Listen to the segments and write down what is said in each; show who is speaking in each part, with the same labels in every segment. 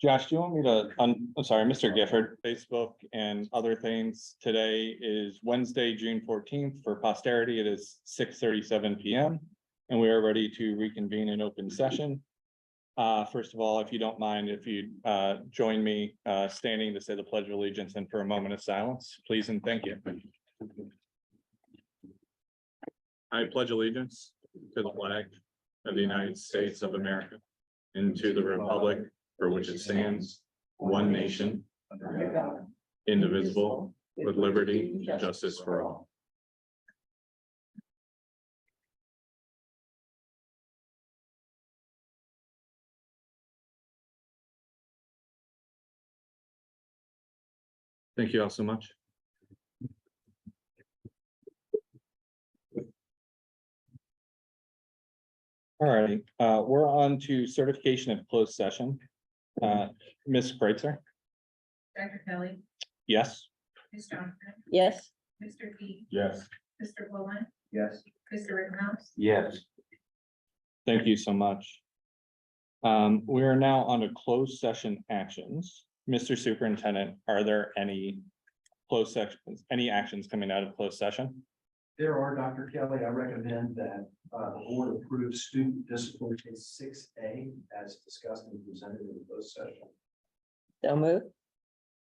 Speaker 1: Josh, do you want me to, I'm sorry, Mr. Gifford, Facebook and other things. Today is Wednesday, June 14th. For posterity, it is 6:37 PM. And we are ready to reconvene in open session. First of all, if you don't mind, if you join me standing to say the Pledge of Allegiance and for a moment of silence, please and thank you. I pledge allegiance to the flag of the United States of America and to the republic for which it stands, one nation, indivisible, with liberty and justice for all. Thank you all so much. All right, we're on to certification of closed session. Ms. Kreitzer?
Speaker 2: Dr. Kelly,
Speaker 1: Yes.
Speaker 2: Ms. Johnson,
Speaker 3: Yes,
Speaker 2: Mr. P,
Speaker 1: Yes.
Speaker 2: Mr. Bowen,
Speaker 4: Yes.
Speaker 2: Mr. Rittenhouse.
Speaker 4: Yes.
Speaker 1: Thank you so much. We are now on to closed session actions. Mr. Superintendent, are there any closed sections, any actions coming out of closed session?
Speaker 4: There are, Dr. Kelly, I recommend that the board approve student discipline case 6A as discussed and presented in the closed session.
Speaker 3: so move.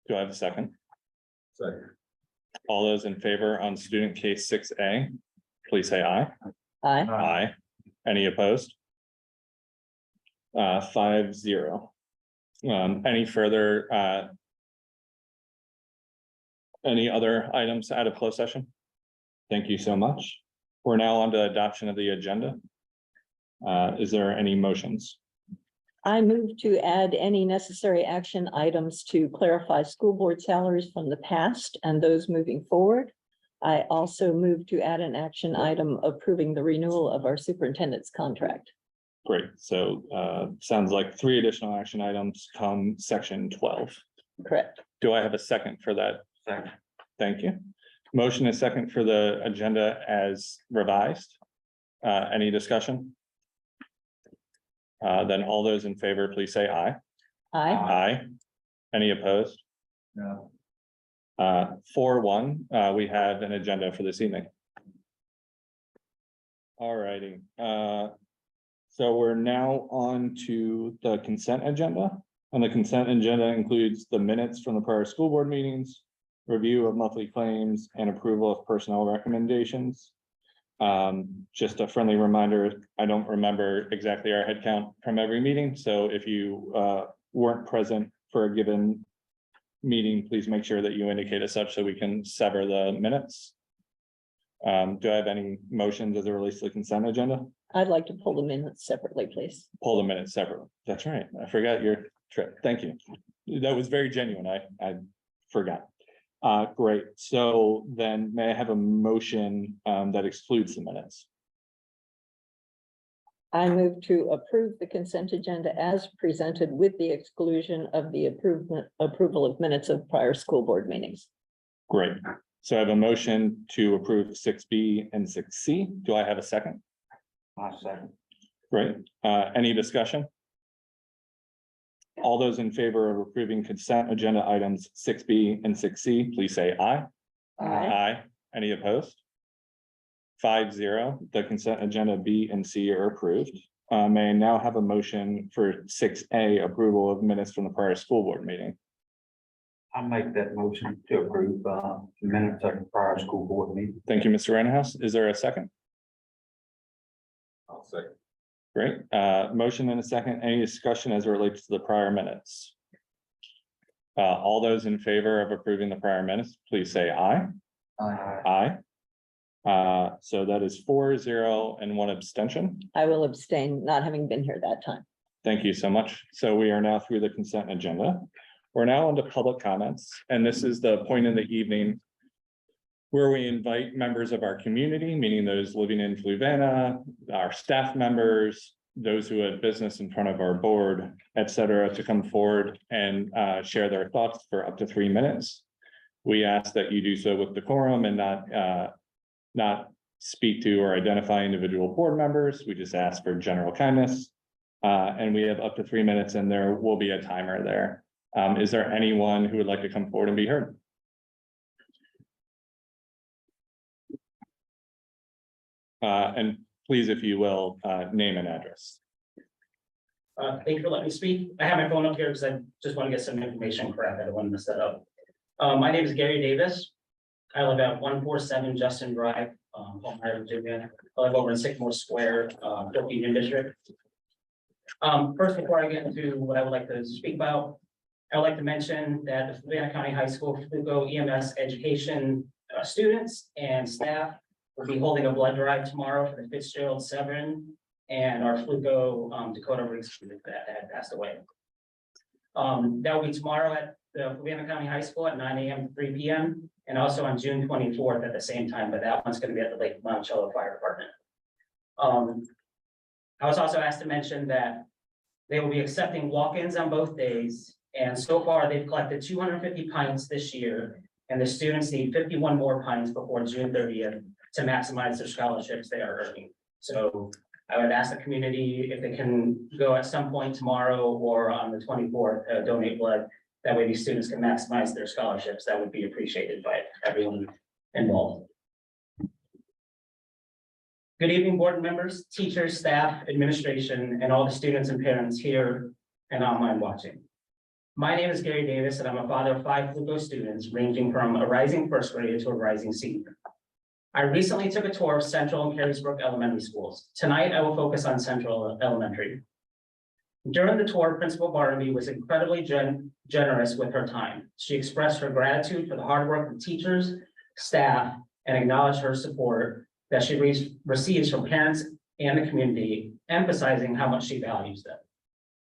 Speaker 1: Do I have a second?
Speaker 4: Second.
Speaker 1: All those in favor on student case 6A, please say aye.
Speaker 3: Aye.
Speaker 1: Aye. Any opposed? 5-0. Any further, any other items out of closed session? Thank you so much. We're now on to adoption of the agenda. Is there any motions?
Speaker 3: I move to add any necessary action items to clarify school board salaries from the past and those moving forward. I also move to add an action item approving the renewal of our superintendent's contract.
Speaker 1: Great. So sounds like 3 additional action items come section 12.
Speaker 3: Correct.
Speaker 1: Do I have a second for that?
Speaker 4: Second.
Speaker 1: Thank you. Motion is second for the agenda as revised. Any discussion? Then all those in favor, please say aye.
Speaker 3: Aye.
Speaker 1: Aye. Any opposed?
Speaker 4: No.
Speaker 1: 4-1, we have an agenda for this evening. All righty, so we're now on to the consent agenda. And the consent agenda includes the minutes from the prior school board meetings, review of monthly claims, and approval of personnel recommendations. Just a friendly reminder, I don't remember exactly our head count from every meeting, so if you weren't present for a given meeting, please make sure that you indicate as such so we can sever the minutes. Do I have any motions as it relates to the consent agenda?
Speaker 3: I'd like to pull the minutes separately, please.
Speaker 1: Pull the minutes separately. That's right. I forgot your trip. Thank you. That was very genuine. I forgot. Great. So then may I have a motion that excludes the minutes?
Speaker 3: I move to approve the consent agenda as presented with the exclusion of the approval of minutes of prior school board meetings.
Speaker 1: Great. So I have a motion to approve 6B and 6C. Do I have a second?
Speaker 4: Second.
Speaker 1: Great. Any discussion? All those in favor of approving consent agenda items 6B and 6C, please say aye. Aye. Any opposed? 5-0, the consent agenda B and C are approved. May I now have a motion for 6A, approval of minutes from the prior school board meeting?
Speaker 5: I'll make that motion to approve the minutes of the prior school board meeting.
Speaker 1: Thank you, Mr. Rittenhouse. Is there a second?
Speaker 4: I'll second.
Speaker 1: Great. Motion and a second. Any discussion as it relates to the prior minutes? All those in favor of approving the prior minutes, please say aye.
Speaker 5: Aye.
Speaker 1: Aye. So that is 4-0 and 1 abstention.
Speaker 3: I will abstain, not having been here that time.
Speaker 1: Thank you so much. So we are now through the consent agenda. We're now on to public comments, and this is the point in the evening where we invite members of our community, meaning those living in Fluvanna, our staff members, those who have business in front of our board, et cetera, to come forward and share their thoughts for up to 3 minutes. We ask that you do so with decorum and not speak to or identify individual board members. We just ask for general kindness. And we have up to 3 minutes and there will be a timer there. Is there anyone who would like to come forward and be heard? And please, if you will, name and address.
Speaker 6: Thank you for letting me speak. I have my phone up here because I just want to get some information correct. I don't want to mess that up. My name is Gary Davis. I live at 147 Justin Drive, Palmyra, Virginia. I live over in Sycamore Square, Fifth Union District. First, before I get into what I would like to speak about, I would like to mention that the Fluvanna County High School Fluco EMS education students and staff will be holding a blood drive tomorrow for the Fitzgerald Severin and our Fluco Dakota Riggs student that had passed away. That will be tomorrow at the Fluvanna County High School at 9 a.m. to 3 p.m. and also on June 24th at the same time, but that one's going to be at the Lake Monticello Fire Department. I was also asked to mention that they will be accepting walk-ins on both days, and so far they've collected 250 pints this year, and the students need 51 more pints before June 30th to maximize their scholarships they are earning. So I would ask the community if they can go at some point tomorrow or on the 24th, donate blood. That way these students can maximize their scholarships. That would be appreciated by everyone involved. Good evening, board members, teachers, staff, administration, and all the students and parents here and online watching. My name is Gary Davis, and I'm a father of 5 Fluco students ranging from a rising first grader to a rising senior. I recently took a tour of Central and Carysbrook Elementary Schools. Tonight, I will focus on Central Elementary. During the tour, Principal Barnaby was incredibly generous with her time. She expressed her gratitude for the hard work of teachers, staff, and acknowledged her support that she receives from parents and the community, emphasizing how much she values them.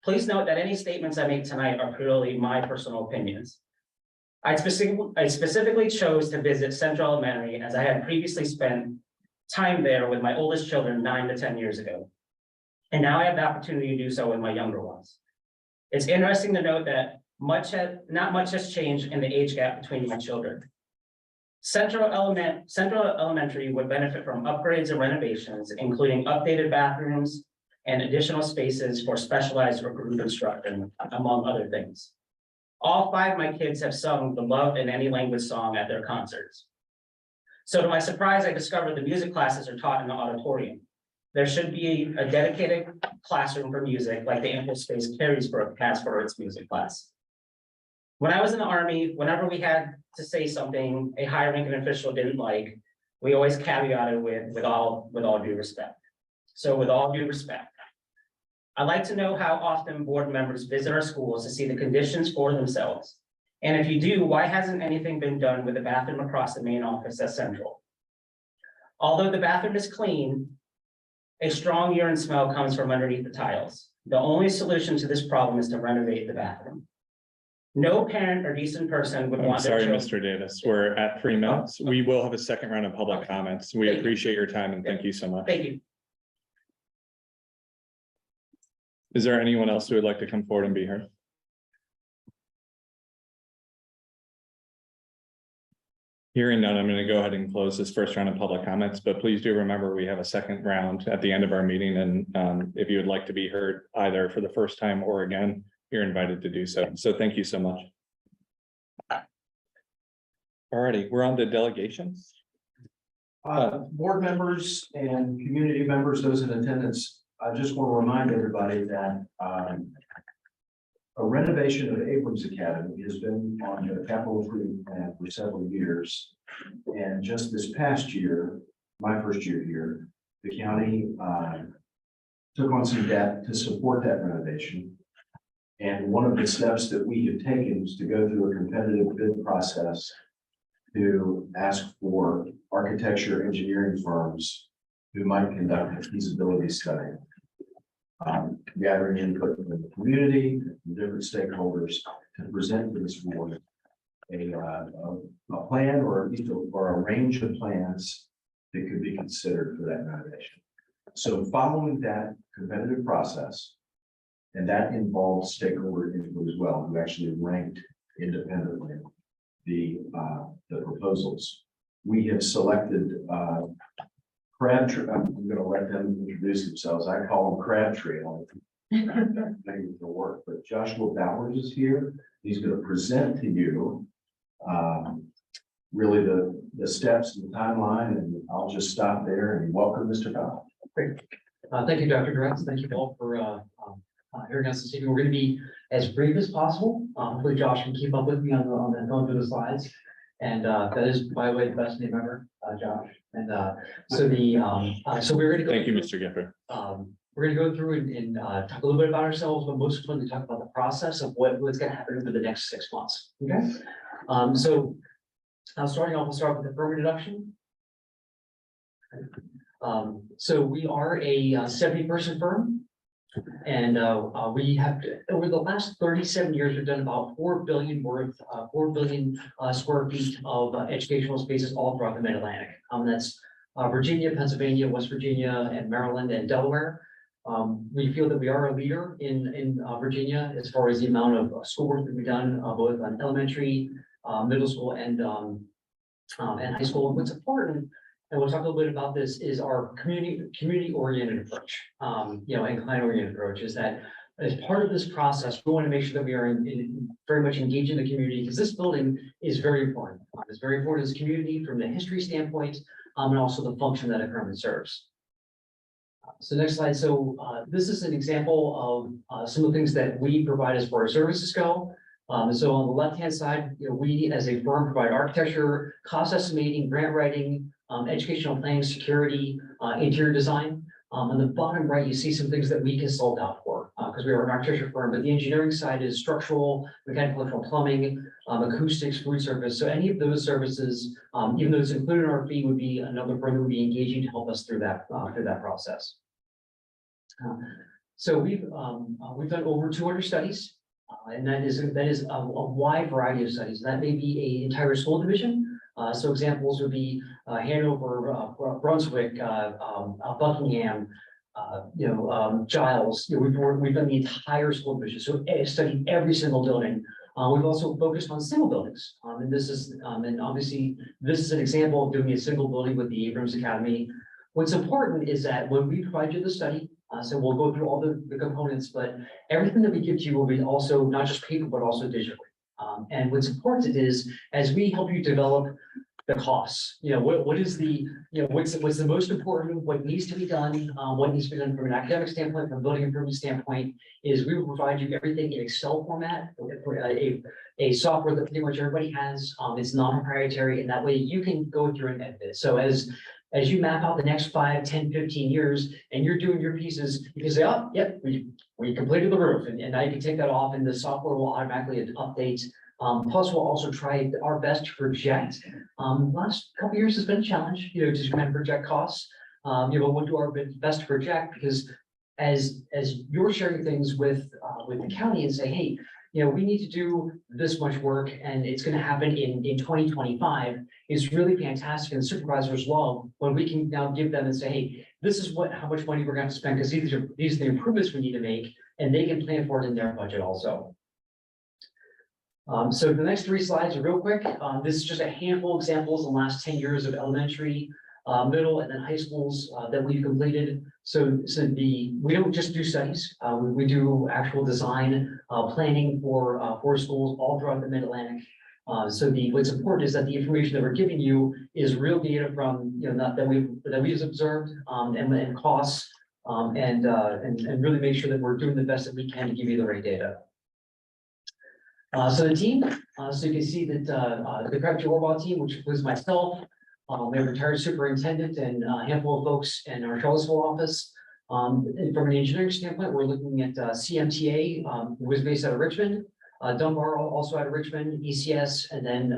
Speaker 6: Please note that any statements I make tonight are purely my personal opinions. I specifically chose to visit Central Elementary as I had previously spent time there with my oldest children 9 to 10 years ago. And now I have the opportunity to do so with my younger ones. It's interesting to note that not much has changed in the age gap between my children. Central Elementary would benefit from upgrades and renovations, including updated bathrooms and additional spaces for specialized or group instruction, among other things. All 5 of my kids have sung the Love in Any Language song at their concerts. So to my surprise, I discovered the music classes are taught in the auditorium. There should be a dedicated classroom for music like the Ample Space Carysbrook has for its music class. When I was in the Army, whenever we had to say something a high ranking official didn't like, we always caveated with all due respect. So with all due respect, I'd like to know how often board members visit our schools to see the conditions for themselves. And if you do, why hasn't anything been done with the bathroom across the main office at Central? Although the bathroom is clean, a strong urine smell comes from underneath the tiles. The only solution to this problem is to renovate the bathroom. No parent or decent person would
Speaker 1: I'm
Speaker 6: want their
Speaker 1: sorry,
Speaker 6: children.
Speaker 1: Mr. Davis, we're at 3 minutes. We will have a second round of public comments. We
Speaker 6: Thank you.
Speaker 1: appreciate your time and thank you so much.
Speaker 6: Thank you.
Speaker 1: Is there anyone else who would like to come forward and be heard? Hearing none, I'm going to go ahead and close this first round of public comments, but please do remember we have a second round at the end of our meeting. And if you would like to be heard either for the first time or again, you're invited to do so. So thank you so much. All righty, we're on to delegations.
Speaker 4: Board members and community members, those in attendance, I just want to remind everybody that a renovation of Abrams Academy has been on the capital improvement plan for several years. And just this past year, my first year here, the county took on some debt to support that renovation. And one of the steps that we have taken is to go through a competitive bid process to ask for architecture engineering firms who might conduct a feasibility study. Gathering input from the community, from different stakeholders to present to this board a plan or at least a range of plans that could be considered for that renovation. So following that competitive process, and that involves stakeholder input as well, who actually ranked independently the proposals. We have selected Crabtree. I'm going to let them introduce themselves. I call them Crabtree. maybe it'll work, but Joshua Bowers is here. He's going to present to you really the steps and the timeline, and I'll just stop there and welcome Mr. Bowers.
Speaker 7: Thank you, Dr. Durant. Thank you all for hearing us this evening. We're going to be as brief as possible. Hopefully Josh can keep up with me on the going through the slides. And that is, by the way, the best name ever, Josh. And so we're going to go.
Speaker 1: Thank you, Mr. Gifford.
Speaker 7: We're gonna go through and talk a little bit about ourselves, but most importantly, talk about the process of what's gonna happen over the next 6 months. Okay? So starting off, we'll start with the firm introduction. So we are a 70-person firm. And we have, over the last 37 years, we've done about 4 billion square feet of educational spaces all throughout the Mid-Atlantic. That's Virginia, Pennsylvania, West Virginia, and Maryland and Delaware. We feel that we are a leader in Virginia as far as the amount of schoolwork that we've done, both on elementary, middle school, and high school. And what's important, and we'll talk a little bit about this, is our community-oriented approach, and client-oriented approach. Is that as part of this process, we want to make sure that we are very much engaged in the community, because this building is very important. It's very important as a community from the history standpoint, and also the function that it currently serves. So next slide. So this is an example of some of the things that we provide as far as services go. So on the left-hand side, we as a firm provide architecture, cost estimating, grant writing, educational planning, security, interior design. On the bottom right, you see some things that we consult out for because we are an architecture firm, but the engineering side is structural, mechanical, electrical, plumbing, acoustics, food service. So any of those services, even though it's included in our fee, would be another firm that would be engaging to help us through that process. So we've done over 200 studies, and that is a wide variety of studies. That may be an entire school division. So examples would be Hanover, Brunswick, Buckingham, Giles. We've done the entire school division, so studied every single building. We've also focused on single buildings, and this is and obviously this is an example of doing a single building with the Abrams Academy. What's important is that when we provide you the study, so we'll go through all the components, but everything that we give to you will be also not just paper, but also digitally. And what's important is, as we help you develop the costs, what is the, what's the most important, what needs to be done, what needs to be done from an academic standpoint, from a building improvement standpoint, is we will provide you everything in Excel format, a software that pretty much everybody has. It's non-proprietary, and that way you can go through and edit it. So as you map out the next 5, 10, 15 years, and you're doing your pieces, you can say, oh, yep, we completed the roof, and now you can take that off, and the software will automatically update. Plus, we'll also try our best to project. Last couple of years has been a challenge, to kind of project costs. But we'll do our best to project, because as you're sharing things with the county and say, hey, we need to do this much work, and it's going to happen in 2025. It's really fantastic, and supervisors love when we can now give them and say, hey, this is how much money we're going to spend, because these are the improvements we need to make, and they can plan for it in their budget also. So the next 3 slides are real quick. This is just a handful of examples in the last 10 years of elementary, middle, and then high schools that we've completed. So we don't just do studies. We do actual design, planning for schools all throughout the Mid-Atlantic. So what's important is that the information that we're giving you is real data from that we've observed, and costs, and really make sure that we're doing the best that we can to give you the right data. So the team, so you can see that the Crabtree Orbaugh team, which includes myself, we have a retired superintendent and a handful of folks in our Charlottesville office. And from an engineering standpoint, we're looking at CMTA, who is based out of Richmond, Dunbar also out of Richmond, ECS, and then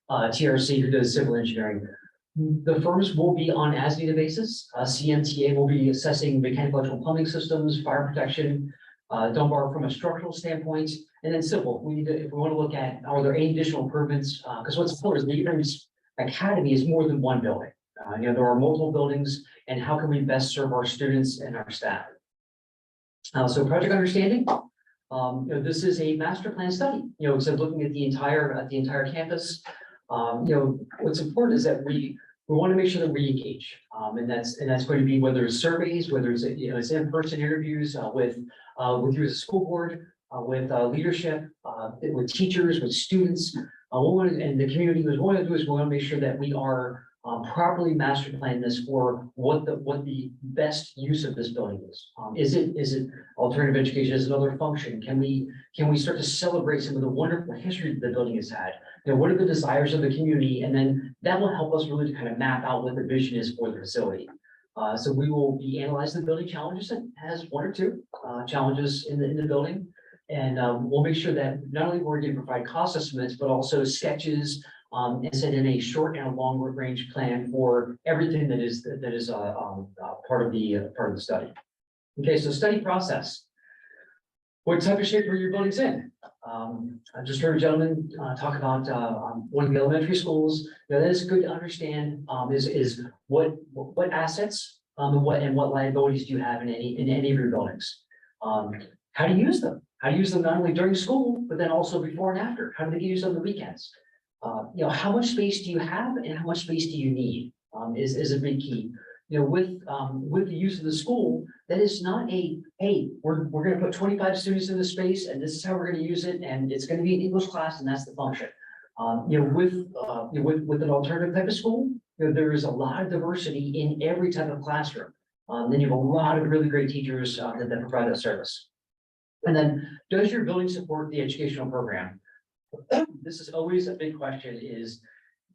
Speaker 7: TRC, who does civil engineering. The firms will be on as-needed basis. CMTA will be assessing mechanical, electrical, plumbing systems, fire protection. Dunbar from a structural standpoint, and then civil. If we want to look at, are there any additional improvements? Because what's important is the Abrams Academy is more than one building. There are multiple buildings, and how can we best serve our students and our staff? So project understanding. This is a master plan study. So looking at the entire campus. What's important is that we want to make sure that we engage. And that's going to be whether it's surveys, whether it's, it's in-person interviews, with you as a school board, with leadership, with teachers, with students. And the community was want to do is we want to make sure that we are properly master plan this for what the best use of this building is. Is it alternative education as another function? Can we start to celebrate some of the wonderful history that the building has had? What are the desires of the community? And then that will help us really to kind of map out what the vision is for the facility. So we will be analyzing the building challenges. It has one or two challenges in the building. And we'll make sure that not only we're going to provide cost estimates, but also sketches and send in a short and a long range plan for everything that is part of the study. Okay, so study process. What type of shape are your buildings in? I just heard a gentleman talk about one of the elementary schools. Now that is good to understand is what assets and what liabilities do you have in any of your buildings? How do you use them? How to use them not only during school, but then also before and after? How do they get used on the weekends? How much space do you have and how much space do you need is a big key. With the use of the school, that is not hey, we're going to put 25 students in the space and this is how we're going to use it. And it's going to be an English class and that's the function. With an alternative type of school, there is a lot of diversity in every type of classroom. Then you have a lot of really great teachers that provide that service. And then, does your building support the educational program? This is always a big question is,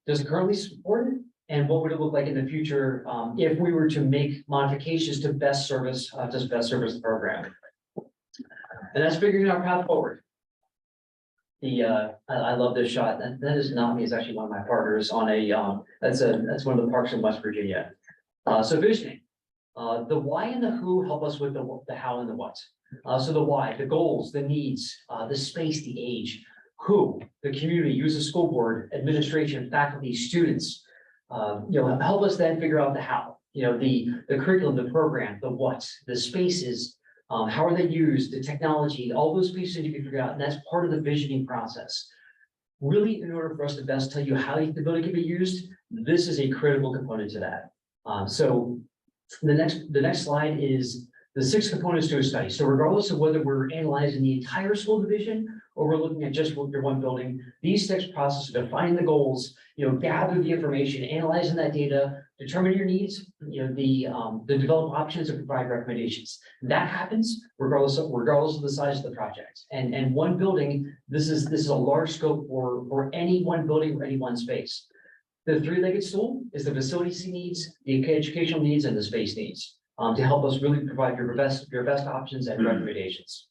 Speaker 7: does it currently support it? And what would it look like in the future if we were to make modifications to best service the program? And that's figuring our path forward. I love this shot. That is not me, it's actually one of my partners on that's one of the parks in West Virginia. So visioning. The why and the who help us with the how and the what. So the why, the goals, the needs, the space, the age, who, the community, use the school board, administration, faculty, students, help us then figure out the how, the curriculum, the program, the what, the spaces, how are they used, the technology, all those pieces need to be figured out. And that's part of the visioning process. Really, in order for us to best tell you how the building can be used, this is a critical component to that. So the next slide is the 6 components to a study. So regardless of whether we're analyzing the entire school division or we're looking at just your one building, these 6 processes of defining the goals, gather the information, analyzing that data, determine your needs, the develop options and provide recommendations. That happens regardless of the size of the project. And one building, this is a large scope for any one building or any one space. The 3-legged stool is the facility needs, the educational needs, and the space needs. To help us really provide your best options and recommendations.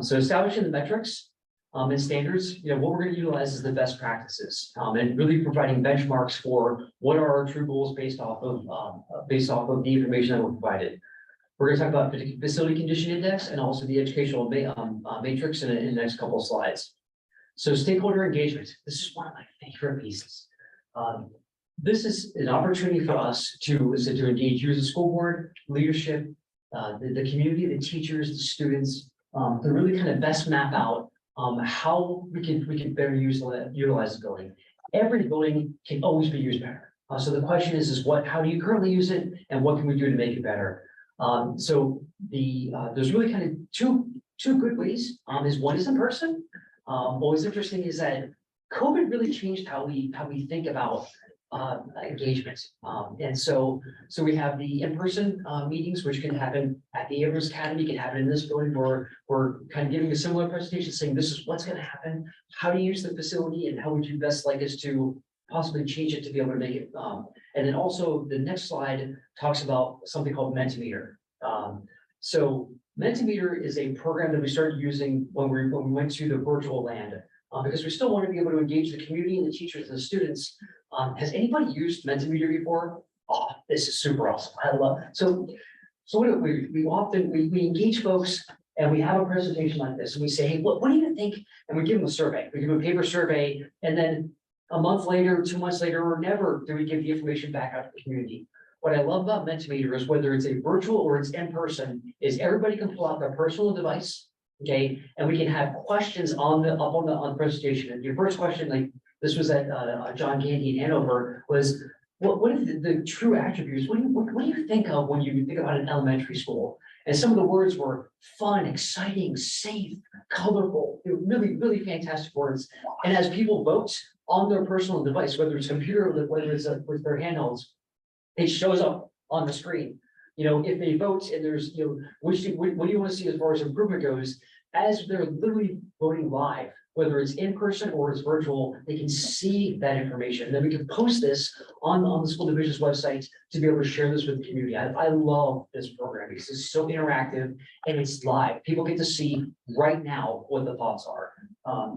Speaker 7: So establishing the metrics and standards, what we're going to utilize is the best practices and really providing benchmarks for what are our true goals based off of the information that we're provided. We're going to talk about the facility condition index and also the educational matrix in the next couple of slides. So stakeholder engagement. This is one of my favorite pieces. This is an opportunity for us to engage you as a school board, leadership, the community, the teachers, the students, to really kind of best map out how we can better utilize the building. Every building can always be used better. So the question is how do you currently use it and what can we do to make it better? So there's really kind of two good ways. One is in person. What was interesting is that COVID really changed how we think about engagement. And so we have the in-person meetings, which can happen at the Abrams Academy, can happen in this building, where we're kind of giving a similar presentation saying this is what's going to happen, how to use the facility, and how would you best like us to possibly change it to be able to make it. And then also the next slide talks about something called Mentimeter. So Mentimeter is a program that we started using when we went to the virtual land. Because we still want to be able to engage the community and the teachers and the students. Has anybody used Mentimeter before? Oh, this is super awesome. I love it. So what do we often engage folks and we have a presentation like this and we say, hey, what do you think? And we give them a survey. We give them a paper survey, and then a month later, 2 months later, or never do we give the information back out to the community. What I love about Mentimeter is whether it's a virtual or it's in person, is everybody can pull out their personal device. Okay, and we can have questions on the presentation. And your first question, like, this was at, John Gandy in Hanover, was what are the true attributes? What do you think of when you think about an elementary school? And some of the words were fun, exciting, safe, colorful. They were really, really fantastic words. And as people vote on their personal device, whether it's computer, or whether it's with their handhelds, it shows up on the screen. You know, if they vote and there's, you know, what do you want to see as far as improvement goes? As they're literally voting live, whether it's in person or it's virtual, they can see that information. Then we can post this on the school division's website to be able to share this with the community. I love this program because it's so interactive and it's live. People get to see right now what the thoughts are.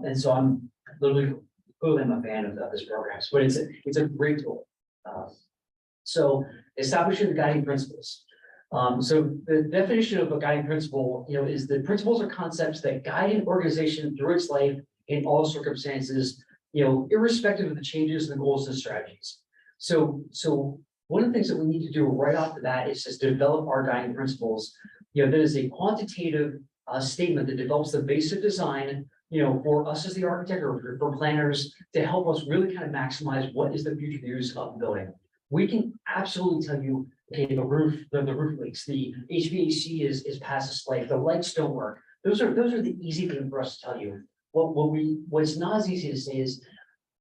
Speaker 7: And so I'm literally I'm a fan of this program, but it's a great tool. So establishing the guiding principles. So the definition of a guiding principle, you know, is the principles or concepts that guide an organization through its life in all circumstances, you know, irrespective of the changes in the goals and strategies. So one of the things that we need to do right off the bat is just develop our guiding principles. You know, that is a quantitative statement that develops the basic design, you know, for us as the architect or for planners to help us really kind of maximize what is the future use of the building. We can absolutely tell you, okay, the roof leaks, the HVAC is past its life, the lights don't work. Those are the easy things for us to tell you. What's not as easy to say is,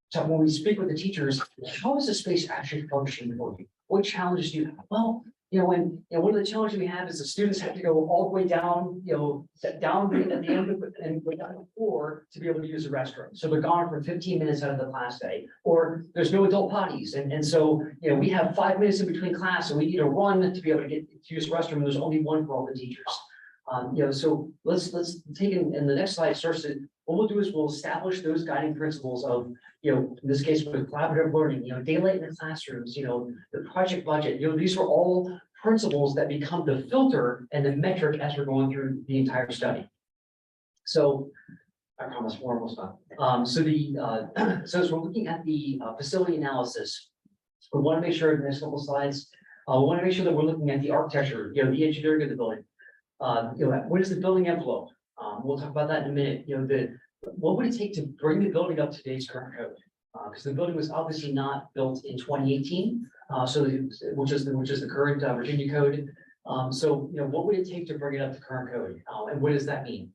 Speaker 7: so when we speak with the teachers, how is the space actually functioning for you? What challenges do you have? Well, you know, one of the challenges we have is the students have to go all the way down, you know, down at the end of it and go down the floor to be able to use the restroom. So they're gone for 15 minutes out of the class day, or there's no adult potties. And so, you know, we have 5 minutes in between class and we need to run to be able to get to use the restroom. And there's only one for all the teachers. You know, so let's take in the next slide starts to, what we'll do is we'll establish those guiding principles of, you know, in this case with collaborative learning, you know, daylight in the classrooms, you know, the project budget, you know, these are all principles that become the filter and the metric as we're going through the entire study. So I promise we're almost done. So as we're looking at the facility analysis, we want to make sure in the next couple of slides, we want to make sure that we're looking at the architecture, you know, the engineering of the building. You know, what is the building envelope? We'll talk about that in a minute. You know, what would it take to bring the building up to today's current code? Because the building was obviously not built in 2018, which is the current Virginia code. So, you know, what would it take to bring it up to current code? And what does that mean?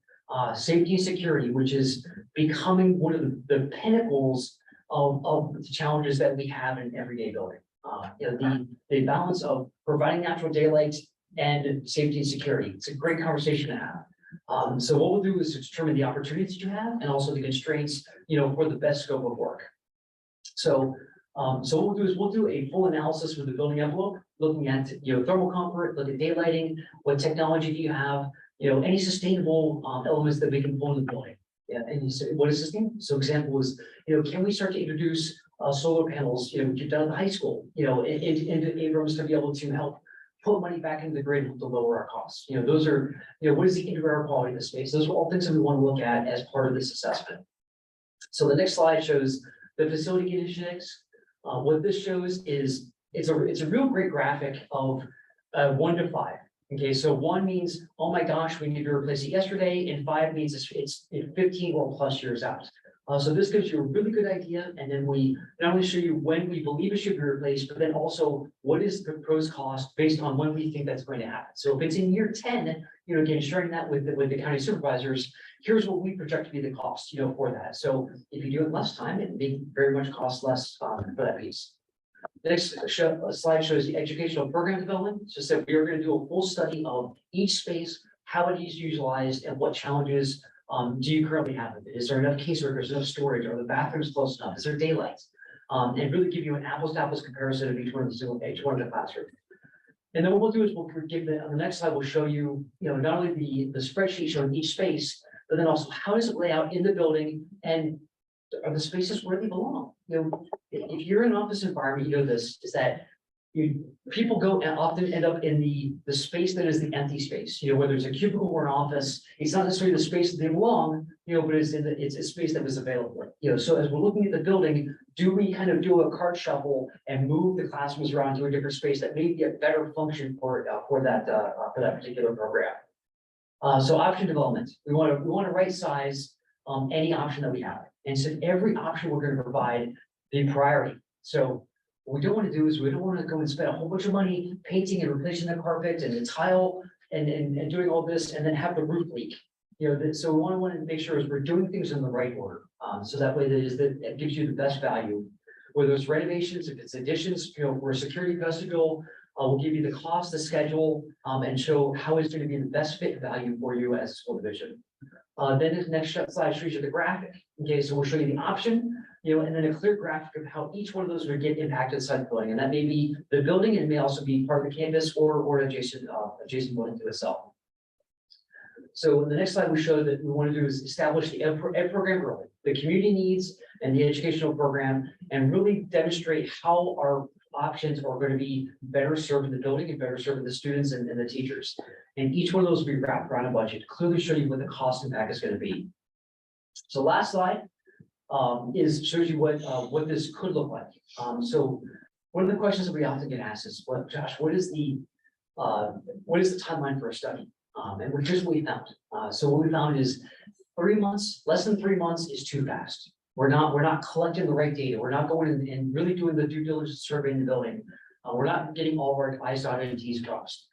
Speaker 7: Safety and security, which is becoming one of the pinnacles of the challenges that we have in everyday building. You know, the balance of providing natural daylight and safety and security. It's a great conversation to have. So what we'll do is to determine the opportunities you have and also the constraints, you know, for the best scope of work. So what we'll do is we'll do a full analysis with the building envelope, looking at, you know, thermal comfort, look at daylighting, what technology do you have, you know, any sustainable elements that we can pull in the building. Yeah, and you say, what is sustainable? So example is, you know, can we start to introduce solar panels, you know, you've done at the high school, you know, into Abrams to be able to help put money back into the grid to lower our costs. You know, those are, you know, what is the indoor air quality of the space? Those are all things that we want to look at as part of this assessment. So the next slide shows the facility conditions. What this shows is it's a real great graphic of 1 to 5. Okay, so 1 means, oh my gosh, we need to replace it yesterday, and 5 means it's 15 or plus years out. So this gives you a really good idea, and then we not only show you when we believe it should be replaced, but then also what is the pros cost based on when we think that's going to happen. So if it's in year 10, you know, again, sharing that with the county supervisors, here's what we project to be the cost, you know, for that. So if you do it less time, it may very much cost less for that piece. The next slide shows the educational program development. So that we are going to do a full study of each space, how it is utilized, and what challenges do you currently have? Is there enough caseworkers, enough storage? Are the bathrooms close enough? Is there daylight? And really give you an apples to apples comparison of each one of the classrooms. And then what we'll do is we'll give on the next slide, we'll show you, you know, not only the spreadsheet showing each space, but then also how does it lay out in the building and are the spaces where they belong? You know, if you're in an office environment, you know this is that people go and often end up in the space that is the empty space, you know, whether it's a cubicle or an office, it's not necessarily the space that they belong, you know, but it's a space that was available. You know, so as we're looking at the building, do we kind of do a cart shuffle and move the classrooms around to a different space that may be a better function for that particular program? So option development, we want to right size any option that we have. And so every option we're gonna provide the priority. So what we don't want to do is we don't want to go and spend a whole bunch of money painting and replacing the carpet and the tile and doing all this and then have the roof leak. You know, so we want to make sure is we're doing things in the right order. So that way that gives you the best value. Whether it's renovations, if it's additions, you know, we're a security vestibule, we'll give you the cost, the schedule, and show how it's going to be the best fit value for you as a school division. Then the next slide shows you the graphic. Okay, so we'll show you the option, you know, and then a clear graphic of how each one of those would get impacted inside the building. And that may be the building and it may also be part of the campus or adjacent building to itself. So the next slide we show that we want to do is establish the ed program early, the community needs and the educational program, and really demonstrate how our options are going to be better served in the building and better serving the students and the teachers. And each one of those will be wrapped around a budget to clearly show you what the cost impact is going to be. So last slide shows you what this could look like. So one of the questions that we often get asked is, "Well, Josh, what is the timeline for a study?" And here's what we found. So what we found is 3 months, less than 3 months is too fast. We're not collecting the right data. We're not going and really doing the due diligence survey in the building. We're not getting all of our I's dotted and T's crossed.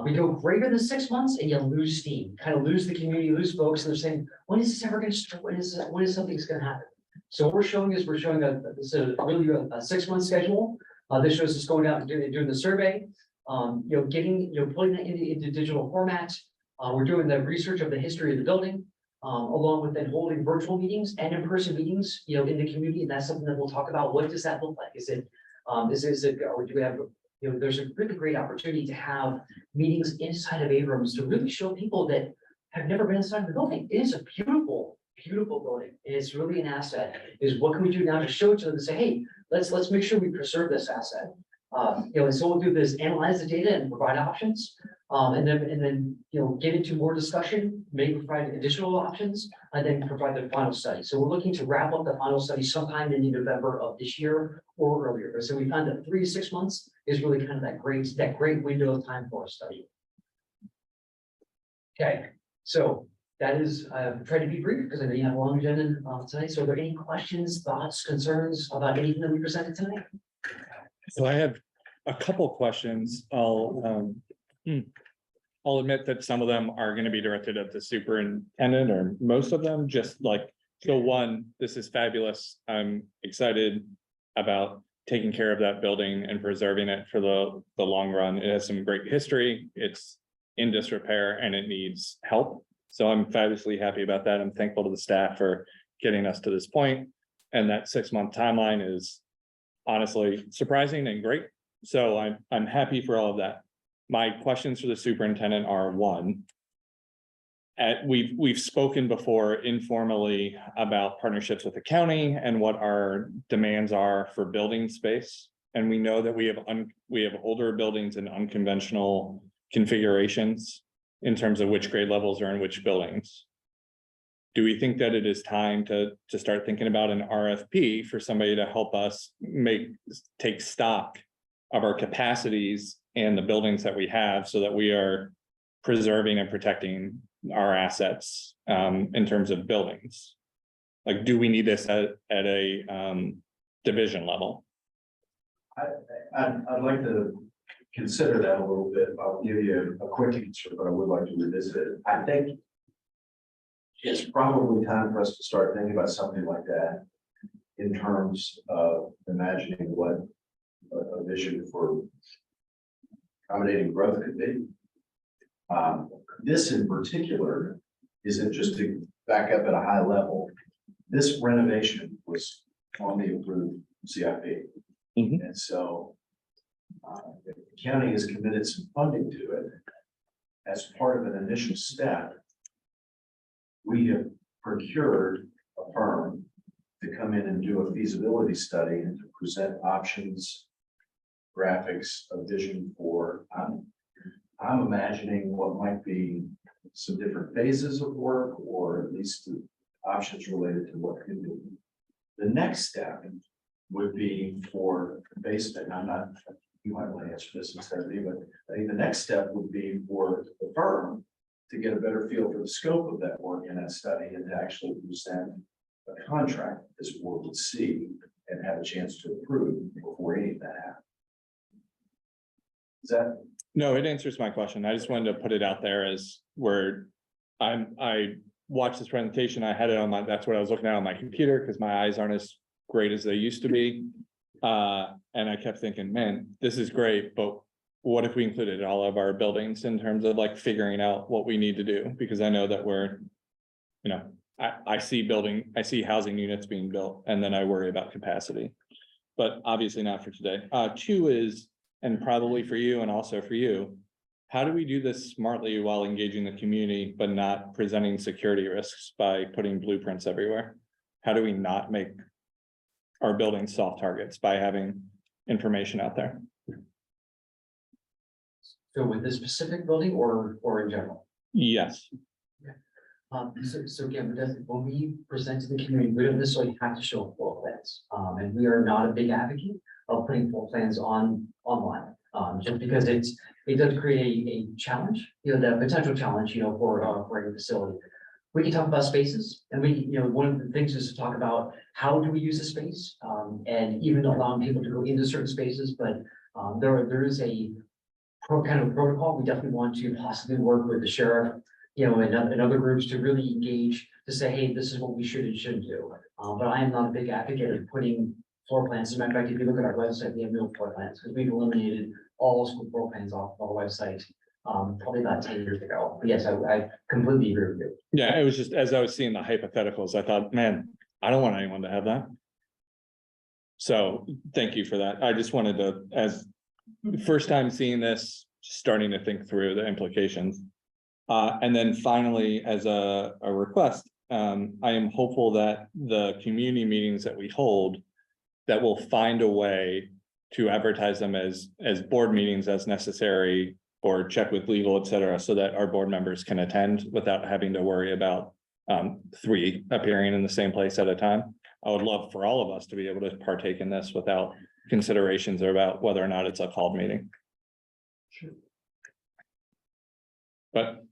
Speaker 7: We go greater than 6 months and you lose steam, kind of lose the community, lose folks, and they're saying, when is this ever going to start? When is something's going to happen? So what we're showing is we're showing a 6-month schedule. This shows us going out and doing the survey, putting that into digital format. We're doing the research of the history of the building, along with then holding virtual meetings and in-person meetings, in the community. And that's something that we'll talk about. What does that look like? Is it, or do we have, there's a really great opportunity to have meetings inside of Abrams to really show people that have never been inside of the building. It is a beautiful, beautiful building. And it's really an asset. Is what can we do now to show it to them and say, hey, let's make sure we preserve this asset. And so what we'll do is analyze the data and provide options. And then get into more discussion, maybe provide additional options, and then provide the final study. So we're looking to wrap up the final study sometime in November of this year or earlier. So we found that 3 to 6 months is really kind of that great window of time for a study. Okay, so that is, I've tried to be brief because I know you have a long agenda tonight. So are there any questions, thoughts, concerns about anything that we presented tonight?
Speaker 1: So I have a couple questions. I'll admit that some of them are going to be directed at the superintendent, or most of them, just like, so one, this is fabulous. I'm excited about taking care of that building and preserving it for the long run. It has some great history. It's in disrepair and it needs help. So I'm fabulously happy about that. I'm thankful to the staff for getting us to this point. And that 6-month timeline is honestly surprising and great. So I'm happy for all of that. My questions for the superintendent are: one, we've spoken before informally about partnerships with the county and what our demands are for building space. And we know that we have older buildings and unconventional configurations in terms of which grade levels are in which buildings. Do we think that it is time to start thinking about an RFP for somebody to help us take stock of our capacities and the buildings that we have, so that we are preserving and protecting our assets in terms of buildings? Like, do we need this at a division level?
Speaker 4: I'd like to consider that a little bit. I'll give you a quick answer, but I would like to revisit it. I think it's probably time for us to start thinking about something like that in terms of imagining what a vision for accommodating growth could be. This in particular isn't, just to back up at a high level, this renovation was on the approved CIP.
Speaker 1: Mhm.
Speaker 4: And so the county has committed some funding to it. As part of an initial step, we have procured a firm to come in and do a feasibility study and to present options, graphics, a vision for, I'm imagining what might be some different phases of work, or at least the options related to what could be. The next step would be for the basement. I'm not, you might want to answer this instead of me, but I think the next step would be for the firm to get a better feel for the scope of that work and that study and to actually present a contract this board would see and have a chance to approve before any of that happened. Is that,
Speaker 1: No, it answers my question. I just wanted to put it out there as where I watched this presentation. I had it on that's what I was looking at on my computer because my eyes aren't as great as they used to be. And I kept thinking, man, this is great, but what if we included all of our buildings in terms of like figuring out what we need to do? Because I know that we're, you know, I see housing units being built and then I worry about capacity. But obviously not for today. Two is, and probably for you and also for you, how do we do this smartly while engaging the community, but not presenting security risks by putting blueprints everywhere? How do we not make our buildings soft targets by having information out there?
Speaker 7: So with this specific building or in general?
Speaker 1: Yes,
Speaker 7: So again, when we present to the community, we don't necessarily have to show floor plans. And we are not a big advocate of putting floor plans online. Just because it does create a challenge, the potential challenge, for any facility. We can talk about spaces and one of the things is to talk about how do we use the space? And even allowing people to go into certain spaces, but there is a kind of protocol. We definitely want to possibly work with the sheriff, and other groups to really engage to say, hey, this is what we should and shouldn't do. But I am not a big advocate of putting floor plans. As a matter of fact, if you look at our website, we have no floor plans because we've eliminated all school floor plans off our website. Probably about 10 years ago. But yes, I completely agree with you.
Speaker 1: yeah, it was just, as I was seeing the hypotheticals, I thought, man, I don't want anyone to have that. So thank you for that. I just wanted to, as first time seeing this, starting to think through the implications. And then finally, as a request, I am hopeful that the community meetings that we hold, that we'll find a way to advertise them as board meetings as necessary, or check with legal, et cetera, so that our board members can attend without having to worry about 3 appearing in the same place at a time. I would love for all of us to be able to partake in this without considerations about whether or not it's a called meeting.
Speaker 7: Sure.
Speaker 1: But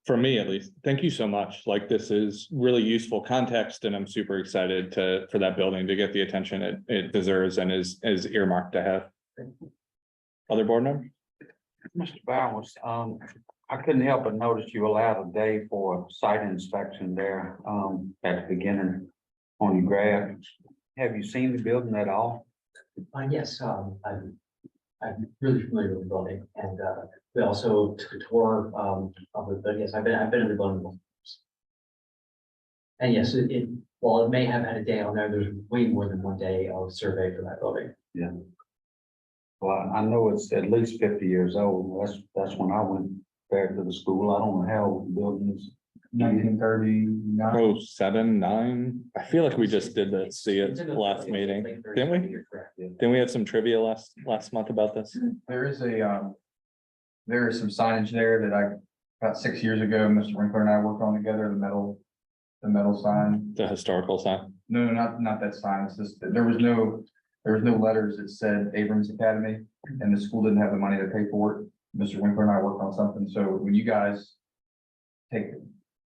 Speaker 1: for me, at least, thank you so much. Like, this is really useful context, and I'm super excited for that building to get the attention it deserves and is earmarked to have. Other board members?
Speaker 5: Mr. Bowers, I couldn't help but notice you allowed a day for site inspection there, at the beginning on your graph. Have you seen the building at all?
Speaker 7: Yes, I'm really familiar with the building and, we also took a tour, of it, but yes, I've been in the building before. And yes, while it may have had a day on there, there's way more than one day of survey for that building.
Speaker 5: Well, I know it's at least 50 years old. That's when I went there to the school. I don't know how old the building is.
Speaker 8: 1939.
Speaker 1: Oh, 7, 9. I feel like we just did the see it
Speaker 7: It's in the-
Speaker 1: last
Speaker 7: it's
Speaker 1: meeting,
Speaker 7: like 30,
Speaker 1: didn't we?
Speaker 7: you're correct.
Speaker 1: Didn't we have some trivia last month about this?
Speaker 8: There is there is some signage there that about 6 years ago, Mr. Winkler and I worked on together, the metal sign.
Speaker 1: The historical sign.
Speaker 8: No, not that sign. It's just, that there was no letters that said Abrams Academy, and the school didn't have the money to pay for it. Mr. Winkler and I worked on something, so when you guys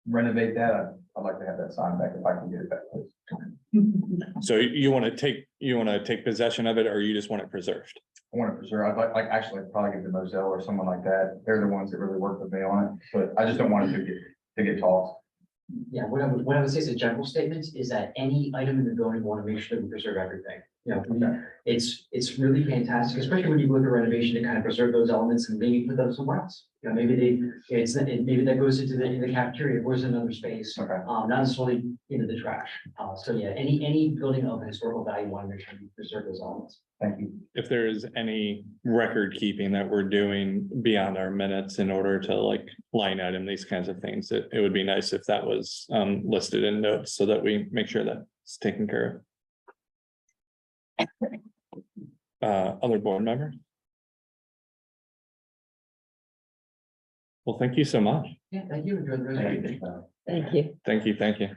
Speaker 8: renovate that, I'd like to have that sign back if I can get it back, please.
Speaker 1: So you want to take possession of it, or you just want it preserved?
Speaker 8: I want to preserve, I'd like actually probably give the Moselle or someone like that. They're the ones that really work with me on it, but I just don't want it to get tossed.
Speaker 7: Yeah, what I would say as a general statement is that any item in the building, we want to make sure that we preserve everything. It's really fantastic, especially when you look at renovation to kind of preserve those elements and maybe put them somewhere else. Maybe maybe that goes into the cafeteria, goes in another space,
Speaker 8: Okay.
Speaker 7: not necessarily into the trash. So yeah, any building of historical value, we want to make sure we preserve those elements.
Speaker 8: Thank you.
Speaker 1: If there is any record keeping that we're doing beyond our minutes in order to like line item these kinds of things, it would be nice if that was listed in notes so that we make sure that it's taken care of. Other board members? Well, thank you so much.
Speaker 7: Yeah, thank you. Enjoy the rest of your day.
Speaker 3: Thank you.
Speaker 1: Thank you.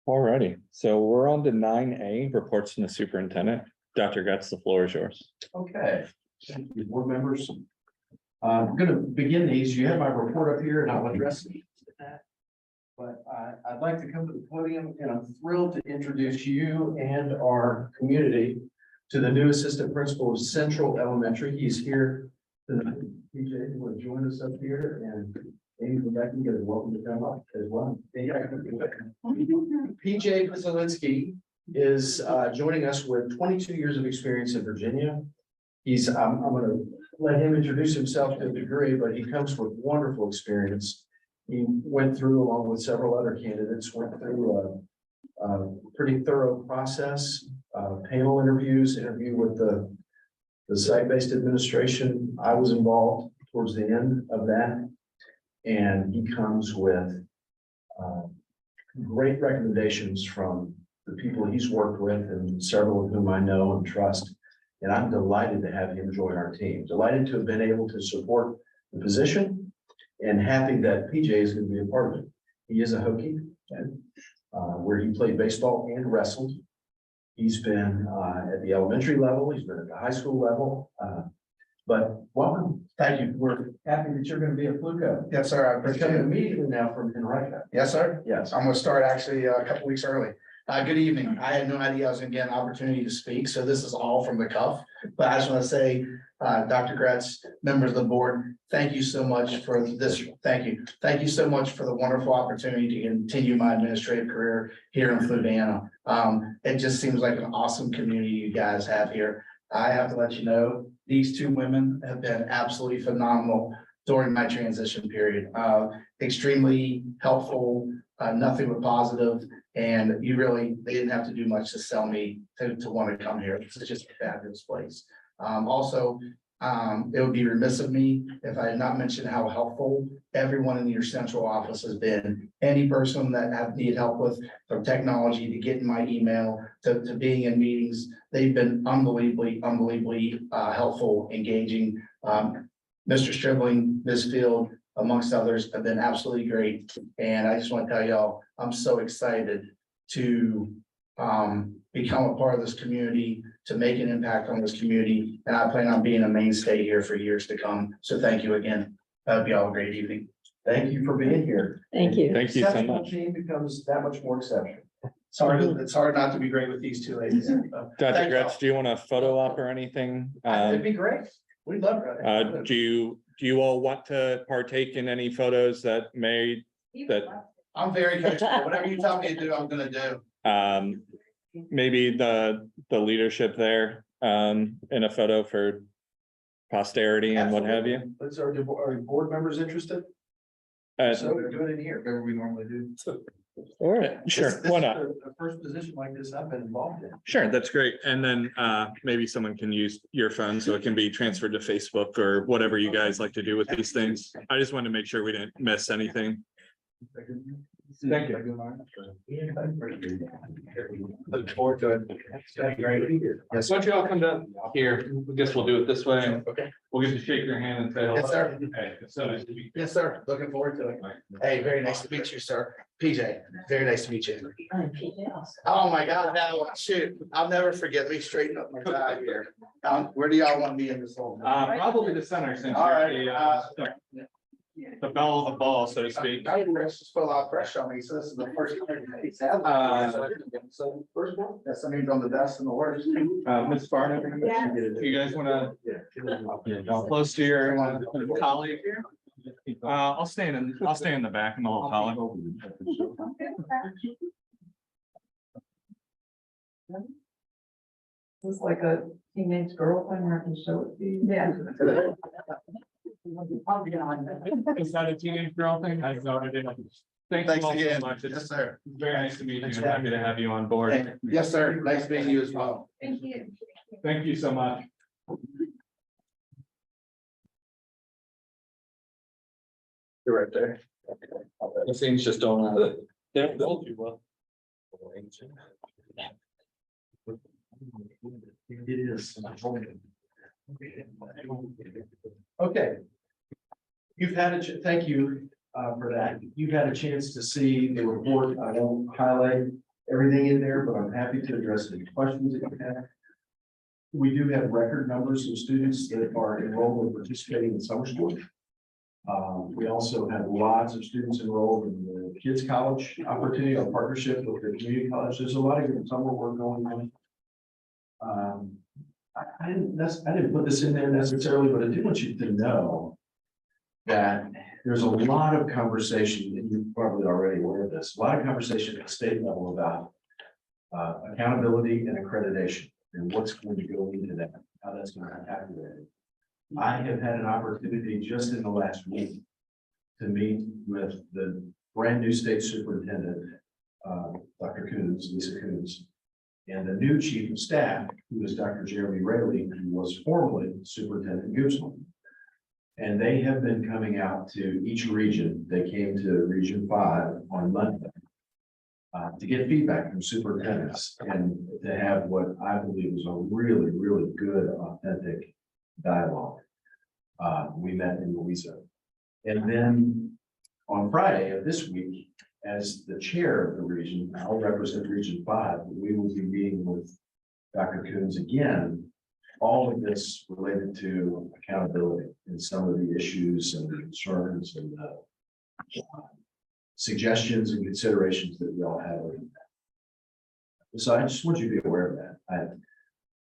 Speaker 1: Alrighty, so we're on to 9A, reports from the superintendent. Dr. Getz, the floor is yours.
Speaker 4: okay, thank you, board members. I'm gonna begin these. You have my report up here and I'll address that. But I'd like to come to the podium and I'm thrilled to introduce you and our community to the new assistant principal of Central Elementary. He's here. tonight. PJ, you want to join us up here, and Amy Rebecca, you're welcome to come up as well. PJ Pizzolinski is joining us with 22 years of experience in Virginia. I'm gonna let him introduce himself to a degree, but he comes with wonderful experience. He went through, along with several other candidates, went through a pretty thorough process, panel interview with the site-based administration. I was involved towards the end of that. And he comes with great recommendations from the people he's worked with and several of whom I know and trust. And I'm delighted to have him join our team, delighted to have been able to support the position and happy that PJ is going to be a part of it. He is a Hokie, where he played baseball and wrestled. He's been at the elementary level, he's been at the high school level. But welcome, thank you. We're happy that you're going to be a Fluco.
Speaker 9: Yes, sir. I
Speaker 4: We're
Speaker 9: appreciate
Speaker 4: coming
Speaker 9: it.
Speaker 4: immediately now from Henrico.
Speaker 9: Yes, sir.
Speaker 4: Yes.
Speaker 9: I'm gonna start actually a couple weeks early. Good evening. I had no idea I was gonna get an opportunity to speak, so this is all from the cuff. But I just want to say, Dr. Gretz, members of the board, thank you so much for this. Thank you. Thank you so much for the wonderful opportunity to continue my administrative career here in Fluvanna. It just seems like an awesome community you guys have here. I have to let you know, these two women have been absolutely phenomenal during my transition period. Extremely helpful, nothing but positive. And they didn't have to do much to sell me to want to come here. This is just a fabulous place. Also, it would be remiss of me if I had not mentioned how helpful everyone in your central office has been. Any person that have needed help with from technology to getting my email to being in meetings, they've been unbelievably helpful, engaging. Mr. Stribling, Ms. Field, amongst others, have been absolutely great. And I just want to tell y'all, I'm so excited to become a part of this community, to make an impact on this community. And I plan on being a mainstay here for years to come. So thank you again. Hope you all have a great evening.
Speaker 4: Thank you for being here.
Speaker 3: Thank you.
Speaker 1: Thank you so
Speaker 4: Exceptional
Speaker 1: much.
Speaker 4: team becomes that much more exceptional.
Speaker 9: It's hard not to be great with these two ladies.
Speaker 1: Dr.
Speaker 9: Thank y'all.
Speaker 1: Gretz, do you want a photo op or anything?
Speaker 4: It'd be great. We'd love it.
Speaker 1: Do you all want to partake in any photos that that
Speaker 9: I'm very comfortable. Whatever you tell me to do, I'm gonna do.
Speaker 1: maybe the leadership there in a photo for posterity and what have you?
Speaker 4: Are board members interested? So we're doing it here.
Speaker 8: Whatever we normally do.
Speaker 3: Sure.
Speaker 1: Sure,
Speaker 4: This
Speaker 1: why
Speaker 4: is
Speaker 1: not?
Speaker 4: the first position like this I've been involved in.
Speaker 1: Sure, that's great. And then maybe someone can use your phone so it can be transferred to Facebook or whatever you guys like to do with these things. I just wanted to make sure we didn't miss anything. Thank you.
Speaker 4: Look forward to it. It's gonna be great.
Speaker 1: Yes. Why don't you all come down here? I guess we'll do it this way.
Speaker 9: Okay.
Speaker 1: We'll get to shake your hand and say hello.
Speaker 9: Yes, sir.
Speaker 1: Hey, it's so nice to meet you.
Speaker 9: Yes, sir. Looking forward to it. Hey, very nice to meet you, sir. PJ, very nice to meet you. Oh, my God, now, shoot, I'll never forget. Let me straighten up my tie here. Where do y'all want me in this whole?
Speaker 1: Probably the center since
Speaker 9: All
Speaker 1: you're
Speaker 9: right,
Speaker 1: the bell of the ball, so to speak.
Speaker 9: I didn't just put a lot of pressure on me, so this is the first.
Speaker 4: So first one?
Speaker 9: Yes, I mean, on the best and the worst.
Speaker 1: Ms. Farnham, you guys wanna close to your colleague here? I'll stay in the back in the little column.
Speaker 10: It's like a teenage girlfriend, or I can show it to you. Yeah.
Speaker 1: Is that a teenage girl thing? I know I didn't. Thanks
Speaker 9: Thanks
Speaker 1: all so
Speaker 9: again.
Speaker 1: much.
Speaker 9: Yes,
Speaker 1: It's
Speaker 9: sir.
Speaker 1: very nice to meet you. I'm happy to have you on board.
Speaker 9: Hey, yes, sir. Nice meeting you as well.
Speaker 2: Thank you.
Speaker 1: Thank you so much.
Speaker 4: You're right there.
Speaker 1: The scenes just don't. They don't hold you well.
Speaker 4: It is. Okay. You've had thank you for that. You've had a chance to see the report. I won't highlight everything in there, but I'm happy to address any questions that you have. We do have record numbers of students that are enrolled and participating in summer school. We also have lots of students enrolled in the Kids College opportunity, our partnership with the community college. There's a lot of good summer work going on. I didn't put this in there necessarily, but I do want you to know that there's a lot of conversation, and you're probably already aware of this, a lot of conversation at the state level about accountability and accreditation and what's going to go into that, how that's going to be calculated. I have had an opportunity just in the last week to meet with the brand new state superintendent, Dr. Coons, Lisa Coons, and the new chief of staff, who is Dr. Jeremy Rayleigh, who was formerly Superintendent Goochland. And they have been coming out to each region. They came to Region 5 on Monday to get feedback from superintendents and to have what I believe is a really, really good, authentic dialogue. We met in Louisa. And then on Friday of this week, as the chair of the region, I'll represent Region 5, we will be meeting with Dr. Coons again. All of this related to accountability and some of the issues and the concerns and the suggestions and considerations that we all have. So I just want you to be aware of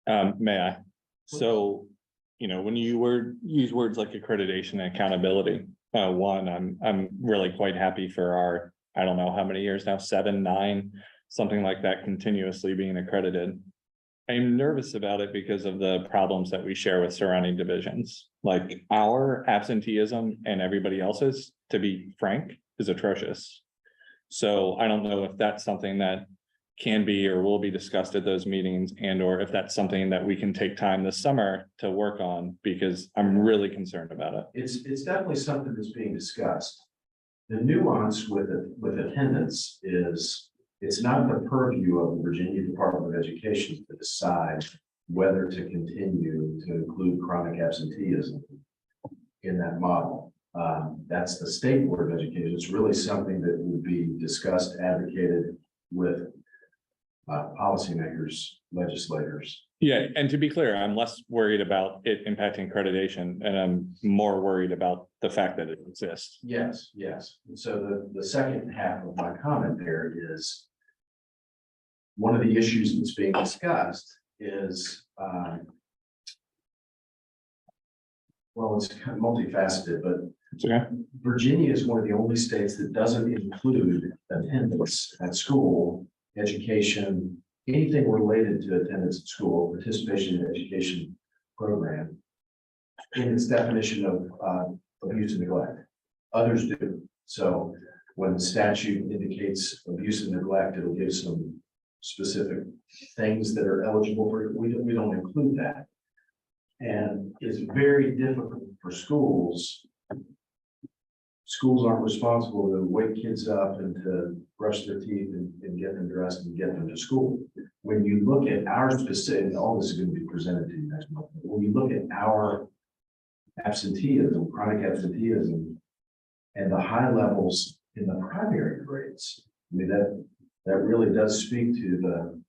Speaker 4: that.
Speaker 1: May I? So, you know, when you use words like accreditation and accountability, I'm really quite happy for our, I don't know how many years now, 7, 9, something like that, continuously being accredited. I'm nervous about it because of the problems that we share with surrounding divisions. Like our absenteeism and everybody else's, to be frank, is atrocious. So I don't know if that's something that can be or will be discussed at those meetings, and or if that's something that we can take time this summer to work on, because I'm really concerned about it.
Speaker 4: It's definitely something that's being discussed. The nuance with attendance is it's not the purview of the Virginia Department of Education to decide whether to continue to include chronic absenteeism in that model. That's the State Board of Education. It's really something that would be discussed, advocated with policymakers, legislators.
Speaker 1: Yeah, and to be clear, I'm less worried about it impacting accreditation, and I'm more worried about the fact that it exists.
Speaker 4: Yes, yes. And so the second half of my comment there is one of the issues that's being discussed is, well, it's kind of multifaceted, but
Speaker 1: Okay.
Speaker 4: Virginia is one of the only states that doesn't include attendance at school, education, anything related to attendance at school, participation in education program in its definition of abuse and neglect. Others do. So when the statute indicates abuse and neglect, it'll give some specific things that are eligible for it. We don't include that. And it's very difficult for schools. Schools aren't responsible to wake kids up and to brush their teeth and get them dressed and get them to school. When you look at our specific, all this is going to be presented to you next month. When you look at our absenteeism, chronic absenteeism, and the high levels in the primary grades, I mean, that really does speak to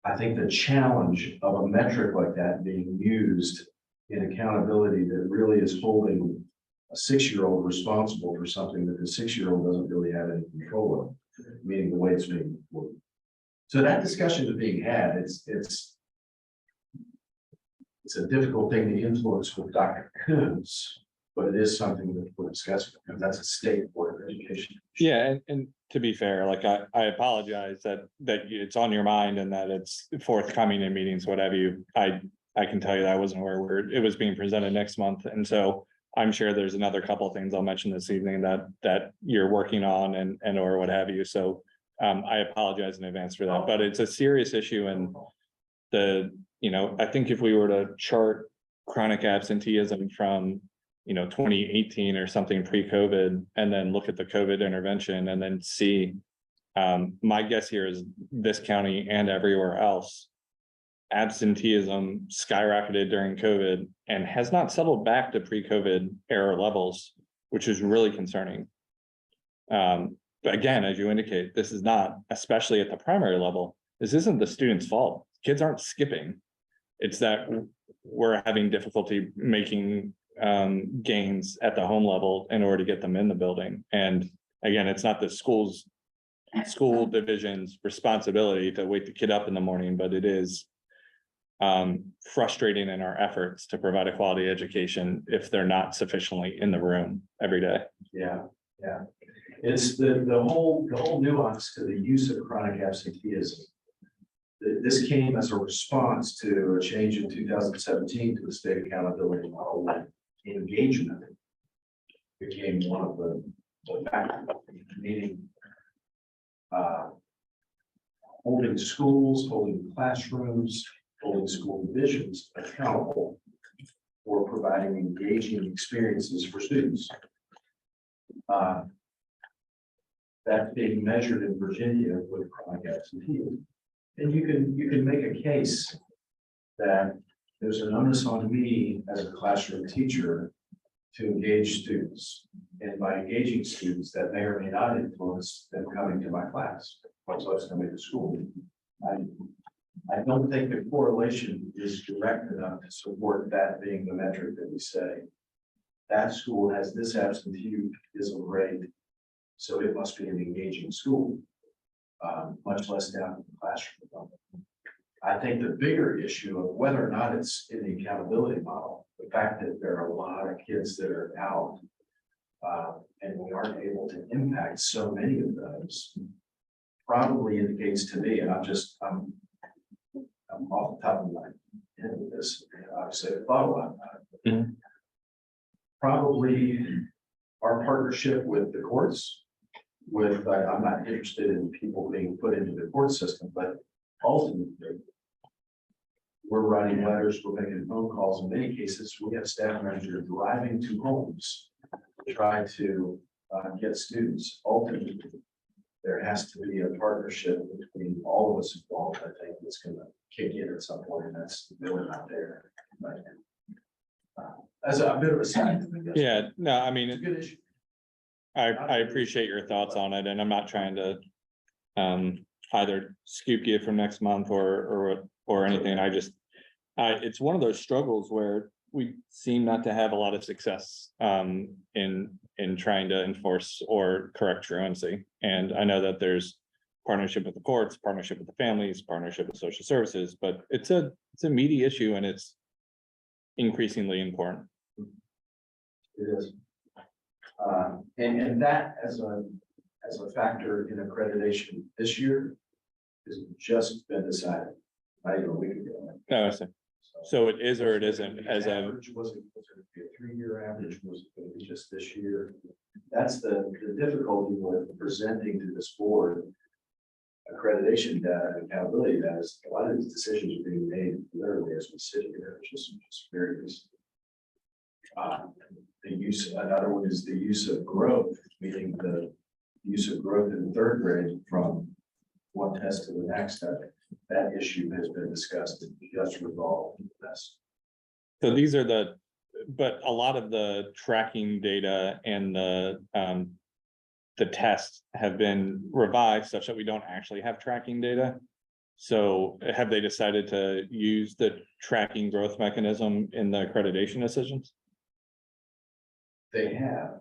Speaker 4: I think the challenge of a metric like that being used in accountability that really is holding a 6-year-old responsible for something that the 6-year-old doesn't really have any control of, meaning the way it's being reported. So that discussion is being had. It's a difficult thing to influence with Dr. Coons, but it is something that we're discussing because that's a state board of education.
Speaker 1: Yeah, and to be fair, like I apologize that it's on your mind and that it's forthcoming in meetings, whatever you, I can tell you that I wasn't aware it was being presented next month. And so I'm sure there's another couple of things I'll mention this evening that you're working on and or what have you. So I apologize in advance for that, but it's a serious issue. And I think if we were to chart chronic absenteeism from 2018 or something pre-COVID, and then look at the COVID intervention and then see, my guess here is this county and everywhere else, absenteeism skyrocketed during COVID and has not settled back to pre-COVID era levels, which is really concerning. But again, as you indicate, this is not, especially at the primary level, this isn't the student's fault. kids aren't skipping. It's that we're having difficulty making gains at the home level in order to get them in the building. And again, it's not the school division's responsibility to wake the kid up in the morning, but it is frustrating in our efforts to provide a quality education if they're not sufficiently in the room every day.
Speaker 4: Yeah, yeah. It's the whole nuance to the use of chronic absenteeism. This came as a response to a change in 2017 to the state accountability model. When engagement became one of the factors, meaning holding schools, holding classrooms, holding school divisions accountable for providing engaging experiences for students. That's being measured in Virginia with chronic absenteeism. And you can make a case that there's an onus on me as a classroom teacher to engage students. And by engaging students, that may or may not influence them coming to my class, much less coming to school. I don't think the correlation is direct enough to support that being the metric that we say. That school has this absenteeism rate, so it must be an engaging school, much less down in the classroom level. I think the bigger issue of whether or not it's in the accountability model, the fact that there are a lot of kids that are out, and we aren't able to impact so many of those, probably indicates to me, and I'm off the top of my head with this, obviously I thought a lot about it.
Speaker 1: Mhm.
Speaker 4: Probably our partnership with the courts, I'm not interested in people being put into the court system, but ultimately, we're writing letters, we're making phone calls. In many cases, we have staff members driving to homes to try to get students. Ultimately, there has to be a partnership between all of us involved. I think that's going to kick in at some point, and that's really not there. But, as a bit of a side.
Speaker 1: Yeah, no, I mean,
Speaker 4: It's a good issue.
Speaker 1: I appreciate your thoughts on it, and I'm not trying to either scoop you from next month or anything. I just, it's one of those struggles where we seem not to have a lot of success in trying to enforce or correct truancy. And I know that there's partnership with the courts, partnership with the families, partnership with social services, but it's a meaty issue and it's increasingly important.
Speaker 4: It is. And that as a factor in accreditation this year has just been decided. Not even a week ago.
Speaker 1: No, I see. So it is or it isn't as a,
Speaker 4: Average was it going to be a 3-year average? Was it going to be just this year? That's the difficulty with presenting to this board accreditation data and accountability data. Is a lot of these decisions are being made literally as we sit here, just very recent. The use, another one is the use of growth, meaning the use of growth in the 3rd grade from one test to the next. That issue has been discussed and just resolved.
Speaker 1: so these are but a lot of the tracking data and the tests have been revised such that we don't actually have tracking data. So have they decided to use the tracking growth mechanism in the accreditation decisions?
Speaker 4: They have.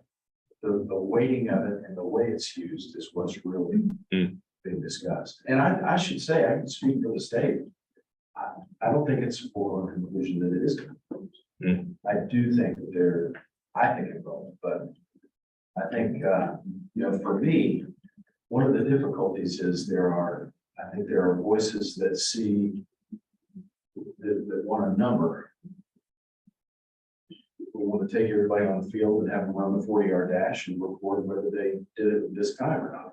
Speaker 4: The weighting of it and the way it's used is what's really being discussed. And I should say, I can speak for the state. I don't think it's a foregone conclusion that it is. I do think that I think it will, but I think, for me, one of the difficulties is I think there are voices that see that want a number. We want to take everybody on the field and have them run the 40-yard dash and record whether they did it this time or not.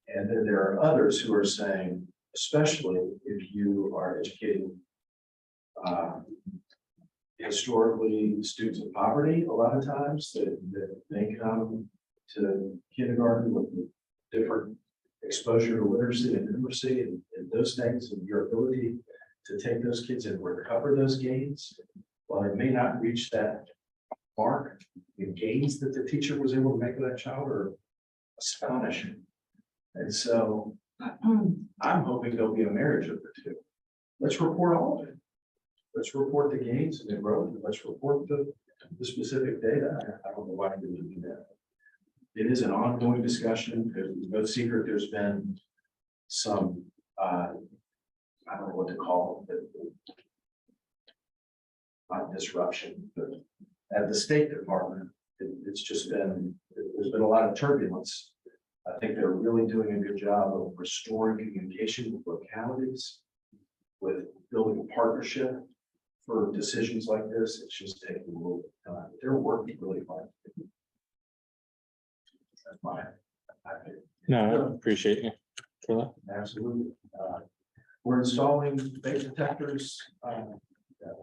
Speaker 4: And then there are others who are saying, especially if you are educating historically students of poverty, a lot of times that they come to kindergarten with different exposure to literacy and numeracy and those things, and your ability to take those kids and recover those gains. While it may not reach that mark, the gains that the teacher was able to make with that child are astonishing. And so I'm hoping there'll be a marriage of the two. let's report all of it. Let's report the gains and the growth, and let's report the specific data. I don't know why we didn't do that. It is an ongoing discussion. There's no secret. There's been some, I don't know what to call it, but not disruption, but at the State Department, it's just been, there's been a lot of turbulence. I think they're really doing a good job of restoring communication with localities, with building a partnership for decisions like this. It's just taking a little bit of time. They're working really hard. That's my opinion.
Speaker 1: No, I appreciate you for that.
Speaker 4: Absolutely. We're installing bait detectors. I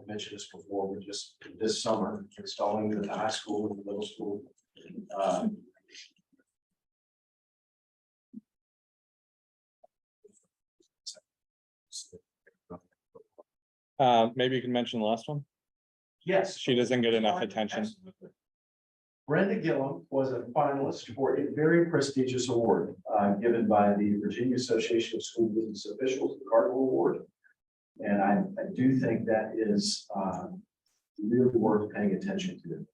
Speaker 4: mentioned this before, we're just this summer installing them at the high school and the middle school.
Speaker 1: Maybe you can mention the last one.
Speaker 4: Yes.
Speaker 1: She doesn't get enough attention.
Speaker 4: Absolutely. Brenda Gillum was a finalist for a very prestigious award given by the Virginia Association of School Business Officials, the Cardinal Award. And I do think that is really worth paying attention to.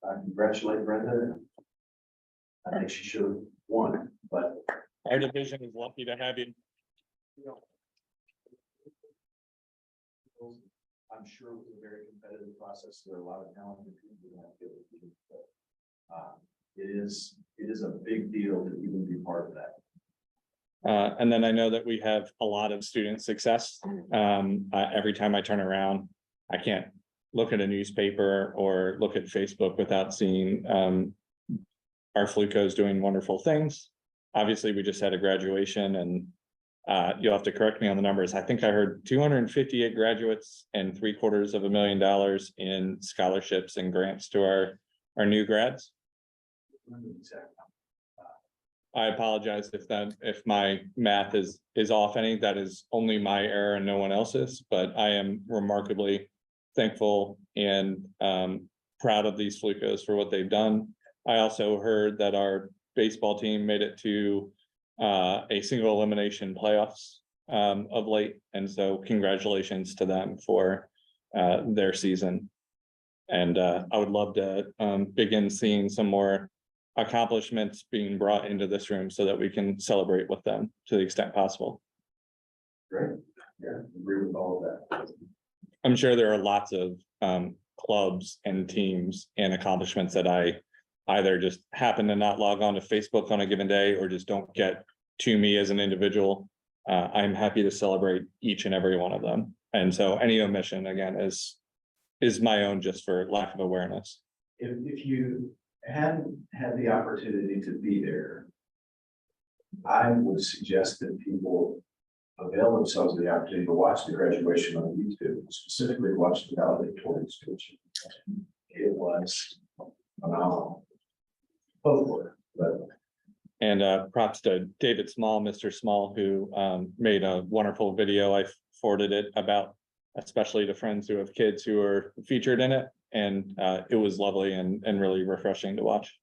Speaker 4: I congratulate Brenda. I think she should have won, but
Speaker 1: Our division is lucky to have you.
Speaker 4: I'm sure it was a very competitive process. There are a lot of talented people in that field. But it is a big deal to even be part of that.
Speaker 1: And then I know that we have a lot of student success. Every time I turn around, I can't look at a newspaper or look at Facebook without seeing our Fluco's doing wonderful things. Obviously, we just had a graduation and you'll have to correct me on the numbers. I think I heard 258 graduates and $750,000 in scholarships and grants to our new grads. I apologize if my math is off any. That is only my error and no one else's, but I am remarkably thankful and proud of these Flucos for what they've done. I also heard that our baseball team made it to a single elimination playoffs of late. And so congratulations to them for their season. And I would love to begin seeing some more accomplishments being brought into this room so that we can celebrate with them to the extent possible.
Speaker 4: Great. Yeah, agree with all of that.
Speaker 1: I'm sure there are lots of clubs and teams and accomplishments that I either just happen to not log on to Facebook on a given day or just don't get to me as an individual. I'm happy to celebrate each and every one of them. And so any omission, again, is my own just for lack of awareness.
Speaker 4: If you hadn't had the opportunity to be there, I would suggest that people avail themselves of the opportunity to watch the graduation on YouTube, specifically watch the valedictorian speech. It was phenomenal. Both were, but
Speaker 1: And props to David Small, Mr. Small, who made a wonderful video. I forwarded it about, especially to friends who have kids who are featured in it. And it was lovely and really refreshing to watch.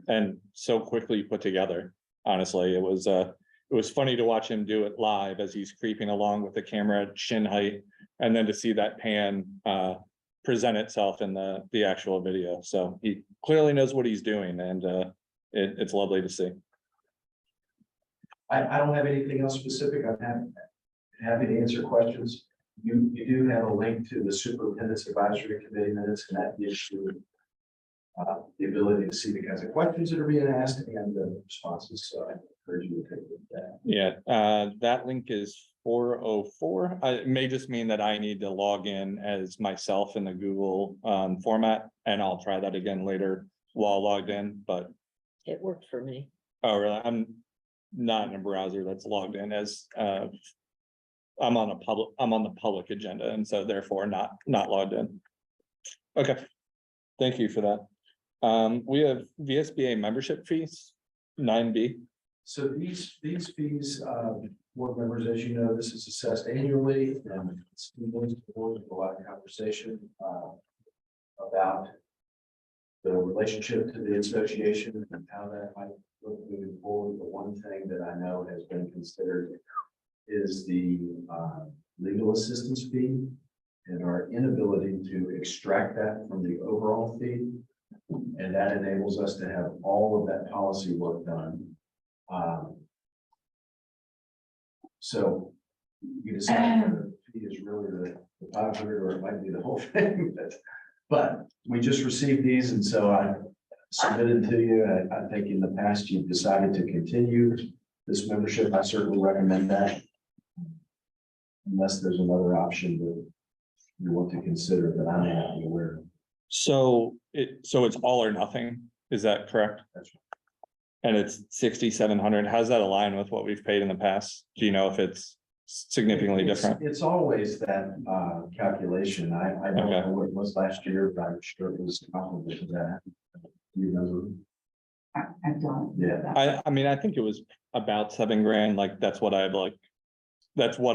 Speaker 1: And so quickly put together. Honestly, it was funny to watch him do it live as he's creeping along with the camera at shin height. And then to see that pan present itself in the actual video. So he clearly knows what he's doing and it's lovely to see.
Speaker 4: I don't have anything else specific. I'm happy to answer questions. You do have a link to the Superintendent's Advisory Committee minutes, and that gives you the ability to see the kinds of questions that are being asked and the responses. So I encourage you to take a look at that.
Speaker 1: Yeah, that link is 404. It may just mean that I need to log in as myself in the Google format, and I'll try that again later while logged in, but.
Speaker 3: It worked for me.
Speaker 1: Oh, really? I'm not in a browser that's logged in as I'm on the public agenda, and so therefore not logged in. Okay, thank you for that. We have VSBA membership fees, 9B.
Speaker 4: So these fees, board members, as you know, this is assessed annually, and it's been going forward with a lot of conversation about the relationship to the association and how that might look moving forward. The one thing that I know has been considered is the legal assistance fee and our inability to extract that from the overall fee. And that enables us to have all of that policy work done. So you decide whether the fee is really the 500 or it might be the whole thing. But we just received these, and so I submitted to you. I think in the past you've decided to continue this membership. I certainly recommend that. Unless there's another option that you want to consider that I may not be aware of.
Speaker 1: So it's all or nothing, is that correct?
Speaker 4: That's right.
Speaker 1: And it's 6,700. How does that align with what we've paid in the past? Do you know if it's significantly different?
Speaker 4: It's always that calculation. I don't
Speaker 1: Okay.
Speaker 4: know what it was last year, but I'm sure it was comparable to that. Do you remember?
Speaker 10: I don't.
Speaker 4: Yeah.
Speaker 1: I mean, I think it was about $7,000, like, that's what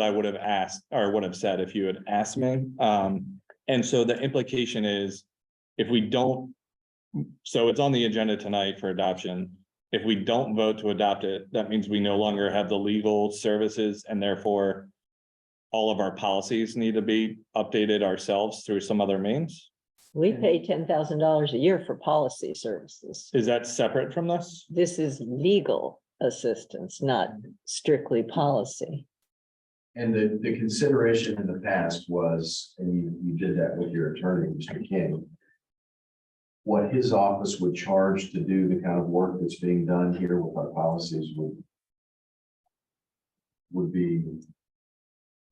Speaker 1: I would have asked, or would have said if you had asked me. And so the implication is, if we don't, so it's on the agenda tonight for adoption. If we don't vote to adopt it, that means we no longer have the legal services, and therefore all of our policies need to be updated ourselves through some other means.
Speaker 3: We pay $10,000 a year for policy services.
Speaker 1: Is that separate from this?
Speaker 3: This is legal assistance, not strictly policy.
Speaker 4: And the consideration in the past was, and you did that with your attorney, Mr. King. What his office would charge to do the kind of work that's being done here with our policies would be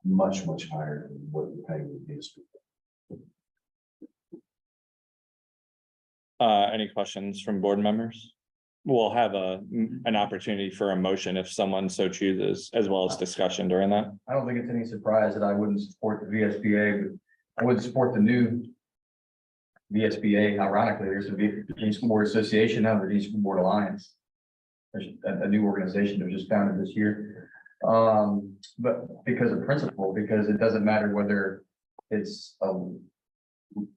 Speaker 4: much, much higher than what you're paying with these.
Speaker 1: Any questions from board members? We'll have an opportunity for a motion if someone so chooses, as well as discussion during that.
Speaker 8: I don't think it's any surprise that I wouldn't support the VSBA, but I would support the new VSBA. Ironically, there's a Virginia School Board Association, now the Virginia School Board Alliance. There's a new organization that was just founded this year. But because of principle, because it doesn't matter whether it's a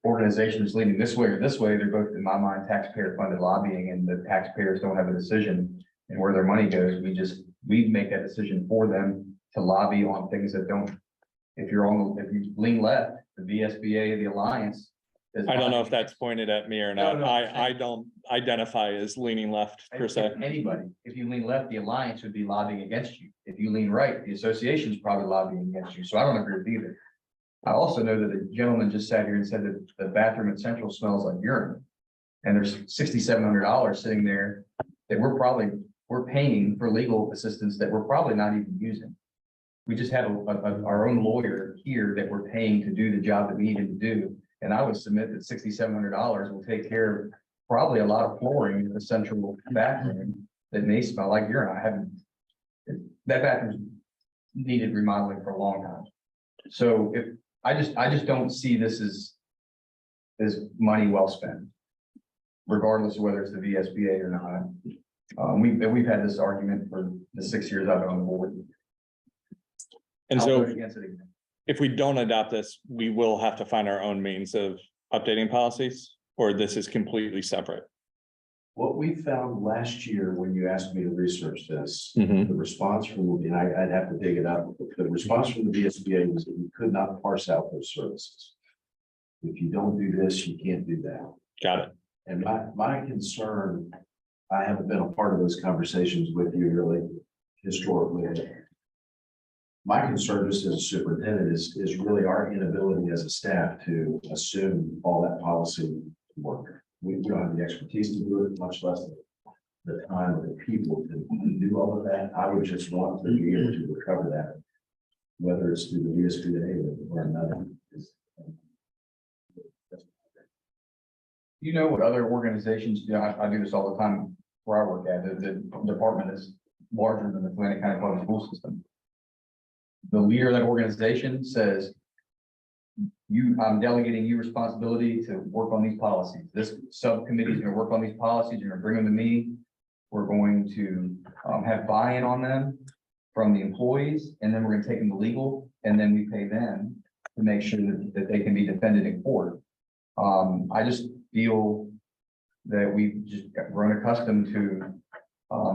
Speaker 8: organization is leaning this way or this way, they're both, in my mind, taxpayer funded lobbying, and the taxpayers don't have a decision in where their money goes. We make that decision for them to lobby on things that don't. If you lean left, the VSBA, the Alliance.
Speaker 1: I don't know if that's pointed at me or not.
Speaker 8: No.
Speaker 1: I don't identify as leaning left per se.
Speaker 8: Anybody, if you lean left, the Alliance would be lobbying against you. If you lean right, the association is probably lobbying against you. So I don't agree with either. I also know that a gentleman just sat here and said that the bathroom at Central smells like urine. And there's $6,700 sitting there that we're paying for legal assistance that we're probably not even using. We just have our own lawyer here that we're paying to do the job that we need him to do. And I would submit that $6,700 will take care of probably a lot of flooring in the central bathroom that may smell like urine. That bathroom's needed remodeling for a long time. So I just don't see this as money well spent, regardless of whether it's the VSBA or not. We've had this argument for the 6 years I've been on the board.
Speaker 1: And
Speaker 8: I'll
Speaker 1: so
Speaker 8: vote against it again.
Speaker 1: if we don't adopt this, we will have to find our own means of updating policies, or this is completely separate.
Speaker 4: What we found last year when you asked me to research this,
Speaker 1: Mhm.
Speaker 4: the response from, and I'd have to dig it up, the response from the VSBA was that you could not parse out those services. If you don't do this, you can't do that.
Speaker 1: Got it.
Speaker 4: And my concern, I haven't been a part of those conversations with you really historically. My concern just as a superintendent is really our inability as a staff to assume all that policy work. We don't have the expertise to do it, much less the time of the people to do all of that. I would just want to be able to recover that, whether it's through the VSBA or another.
Speaker 8: You know what other organizations, I do this all the time where I work at, the department is larger than the Atlantic County Public School System. The leader of that organization says, I'm delegating you responsibility to work on these policies. This subcommittee is gonna work on these policies, you're gonna bring them to me. We're going to have buy-in on them from the employees, and then we're gonna take them to legal, and then we pay them to make sure that they can be defended in court. I just feel that we've just grown accustomed to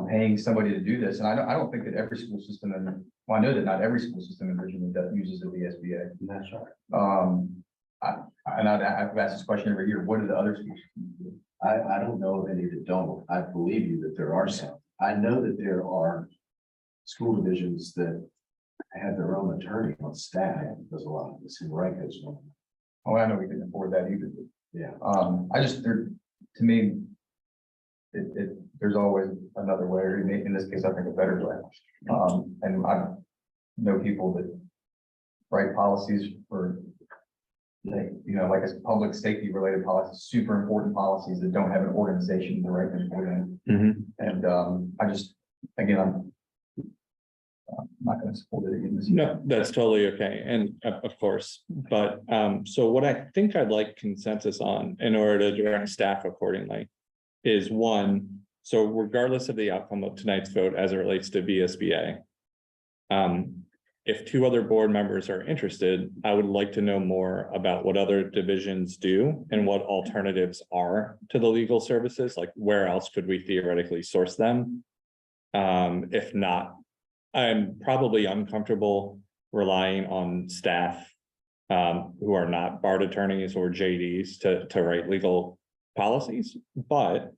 Speaker 8: paying somebody to do this, and I don't think that every school system, and well, I know that not every school system in Virginia that uses the VSBA.
Speaker 5: That's right.
Speaker 8: I've asked this question every year, what do the other schools do?
Speaker 4: I don't know of any that don't. I believe you that there are some. I know that there are school divisions that have their own attorney on staff, does a lot of this, and Wright is one.
Speaker 8: Oh, I know we can afford that either.
Speaker 4: Yeah.
Speaker 8: To me, there's always another way, or in this case, I think a better way. And I know people that write policies for, like, like a public safety related policies, super important policies that don't have an organization to write them for them. And, I'm not gonna support it again this year.
Speaker 1: No, that's totally okay. And of course, but so what I think I'd like consensus on in order to direct staff accordingly is one, so regardless of the outcome of tonight's vote as it relates to VSBA. If two other board members are interested, I would like to know more about what other divisions do and what alternatives are to the legal services, like where else could we theoretically source them? If not, I'm probably uncomfortable relying on staff who are not BARD attorneys or JDs to write legal policies, but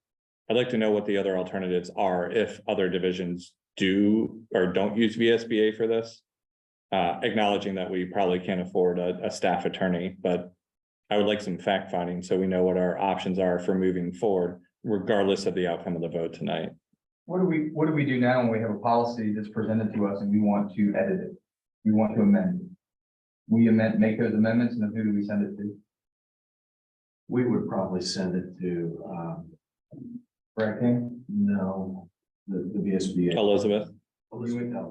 Speaker 1: I'd like to know what the other alternatives are if other divisions do or don't use VSBA for this. Acknowledging that we probably can't afford a staff attorney, but I would like some fact finding so we know what our options are for moving forward, regardless of the outcome of the vote tonight.
Speaker 8: What do we do now when we have a policy that's presented to us and we want to edit it? We want to amend it. We make those amendments, and then who do we send it to?
Speaker 4: We would probably send it to,
Speaker 8: Brad King?
Speaker 4: no, the VSBA.
Speaker 1: Elizabeth,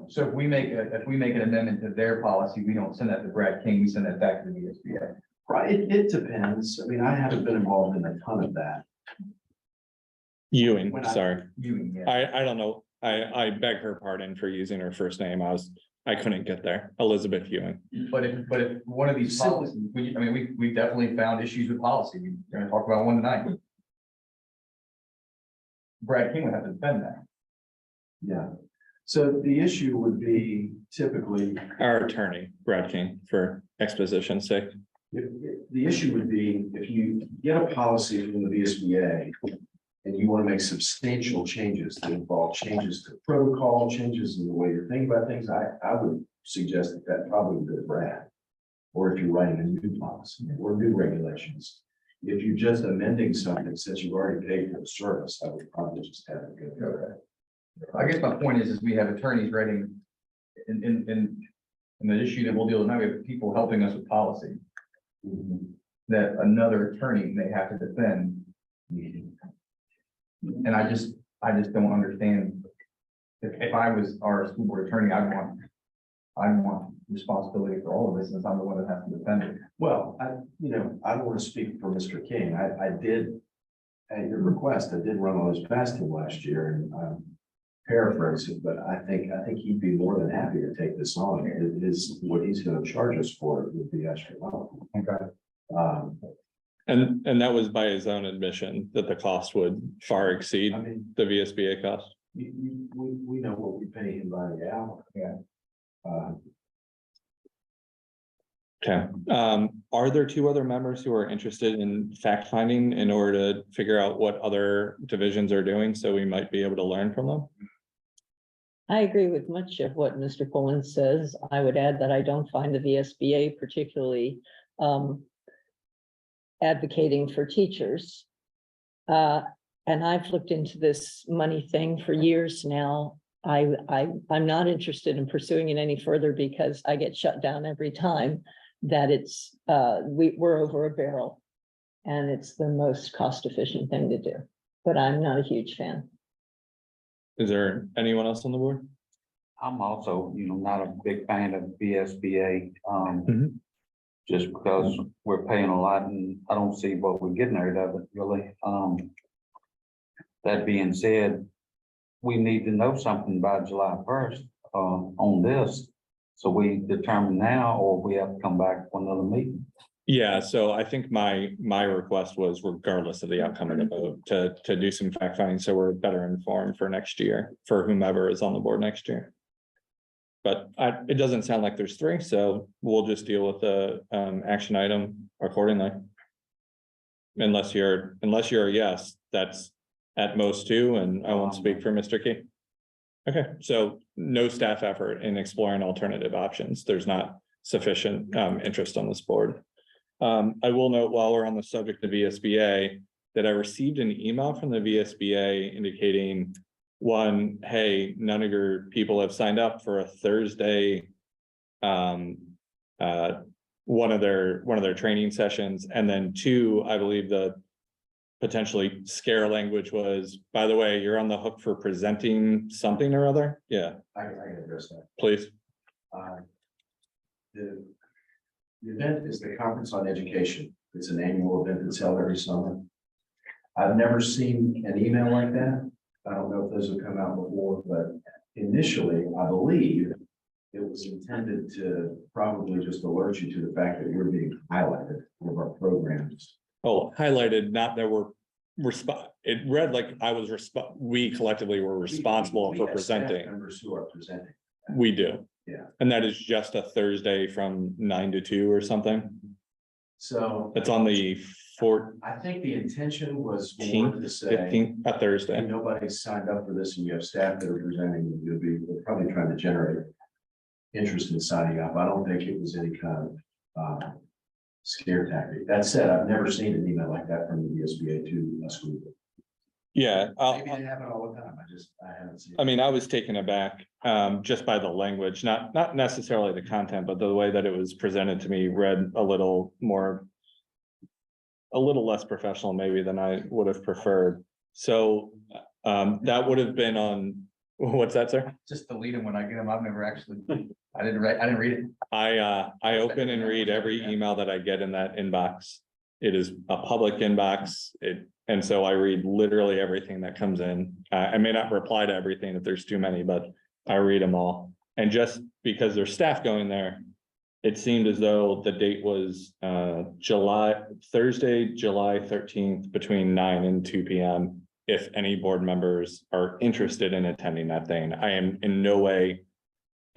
Speaker 8: So if we make an amendment to their policy, we don't send that to Brad King, we send that back to the VSBA.
Speaker 4: Right, it depends. I mean, I haven't been involved in a ton of that.
Speaker 1: Ewing,
Speaker 4: When I-
Speaker 1: sorry.
Speaker 8: Yeah.
Speaker 1: I don't know. I beg her pardon for using her first name. I couldn't get there. Elizabeth Ewing.
Speaker 8: But if one of these policies, we definitely found issues with policy. We're gonna talk about one tonight. Brad King would have to defend that.
Speaker 4: Yeah. So the issue would be typically,
Speaker 1: Our attorney, Brad King, for exposition's sake.
Speaker 4: the issue would be if you get a policy from the VSBA and you want to make substantial changes that involve changes to protocol, changes in the way you're thinking about things, I would suggest that probably would be Brad. Or if you're writing a new policy or new regulations. If you're just amending something since you've already paid for the service, I would probably just have it go.
Speaker 8: Okay. I guess my point is we have attorneys writing in the issue that we'll deal with now, we have people helping us with policy. That another attorney may have to defend. And I just don't understand. If I was our school board attorney, I'd want responsibility for all of this, since I'm the one that has to defend it.
Speaker 4: Well, I don't want to speak for Mr. King. I did, at your request, I did run all this past him last year and paraphrase it, but I think he'd be more than happy to take this on. It is what he's going to charge us for it would be astronomical.
Speaker 8: Okay.
Speaker 1: And that was by his own admission that the cost would far exceed
Speaker 4: I mean,
Speaker 1: the VSBA cost.
Speaker 4: we know what we pay him by the hour.
Speaker 8: Yeah.
Speaker 1: Okay, are there two other members who are interested in fact finding in order to figure out what other divisions are doing, so we might be able to learn from them?
Speaker 3: I agree with much of what Mr. Pullen says. I would add that I don't find the VSBA particularly advocating for teachers. And I've looked into this money thing for years now. I'm not interested in pursuing it any further because I get shut down every time that it's we're over a barrel. And it's the most cost efficient thing to do, but I'm not a huge fan.
Speaker 1: Is there anyone else on the board?
Speaker 5: I'm also, not a big fan of VSBA,
Speaker 1: Mhm.
Speaker 5: just because we're paying a lot and I don't see what we're getting out of it really. That being said, we need to know something by July 1st, on this. So we determine now, or we have to come back for another meeting.
Speaker 1: Yeah, so I think my request was regardless of the outcome of the vote, to do some fact finding, so we're better informed for next year, for whomever is on the board next year. But it doesn't sound like there's three, so we'll just deal with the action item accordingly. Unless you're a yes, that's at most two, and I won't speak for Mr. Key. Okay, so no staff effort in exploring alternative options. There's not sufficient interest on this board. I will note, while we're on the subject of VSBA, that I received an email from the VSBA indicating, one, hey, none of your people have signed up for a Thursday. One of their training sessions, and then two, I believe the potentially scare language was, by the way, you're on the hook for presenting something or other. Yeah,
Speaker 4: I can address that.
Speaker 1: please.
Speaker 4: The event is the Conference on Education. It's an annual event that's held every summer. I've never seen an email like that. I don't know if those have come out before, but initially, I believe it was intended to probably just alert you to the fact that you're being highlighted in one of our programs.
Speaker 1: Oh, highlighted, not that we're it read like I was we collectively were responsible
Speaker 4: We
Speaker 1: for
Speaker 4: have staff
Speaker 1: presenting.
Speaker 4: Members who are presenting.
Speaker 1: We do.
Speaker 4: Yeah.
Speaker 1: And that is just a Thursday from 9 to 2 or something.
Speaker 4: So
Speaker 1: It's on the 14th,
Speaker 4: I think the intention was more to say,
Speaker 1: 15th, a
Speaker 4: hey,
Speaker 1: Thursday.
Speaker 4: nobody's signed up for this and you have staff that are presenting, you'll be probably trying to generate interest in signing up. I don't think it was any kind of scare tactic. That said, I've never seen an email like that from the VSBA to a school.
Speaker 1: Yeah,
Speaker 4: Maybe they happen all the time. I haven't seen.
Speaker 1: I mean, I was taken aback just by the language, not necessarily the content, but the way that it was presented to me read a little less professional maybe than I would have preferred. So that would have been on, what's that, sir?
Speaker 8: Just delete them when I get them. I've never actually, I didn't read it.
Speaker 1: I open and read every email that I get in that inbox. It is a public inbox. And so I read literally everything that comes in. I may not reply to everything if there's too many, but I read them all. And just because there's staff going there, it seemed as though the date was Thursday, July 13th, between 9 and 2 p.m. If any board members are interested in attending that thing. I am in no way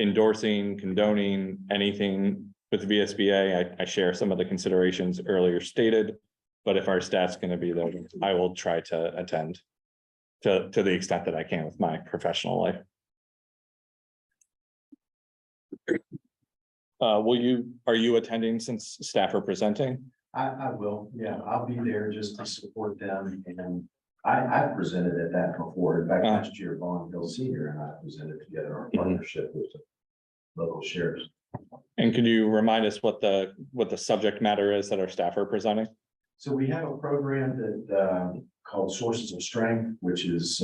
Speaker 1: endorsing, condoning anything with VSBA. I share some of the considerations earlier stated, but if our staff's going to be there, I will try to attend to the extent that I can with my professional life. Are you attending since staff are presenting?
Speaker 4: I will, yeah, I'll be there just to support them, and I've presented at that before. In fact, last year, Vaughn Hill Senior and I presented together our partnership with the local sheriffs.
Speaker 1: And could you remind us what the subject matter is that our staff are presenting?
Speaker 4: So we have a program that called Sources of Strength, which is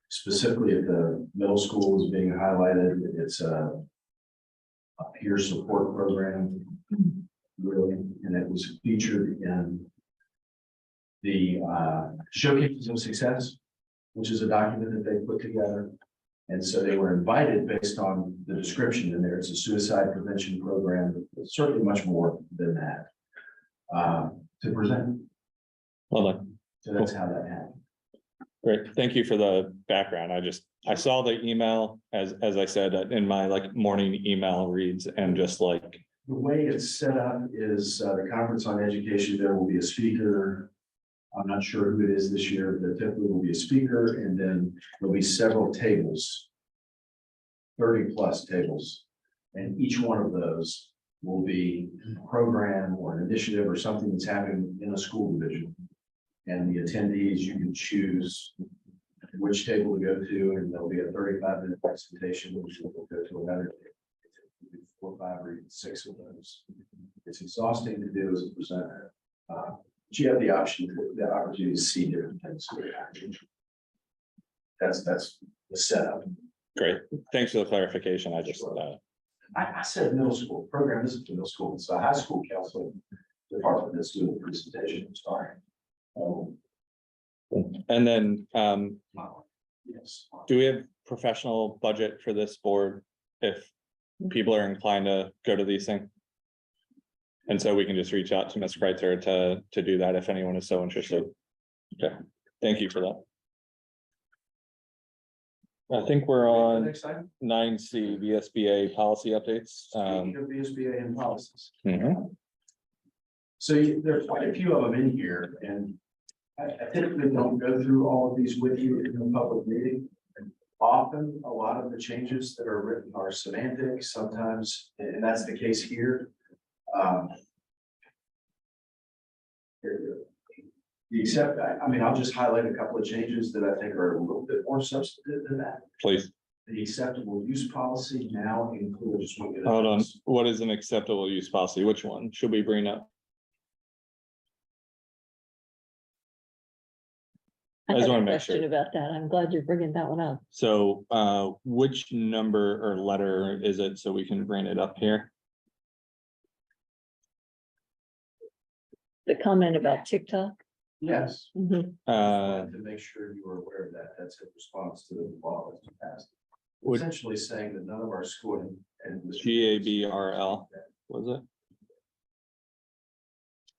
Speaker 4: specifically at the middle school is being highlighted. It's a peer support program, really, and it was featured in the Showcases of Success, which is a document that they put together. And so they were invited based on the description in there. It's a suicide prevention program, but certainly much more than that to present.
Speaker 1: Well done.
Speaker 4: So that's how that happened.
Speaker 1: Great. Thank you for the background. I saw the email as I said in my morning email reads, and just
Speaker 4: The way it's set up is the Conference on Education, there will be a speaker. I'm not sure who it is this year, but typically will be a speaker, and then there'll be several tables, 30+ tables. And each one of those will be a program or an initiative or something that's happening in a school division. And the attendees, you can choose which table to go to, and there'll be a 35-minute presentation, which will go to another table. 4, 5, or even 6 of those. It's exhausting to do as a presenter. But you have the opportunity to see different things. That's the setup.
Speaker 1: great. Thanks for the clarification.
Speaker 4: I said middle school program isn't middle school, it's a high school counseling department that's doing the presentation. I'm sorry.
Speaker 1: And then
Speaker 4: Yes.
Speaker 1: do we have professional budget for this board if people are inclined to go to these things? And so we can just reach out to Ms. Kreitzer to do that if anyone is so interested. Okay, thank you for that. I think we're on
Speaker 4: Next item,
Speaker 1: 9C, VSBA policy updates.
Speaker 4: speaking of VSBA and policies.
Speaker 1: Mhm.
Speaker 4: So there's quite a few of them in here, and I typically don't go through all of these with you in a public meeting. Often, a lot of the changes that are written are semantic, sometimes, and that's the case here. Except, I mean, I'll just highlight a couple of changes that I think are a little bit more substantive than that.
Speaker 1: Please,
Speaker 4: The acceptable use policy now includes.
Speaker 1: hold on. What is an acceptable use policy? Which one should we bring up?
Speaker 3: I
Speaker 1: I just
Speaker 3: had a
Speaker 1: wanna make
Speaker 3: question
Speaker 1: sure.
Speaker 3: about that. I'm glad you're bringing that one up.
Speaker 1: So, which number or letter is it so we can bring it up here?
Speaker 3: The comment about TikTok.
Speaker 4: Yes.
Speaker 3: Mhm.
Speaker 4: To make sure you are aware of that, that's in response to the law that's passed.
Speaker 1: Would-
Speaker 4: Essentially saying that none of our school and.
Speaker 1: GABRL. Was it?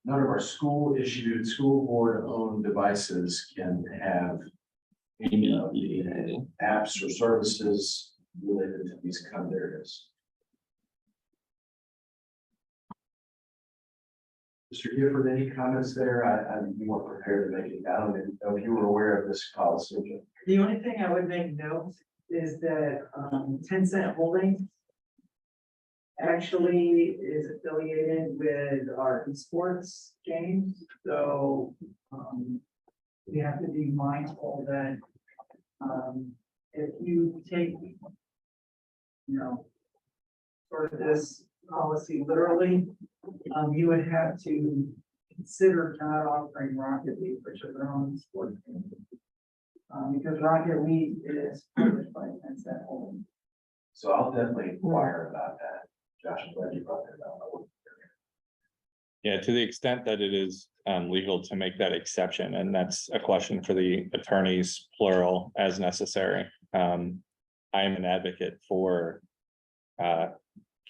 Speaker 4: None of our school issued, school board owned devices can have. The apps or services related to these kind of areas. Mr. Gifford, any comments there? You weren't prepared to make it down, and if you were aware of this policy.
Speaker 10: The only thing I would make note is that, 10 Cent Holdings actually is affiliated with our esports games, so, we have to be mindful that, if you take, sort of this policy literally, you would have to consider not offering Rocket League, which is their own sports game. Because Rocket League is published by 10 Cent Holdings.
Speaker 4: So I'll definitely inquire about that. Josh, I'm glad you brought that up.
Speaker 1: Yeah, to the extent that it is legal to make that exception, and that's a question for the attorneys, plural, as necessary. I am an advocate for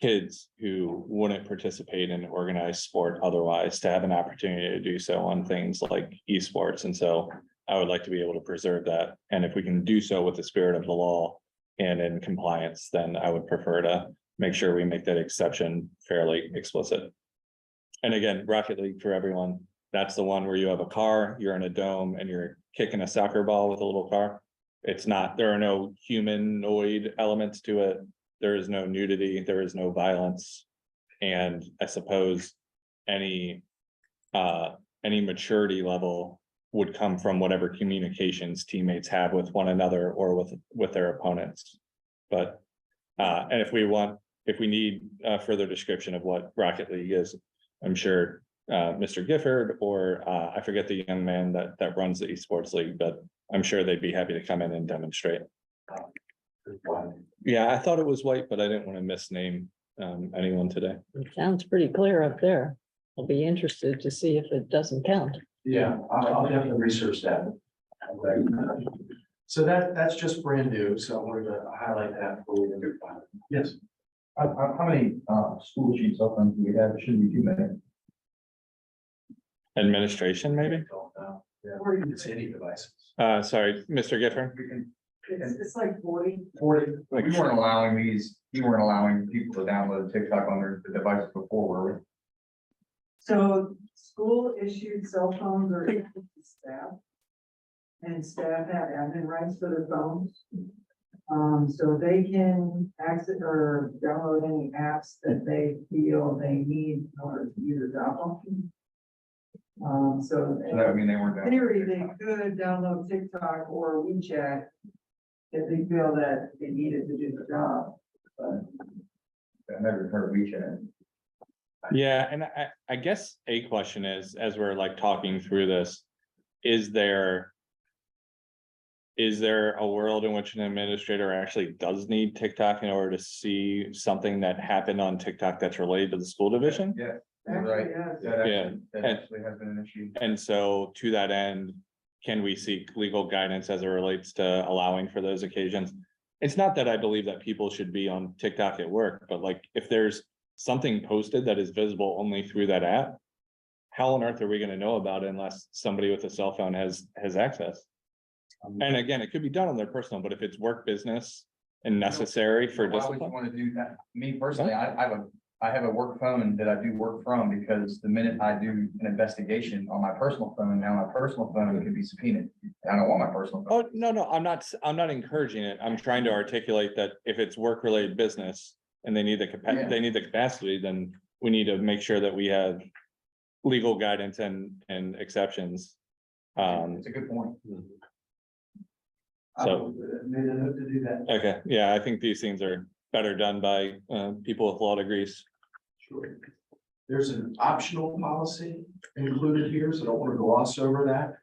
Speaker 1: kids who wouldn't participate in organized sport otherwise to have an opportunity to do so on things like esports. And so I would like to be able to preserve that. And if we can do so with the spirit of the law and in compliance, then I would prefer to make sure we make that exception fairly explicit. And again, Rocket League for everyone, that's the one where you have a car, you're in a dome and you're kicking a soccer ball with a little car. It's not, there are no humanoid elements to it. There is no nudity, there is no violence. And I suppose any maturity level would come from whatever communications teammates have with one another or with their opponents. But and if we need further description of what Rocket League is, I'm sure Mr. Gifford or I forget the young man that runs the esports league, but I'm sure they'd be happy to come in and demonstrate. Yeah, I thought it was white, but I didn't want to misname anyone today.
Speaker 3: It sounds pretty clear up there. I'll be interested to see if it doesn't count.
Speaker 4: Yeah, I'll definitely research that. So that's just brand new, so I wanted to highlight that for you. Yes.
Speaker 8: How many, school sheets open do we have? It shouldn't be too many.
Speaker 1: Administration, maybe?
Speaker 4: Or it's any devices.
Speaker 1: Sorry, Mr. Gifford.
Speaker 10: It's like 40.
Speaker 4: 40.
Speaker 8: We weren't allowing people to download TikTok on their devices before, were we?
Speaker 10: So school issued cell phones are issued to staff. And staff have admin rights for their phones. So they can access or download any apps that they feel they need in order to use a job function. So
Speaker 8: So that would mean they weren't
Speaker 10: in
Speaker 8: down.
Speaker 10: theory, they could download TikTok or WeChat if they feel that they needed to do the job. But
Speaker 8: I've never heard of WeChat.
Speaker 1: Yeah, and I guess a question is, as we're like talking through this, is there a world in which an administrator actually does need TikTok in order to see something that happened on TikTok that's related to the school division?
Speaker 8: Yeah, you're
Speaker 10: actually,
Speaker 8: right.
Speaker 10: yes.
Speaker 8: That actually has been an issue.
Speaker 1: And so to that end, can we seek legal guidance as it relates to allowing for those occasions? It's not that I believe that people should be on TikTok at work, but like if there's something posted that is visible only through that app, how on earth are we gonna know about it unless somebody with a cell phone has access? And again, it could be done on their personal, but if it's work business and necessary for
Speaker 8: Why would you
Speaker 1: discipline.
Speaker 8: want to do that? Me personally, I have a work phone that I do work from because the minute I do an investigation on my personal phone, now my personal phone can be subpoenaed. I don't want my personal phone.
Speaker 1: Oh, no, I'm not encouraging it. I'm trying to articulate that if it's work-related business and they need the
Speaker 8: Yeah.
Speaker 1: they need the capacity, then we need to make sure that we have legal guidance and exceptions.
Speaker 8: It's a good point.
Speaker 1: So-
Speaker 4: Made a note to do that.
Speaker 1: Okay, yeah, I think these things are better done by people with law degrees.
Speaker 4: Sure. There's an optional policy included here, so I don't want to gloss over that.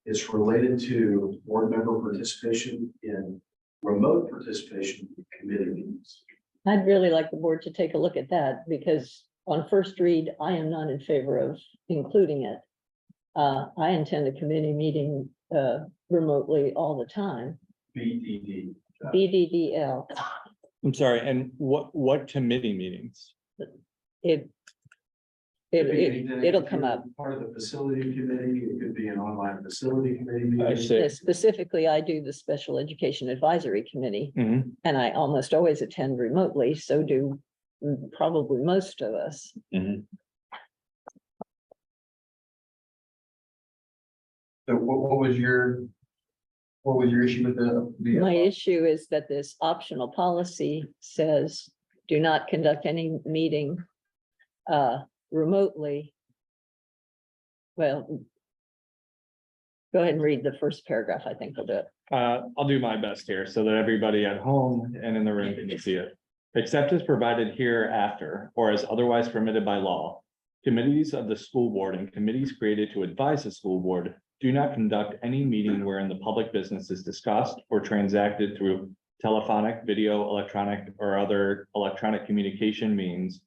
Speaker 4: It's related to board member participation in remote participation in committee meetings.
Speaker 3: I'd really like the board to take a look at that because on first read, I am not in favor of including it. I attend a committee meeting remotely all the time,
Speaker 4: BDD.
Speaker 3: BDDL.
Speaker 1: I'm sorry, and what committee meetings?
Speaker 3: It'll come up.
Speaker 4: Part of the facility committee, it could be an online facility committee meeting.
Speaker 1: see.
Speaker 3: Specifically, I do the Special Education Advisory Committee,
Speaker 1: Mhm.
Speaker 3: and I almost always attend remotely, so do probably most of us.
Speaker 8: So what was your issue with the?
Speaker 3: My issue is that this optional policy says, do not conduct any meeting remotely. Well, go ahead and read the first paragraph, I think will do it.
Speaker 1: I'll do my best here so that everybody at home and in the room can see it. Except as provided hereafter, or as otherwise permitted by law. Committees of the school board and committees created to advise the school board do not conduct any meeting wherein the public business is discussed or transacted through telephonic, video, electronic, or other electronic communication means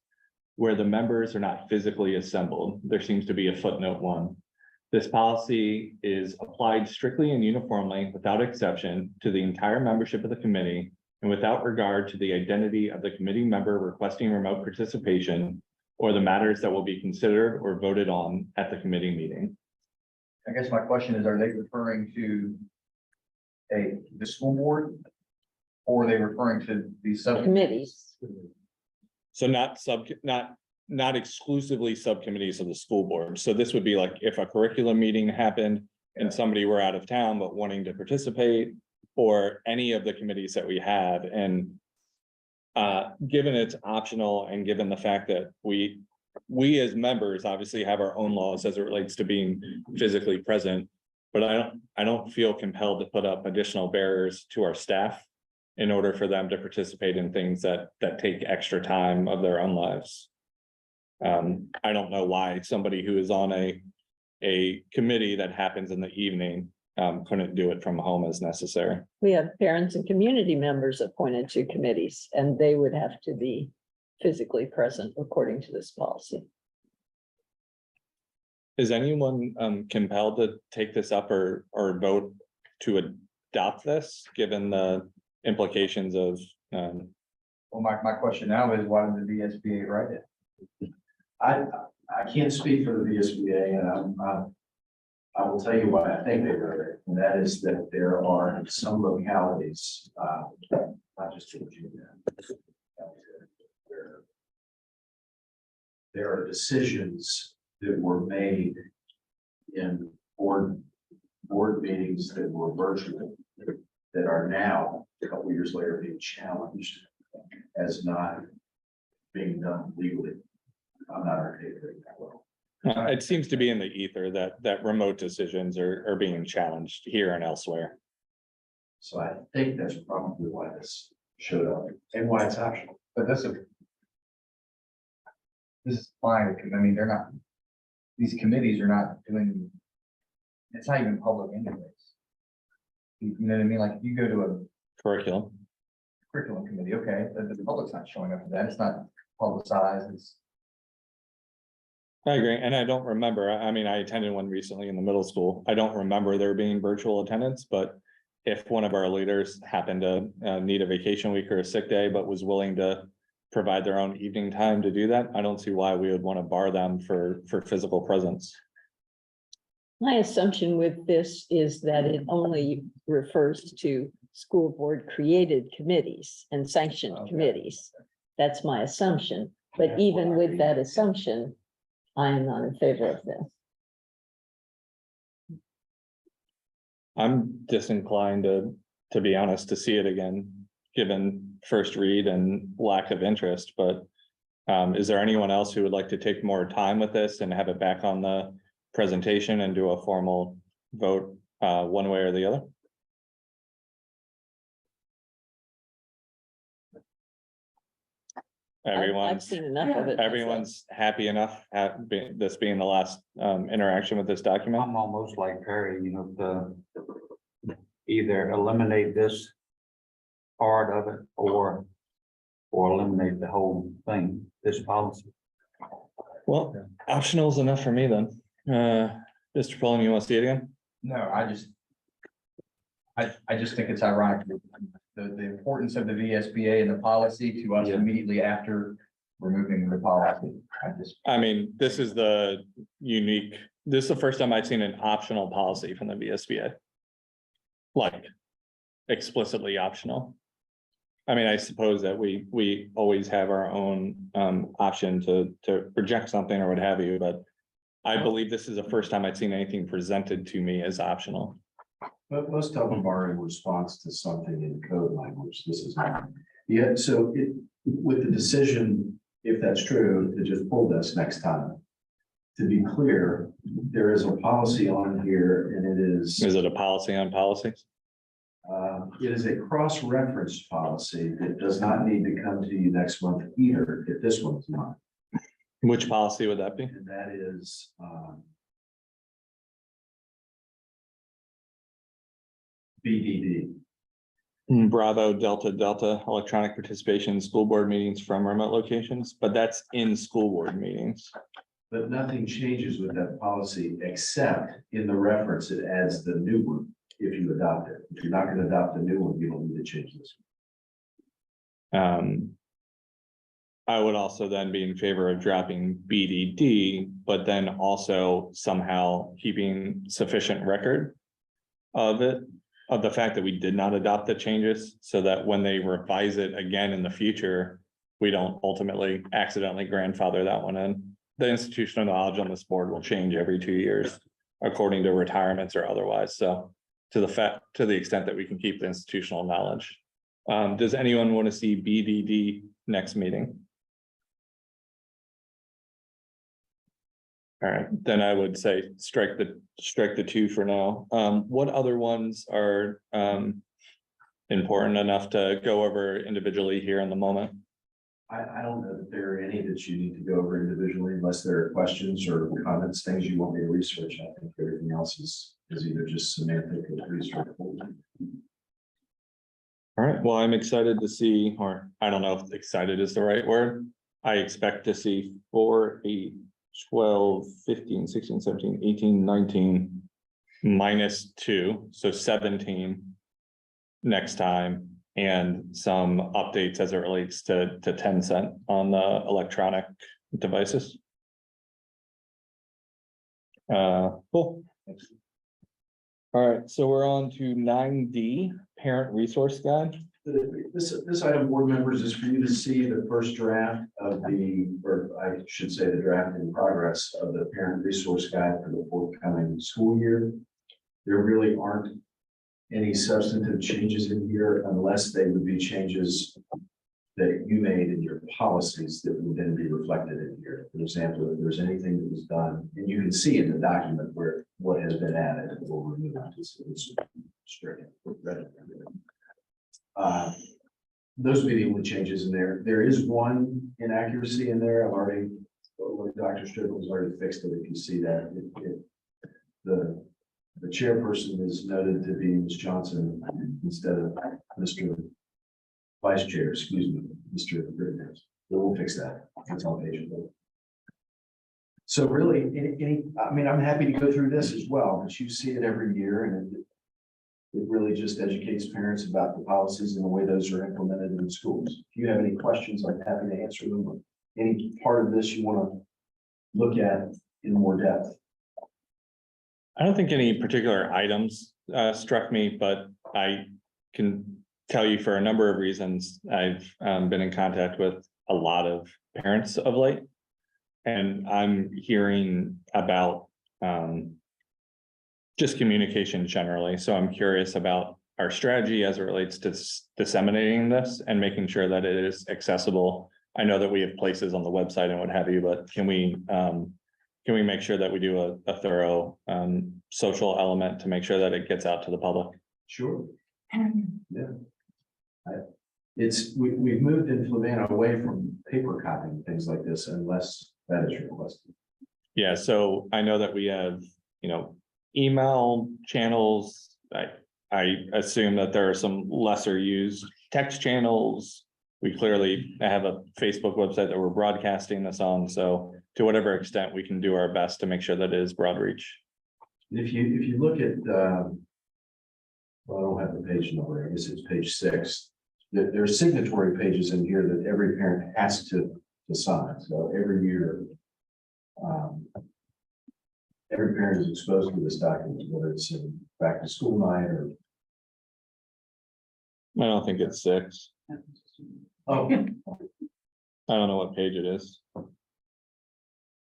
Speaker 1: where the members are not physically assembled. There seems to be a footnote 1. This policy is applied strictly and uniformly without exception to the entire membership of the committee and without regard to the identity of the committee member requesting remote participation or the matters that will be considered or voted on at the committee meeting.
Speaker 8: I guess my question is, are they referring to the school board? Or are they referring to the
Speaker 3: Committees.
Speaker 1: So not exclusively subcommittees of the school board. So this would be like if a curriculum meeting happened and somebody were out of town but wanting to participate, or any of the committees that we have. And given it's optional and given the fact that we as members obviously have our own laws as it relates to being physically present, but I don't feel compelled to put up additional barriers to our staff in order for them to participate in things that take extra time of their own lives. I don't know why somebody who is on a committee that happens in the evening couldn't do it from home as necessary.
Speaker 3: We have parents and community members appointed to committees, and they would have to be physically present according to this policy.
Speaker 1: Is anyone compelled to take this up or vote to adopt this, given the implications of?
Speaker 8: Well, my question now is, why did the VSBA write it?
Speaker 4: I can't speak for the VSBA, and I will tell you why I think they wrote it, and that is that there are some localities, not just in Virginia, where there are decisions that were made in board meetings that were virtual that are now, a couple of years later, being challenged as not being done legally. I'm not articulating that well.
Speaker 1: It seems to be in the ether that remote decisions are being challenged here and elsewhere.
Speaker 4: So I think that's probably why this showed up and why it's optional.
Speaker 8: But this is fine, because I mean, these committees are not doing, it's not even public anyways. You know what I mean? Like, if you go to a
Speaker 1: Curriculum.
Speaker 8: curriculum committee, okay, the public's not showing up for that, it's not publicized, it's.
Speaker 1: I agree, and I don't remember, I mean, I attended one recently in the middle school. I don't remember there being virtual attendance, but if one of our leaders happened to need a vacation week or a sick day, but was willing to provide their own evening time to do that, I don't see why we would want to bar them for physical presence.
Speaker 3: My assumption with this is that it only refers to school board created committees and sanctioned
Speaker 8: Okay.
Speaker 3: committees. That's my assumption, but even with that assumption, I am not in favor of this.
Speaker 1: I'm disinclined to be honest, to see it again, given first read and lack of interest, but is there anyone else who would like to take more time with this and have it back on the presentation and do a formal vote, one way or the other?
Speaker 3: I've
Speaker 1: Everyone's,
Speaker 3: seen enough of it. myself.
Speaker 1: everyone's happy enough at this being the last interaction with this document?
Speaker 5: I'm almost like Perry, to either eliminate this part of it or eliminate the whole thing, this policy.
Speaker 1: Well, optional is enough for me then. Mr. Pullen, you want to see it again?
Speaker 8: No, I just think it's ironic, the importance of the VSBA and the policy to us
Speaker 1: Yeah.
Speaker 8: immediately after removing the policy.
Speaker 1: I mean, this is the this is the first time I've seen an optional policy from the VSBA. Like explicitly optional. I mean, I suppose that we always have our own option to reject something or what have you, but I believe this is the first time I've seen anything presented to me as optional.
Speaker 4: But most of them are in response to something in code language. This is not. Yeah, so with the decision, if that's true, to just pull this next time. To be clear, there is a policy on here and it is.
Speaker 1: Is it a policy on policies?
Speaker 4: It is a cross-referenced policy that does not need to come to you next month either, if this one is not.
Speaker 1: Which policy would that be?
Speaker 4: And that is, BDD.
Speaker 1: Bravo, Delta, Delta, electronic participation in school board meetings from remote locations, but that's in school board meetings.
Speaker 4: But nothing changes with that policy, except in the reference, it adds the new one, if you adopt it. If you're not gonna adopt the new one, you don't need to change this.
Speaker 1: I would also then be in favor of dropping BDD, but then also somehow keeping sufficient record of it, of the fact that we did not adopt the changes, so that when they revise it again in the future, we don't ultimately accidentally grandfather that one in. The institutional knowledge on this board will change every 2 years, according to retirements or otherwise, so to the extent that we can keep the institutional knowledge. Does anyone want to see BDD next meeting? All right, then I would say strike the two for now. What other ones are important enough to go over individually here in the moment?
Speaker 4: I don't know that there are any that you need to go over individually unless there are questions or comments, things you want me to research. I think everything else is either just semantic or research.
Speaker 1: All right, well, I'm excited to see, or I don't know if excited is the right word. I expect to see 4, 8, 12, 15, 16, 17, 18, 19 minus 2, so 17 next time, and some updates as it relates to 10 cent on the electronic devices. Cool. All right, so we're on to 9D, parent resource guide.
Speaker 4: This item, board members, is for you to see the first draft of or I should say the draft in progress of the parent resource guide for the forthcoming school year. There really aren't any substantive changes in here unless they would be changes that you made in your policies that would then be reflected in here. For example, if there's anything that was done, and you can see in the document where what has been added, we'll remove it. It's stricken. Those would be the only changes in there. There is one inaccuracy in there. I've already, Dr. Strickland's already fixed it. If you see that, the chairperson is noted to be Ms. Johnson instead of Mr. Vice Chair, excuse me, Mr. Rittenhouse. We'll fix that. That's on page 4. So really, I mean, I'm happy to go through this as well, but you see it every year and It really just educates parents about the policies and the way those are implemented in schools. If you have any questions, I'm happy to answer them. Or any part of this you want to look at in more depth.
Speaker 1: I don't think any particular items struck me, but I can tell you for a number of reasons, I've been in contact with a lot of parents of late. And I'm hearing about just communication generally. So I'm curious about our strategy as it relates to disseminating this and making sure that it is accessible. I know that we have places on the website and what have you, but can we make sure that we do a thorough social element to make sure that it gets out to the public?
Speaker 4: Sure. Yeah. We've moved in Flavanna away from paper copying, things like this, unless that is requested.
Speaker 1: Yeah, so I know that we have, email channels. I assume that there are some lesser used text channels. We clearly have a Facebook website that we're broadcasting this on, so to whatever extent we can do our best to make sure that it is broad reach.
Speaker 4: If you look at, well, I don't have the page number, I guess it's page 6. There are signatory pages in here that every parent has to sign, so every year. Every parent is exposed to this document, whether it's in back to school night or.
Speaker 1: I don't think it's 6.
Speaker 4: Oh,
Speaker 1: I don't know what page it is.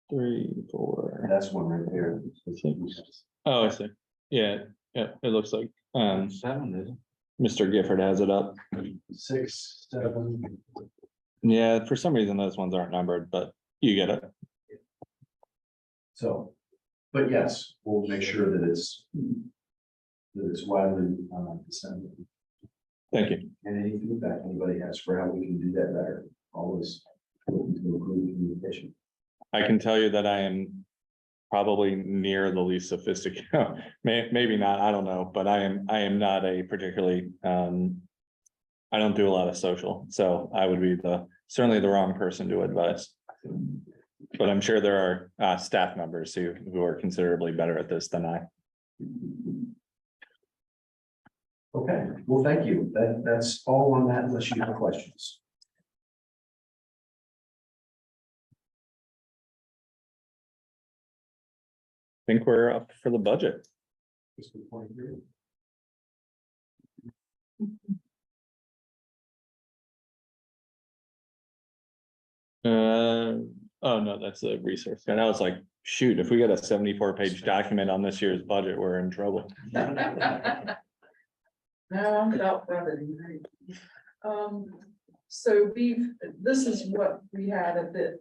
Speaker 1: 3, 4.
Speaker 4: that's one right there.
Speaker 1: Oh, I see. Yeah, it looks like
Speaker 5: 7, is it?
Speaker 1: Mr. Gifford has it up.
Speaker 4: 6, 7.
Speaker 1: Yeah, for some reason those ones aren't numbered, but you get it.
Speaker 4: So, but yes, we'll make sure that it's widely disseminated.
Speaker 1: Thank you.
Speaker 4: And any feedback anybody has for how we can do that better, always looking to improve communication.
Speaker 1: I can tell you that I am probably near the least sophisticated, maybe not, I don't know, but I am not a particularly, I don't do a lot of social, so I would be certainly the wrong person to advise. But I'm sure there are staff members who are considerably better at this than I.
Speaker 4: Okay, well, thank you. That's all on that, unless you have questions.
Speaker 1: I think we're up for the budget.
Speaker 4: Fiscal 23.
Speaker 1: Oh, no, that's a resource. And I was like, shoot, if we got a 74-page document on this year's budget, we're in trouble.
Speaker 10: No, I'm without brevity, right? So this is what we had at the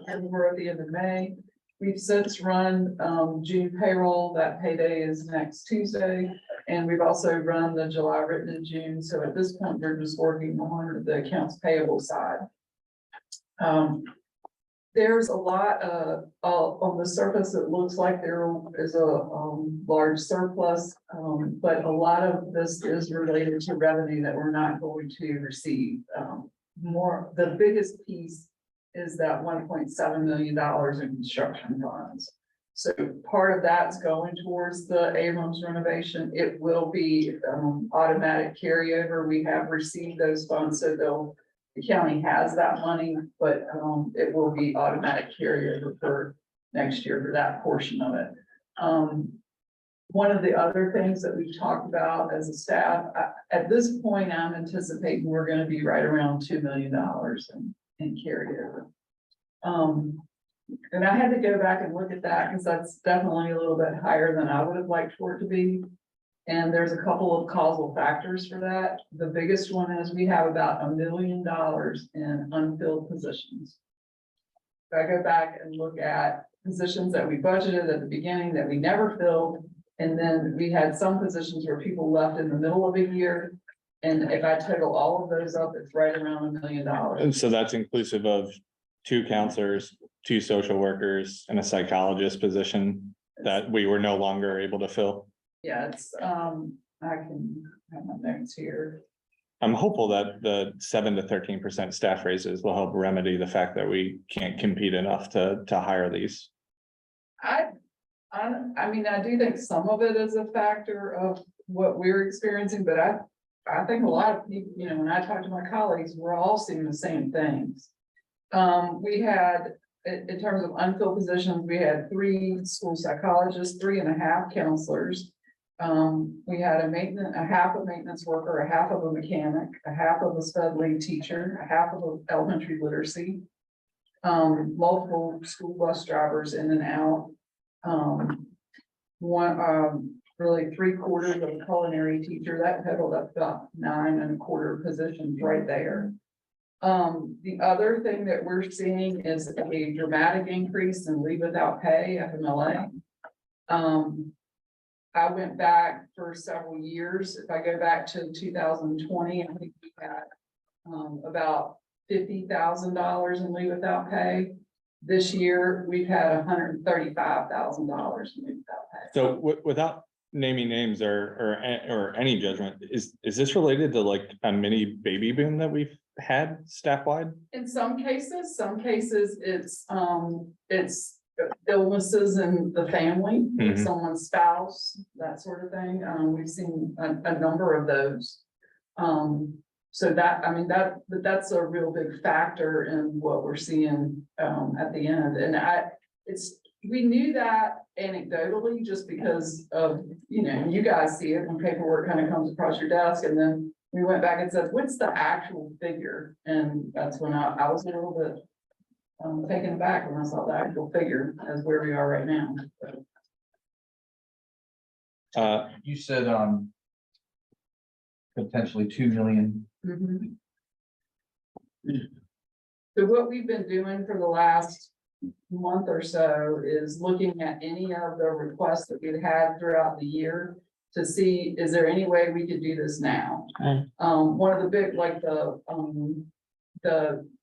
Speaker 10: end of May. We've since run, June payroll, that payday is next Tuesday. And we've also run the July written in June. So at this point, we're just working on the accounts payable side. There's a lot on the surface, it looks like there is a large surplus, but a lot of this is related to revenue that we're not going to receive. The biggest piece is that $1.7 million in construction funds. So part of that's going towards the Abrams renovation. It will be automatic carryover. We have received those funds, so the county has that money, but it will be automatic carryover for next year for that portion of it. One of the other things that we've talked about as a staff, at this point, I'm anticipating we're going to be right around $2 million in carryover. And I had to go back and look at that because that's definitely a little bit higher than I would have liked for it to be. And there's a couple of causal factors for that. The biggest one is we have about $1 million in unfilled positions. If I go back and look at positions that we budgeted at the beginning that we never filled, and then we had some positions where people left in the middle of a year. And if I total all of those up, it's right around $1 million.
Speaker 1: And so that's inclusive of 2 counselors, 2 social workers, and a psychologist position that we were no longer able to fill.
Speaker 10: Yeah, it's, I can have my notes here.
Speaker 1: I'm hopeful that the 7 to 13% staff raises will help remedy the fact that we can't compete enough to hire these.
Speaker 11: I mean, I do think some of it is a factor of what we're experiencing, but I think a lot of people, you know, when I talk to my colleagues, we're all seeing the same things. We had, in terms of unfilled positions, we had 3 school psychologists, 3.5 counselors. We had a half a maintenance worker, a half of a mechanic, a half of a sped lead teacher, a half of an elementary literacy. Multiple school bus drivers in and out. Really 3/4 of a culinary teacher, that totaled up about 9.25 positions right there. The other thing that we're seeing is a dramatic increase in leave without pay, FMLA. I went back for several years. If I go back to 2020, I think we had about $50,000 in leave without pay. This year, we've had $135,000 in leave without pay.
Speaker 1: So without naming names or any judgment, is this related to like a mini baby boom that we've had staff wide?
Speaker 11: In some cases it's illnesses in the family,
Speaker 1: Mhm.
Speaker 11: someone's spouse, that sort of thing. We've seen a number of those. So that, I mean, but that's a real big factor in what we're seeing at the end. And we knew that anecdotally just because of, you know, you guys see it when paperwork kind of comes across your desk, and then we went back and said, what's the actual figure? And that's when I was a little bit taken aback when I saw the actual figure as where we are right now.
Speaker 8: You said, potentially 2 million.
Speaker 11: Mhm. So what we've been doing for the last month or so is looking at any of the requests that we've had throughout the year to see, is there any way we could do this now?
Speaker 3: Right.
Speaker 11: One of the big, like the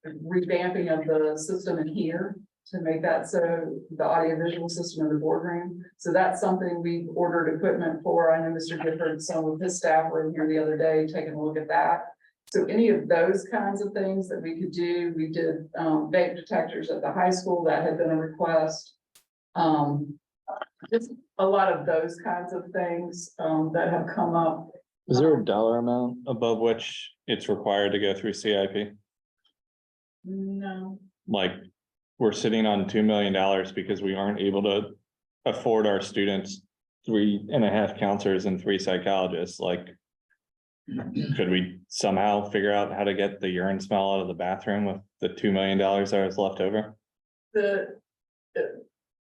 Speaker 11: revamping of the system in here to make that so the audiovisual system in the boardroom. So that's something we've ordered equipment for. I know Mr. Gifford, some of his staff were in here the other day taking a look at that. So any of those kinds of things that we could do, we did vape detectors at the high school, that had been a request. Just a lot of those kinds of things that have come up.
Speaker 1: Is there a dollar amount above which it's required to go through CIP?
Speaker 11: No,
Speaker 1: Like, we're sitting on $2 million because we aren't able to afford our students 3.5 counselors and 3 psychologists. Like, could we somehow figure out how to get the urine smell out of the bathroom with the $2 million that was left over?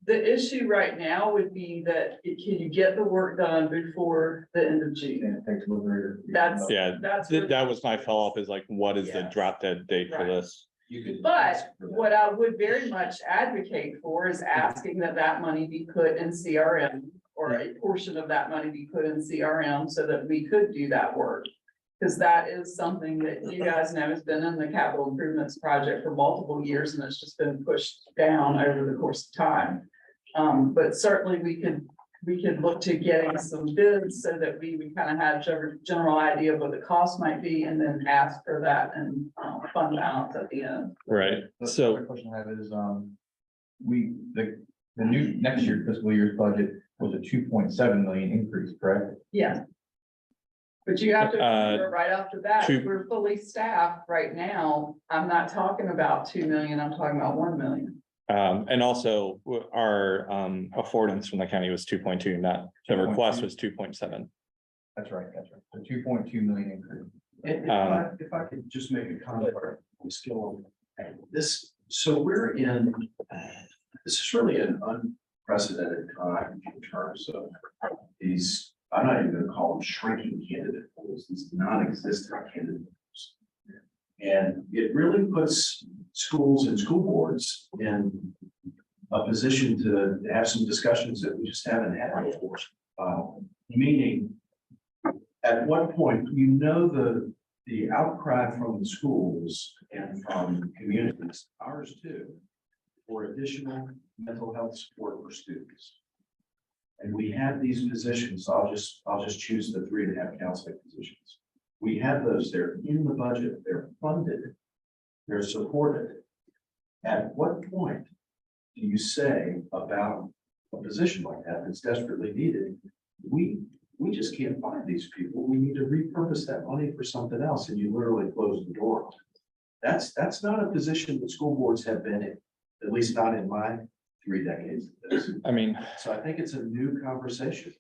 Speaker 11: the issue right now would be that can you get the work done before the end of June? That's,
Speaker 1: Yeah,
Speaker 11: that's. where-
Speaker 1: that was my follow-up, is like, what is the
Speaker 11: Yes.
Speaker 1: drop dead date for
Speaker 11: Right.
Speaker 1: this?
Speaker 11: But what I would very much advocate for is asking that money be put in CRM, or a portion of that money be put in CRM so that we could do that work. Because that is something that you guys know has been in the capital improvements project for multiple years, and it's just been pushed down over the course of time. But certainly we could look to getting some bids so that we kind of have a general idea of what the cost might be, and then ask for that and fund balance at the end.
Speaker 1: Right,
Speaker 8: The
Speaker 1: so,
Speaker 8: other question I have is, the new next year fiscal year's budget was a 2.7 million increase, correct?
Speaker 11: Yeah. But you have to remember
Speaker 1: Uh,
Speaker 11: right after that,
Speaker 1: two-
Speaker 11: we're fully staffed right now. I'm not talking about 2 million, I'm talking about 1 million.
Speaker 1: and also our affordance from the county was 2.2, not, the request was 2.7.
Speaker 8: That's right. So 2.2 million increase.
Speaker 4: And if I could just make a comment on skill, this, so this is really an unprecedented time in terms of these, I'm not even gonna call them shrinking candidate pools, these non-existent candidate pools. And it really puts schools and school boards in a position to have some discussions that we just haven't had before. Meaning, at what point, you know, the outcry from the schools and from communities, ours too, for additional mental health support for students. And we have these positions, I'll just choose the 3.5 counseling positions. We have those, they're in the budget, they're funded, they're supported. At what point do you say about a position like that that's desperately needed, we just can't find these people. We need to repurpose that money for something else, and you literally close the door. That's not a position that school boards have been in, at least not in my 3 decades of this.
Speaker 1: I mean,
Speaker 4: So I think it's a new conversation.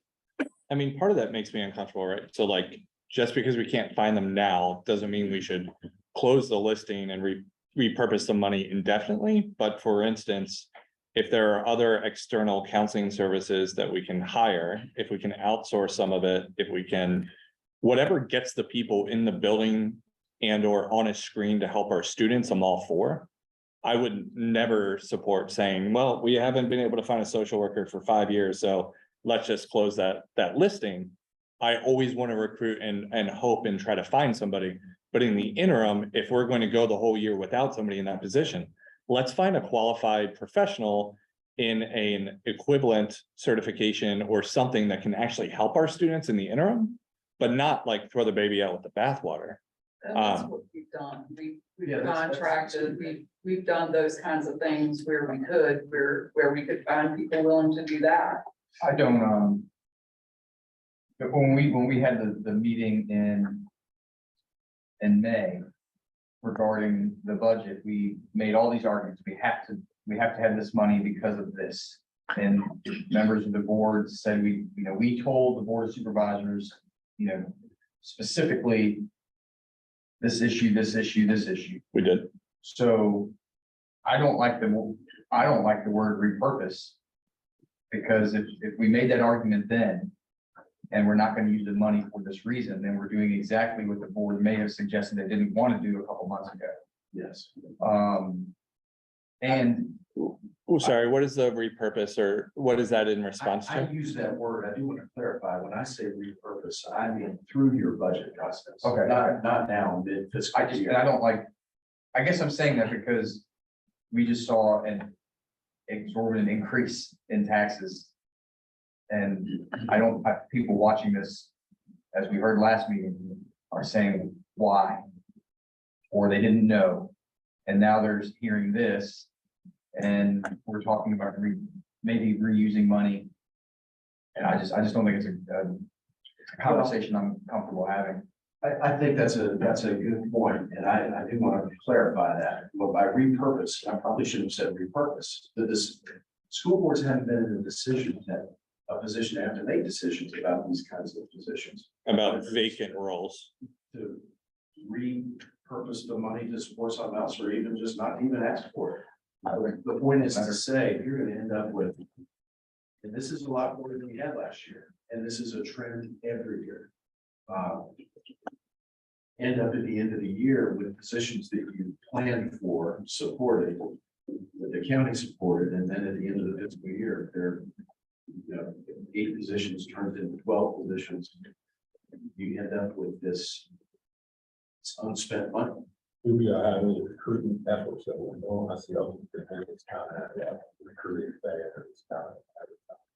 Speaker 1: part of that makes me uncomfortable, right? So like, just because we can't find them now, doesn't mean we should close the listing and repurpose the money indefinitely. But for instance, if there are other external counseling services that we can hire, if we can outsource some of it, if we can, whatever gets the people in the building and or on a screen to help our students, I'm all for. I would never support saying, well, we haven't been able to find a social worker for 5 years, so let's just close that listing. I always want to recruit and hope and try to find somebody. But in the interim, if we're going to go the whole year without somebody in that position, let's find a qualified professional in an equivalent certification or something that can actually help our students in the interim, but not like throw the baby out with the bathwater.
Speaker 11: And that's what we've done. We've
Speaker 4: Yeah, that's-
Speaker 11: contracted, we've done those kinds of things where we could find people willing to do that.
Speaker 8: I don't, but when we had the meeting in May regarding the budget, we made all these arguments. We have to have this money because of this. And members of the board said we told the board of supervisors, specifically this issue.
Speaker 1: We did.
Speaker 8: So I don't like the word repurpose. Because if we made that argument then, and we're not going to use the money for this reason, then we're doing exactly what the board may have suggested they didn't want to do a couple months ago.
Speaker 4: Yes.
Speaker 8: And
Speaker 1: Oh, sorry, what is the repurpose or what is that in response
Speaker 4: I
Speaker 1: to?
Speaker 4: use that word, I do want to clarify, when I say repurpose, I mean through your budget process.
Speaker 8: Okay.
Speaker 4: Not now, mid fiscal
Speaker 8: I
Speaker 4: year.
Speaker 8: don't like, I guess I'm saying that because we just saw an exorbitant increase in taxes. And people watching this, as we heard last meeting, are saying why? Or they didn't know. And now they're hearing this. And we're talking about maybe reusing money. And I just don't think it's a conversation I'm comfortable having.
Speaker 4: I think that's a good point, and I do want to clarify that, but by repurpose, I probably should have said repurpose, that this. School boards haven't been in a position to have to make decisions about these kinds of positions.
Speaker 1: About vacant roles.
Speaker 4: To repurpose the money to support something else, or even just not even ask for it. The point is to say, you're gonna end up with, and this is a lot more than we had last year, and this is a trend every year. End up at the end of the year with positions that you planned for, supported, that the county supported, and then at the end of the fiscal year, there, 8 positions turned into 12 positions. You end up with this unspent money.
Speaker 12: We are having recruiting efforts that we're doing. I see other things kind of recruiting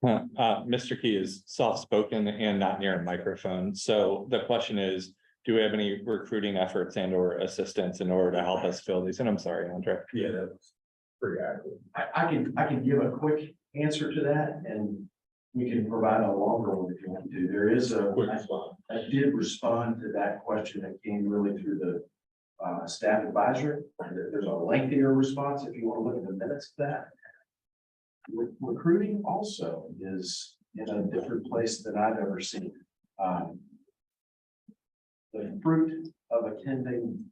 Speaker 1: Mr. Key is soft-spoken and not near a microphone. So the question is, do we have any recruiting efforts and or assistance in order to help us fill these? And I'm sorry, Andre.
Speaker 12: Yeah, that's pretty accurate.
Speaker 4: I can give a quick answer to that, and we can provide a longer one if you want to. There is
Speaker 12: Quick response.
Speaker 4: I did respond to that question that came really through the staff advisor. There's a lengthier response if you want to look at the minutes of that. Recruiting also is in a different place than I've ever seen. The fruit of attending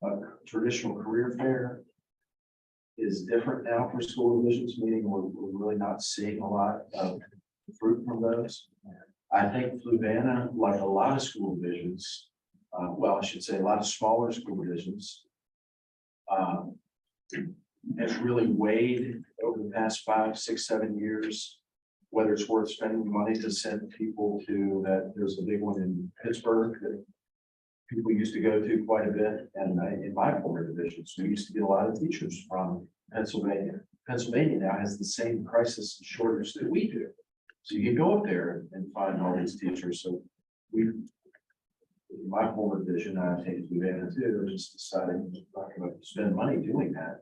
Speaker 4: a traditional career fair is different now for school divisions, meaning we're really not seeing a lot of fruit from those. I think Fluvanna, like a lot of school divisions, well, I should say a lot of smaller school divisions, has really weighed over the past 5, 6, 7 years, whether it's worth spending money to send people to that. There's a big one in Pittsburgh that people used to go to quite a bit. And in my former divisions, we used to get a lot of teachers from Pennsylvania. Pennsylvania now has the same crisis and shortage that we do. So you can go up there and find all these teachers. So in my former division, I think Fluvanna too, just decided not going to spend money doing that.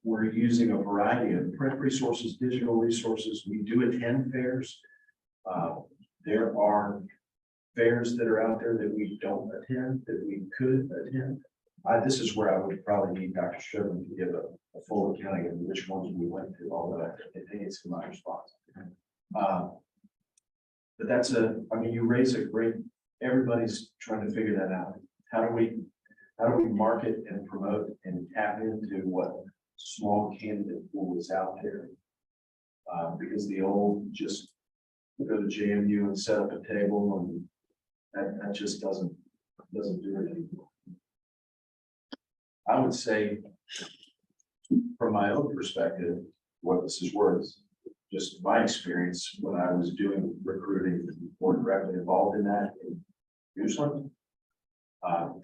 Speaker 4: we're using a variety of print resources, digital resources. We do attend fairs. There are fairs that are out there that we don't attend, that we could attend. This is where I would probably need Dr. Sherman to give a full accounting of which ones we went to, although I think it's in my response. But that's I mean, you raise a great, everybody's trying to figure that out. How do we market and promote and tap into what small candidate pool is out there? Because the old just go to JMU and set up a table and that just doesn't do it anymore. I would say, from my own perspective, what this is worth, just my experience when I was doing recruiting or directly involved in that in Newsland.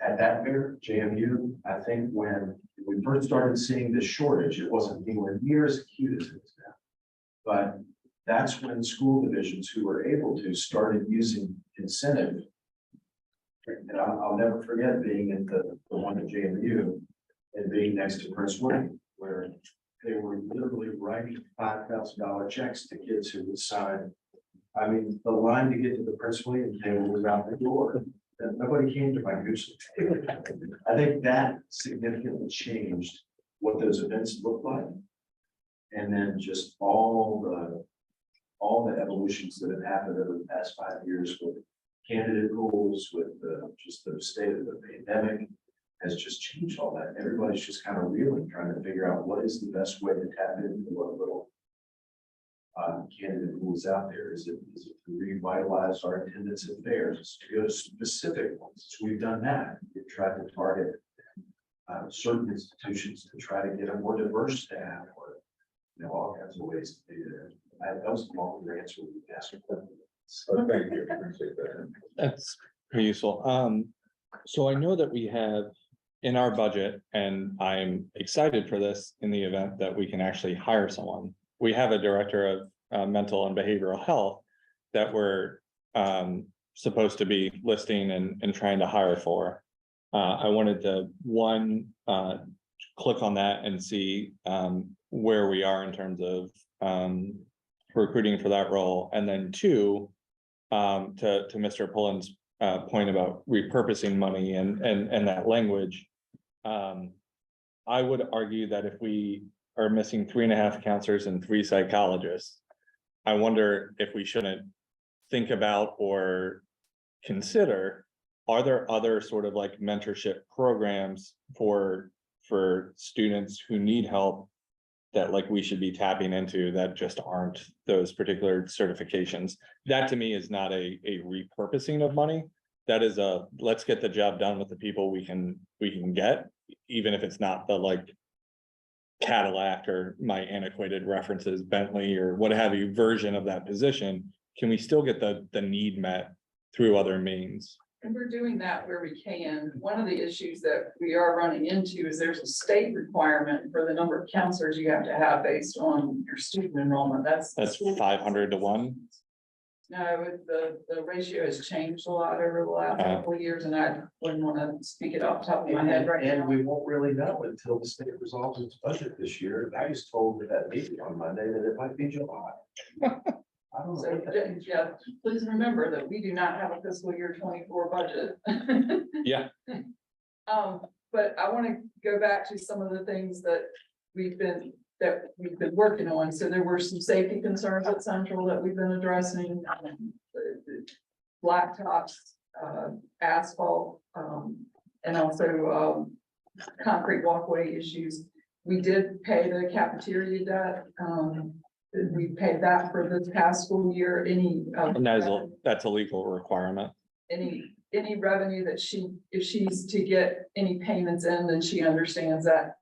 Speaker 4: At that fair, JMU, I think when we first started seeing this shortage, it wasn't anywhere near as acute as it is now. But that's when school divisions who were able to started using incentive. And I'll never forget being at the one at JMU and being next to Prince William, where they were literally writing $5,000 checks to kids who would sign. I mean, the line to get to the Prince William table was out the door, and nobody came to my goose table. I think that significantly changed what those events looked like. And then just all the evolutions that have happened over the past 5 years with candidate pools, with just the state of the pandemic has just changed all that. Everybody's just kind of reeling, trying to figure out what is the best way to tap into what little candidate pool is out there. Is it to revitalize our attendance at fairs? Is it to go to specific ones? So we've done that. We've tried to target certain institutions to try to get a more diverse staff, or all kinds of ways to do that. That was the longer answer we asked.
Speaker 12: So thank you, appreciate that.
Speaker 1: That's pretty useful. So I know that we have in our budget, and I'm excited for this in the event that we can actually hire someone. We have a director of mental and behavioral health that we're supposed to be listing and trying to hire for. I wanted to click on that and see where we are in terms of recruiting for that role, and then two, to Mr. Pullen's point about repurposing money and that language. I would argue that if we are missing 3.5 counselors and 3 psychologists, I wonder if we shouldn't think about or consider, are there other sort of like mentorship programs for students who need help that like we should be tapping into that just aren't those particular certifications? That to me is not a repurposing of money. That is let's get the job done with the people we can get, even if it's not the like Cadillac or my antiquated references, Bentley or what have you version of that position. Can we still get the need met through other means?
Speaker 11: And we're doing that where we can. One of the issues that we are running into is there's a state requirement for the number of counselors you have to have based on your student enrollment. That's
Speaker 1: 500 to 1.
Speaker 11: No, the ratio has changed a lot over the last couple of years, and I wouldn't want to speak it off the top of my head right
Speaker 4: And
Speaker 11: now.
Speaker 4: we won't really know until the state resolves its budget this year. I was told at that meeting on Monday that it might be July. I don't know.
Speaker 11: So, yeah, please remember that we do not have a fiscal year 24 budget.
Speaker 1: Yeah.
Speaker 11: But I want to go back to some of the things that we've been working on. So there were some safety concerns at Central that we've been addressing. The blacktops, asphalt, and also concrete walkway issues. We did pay the cafeteria debt. We paid that for this past school year.
Speaker 1: And that's a legal requirement.
Speaker 11: Any revenue that if she's to get any payments in, then she understands that,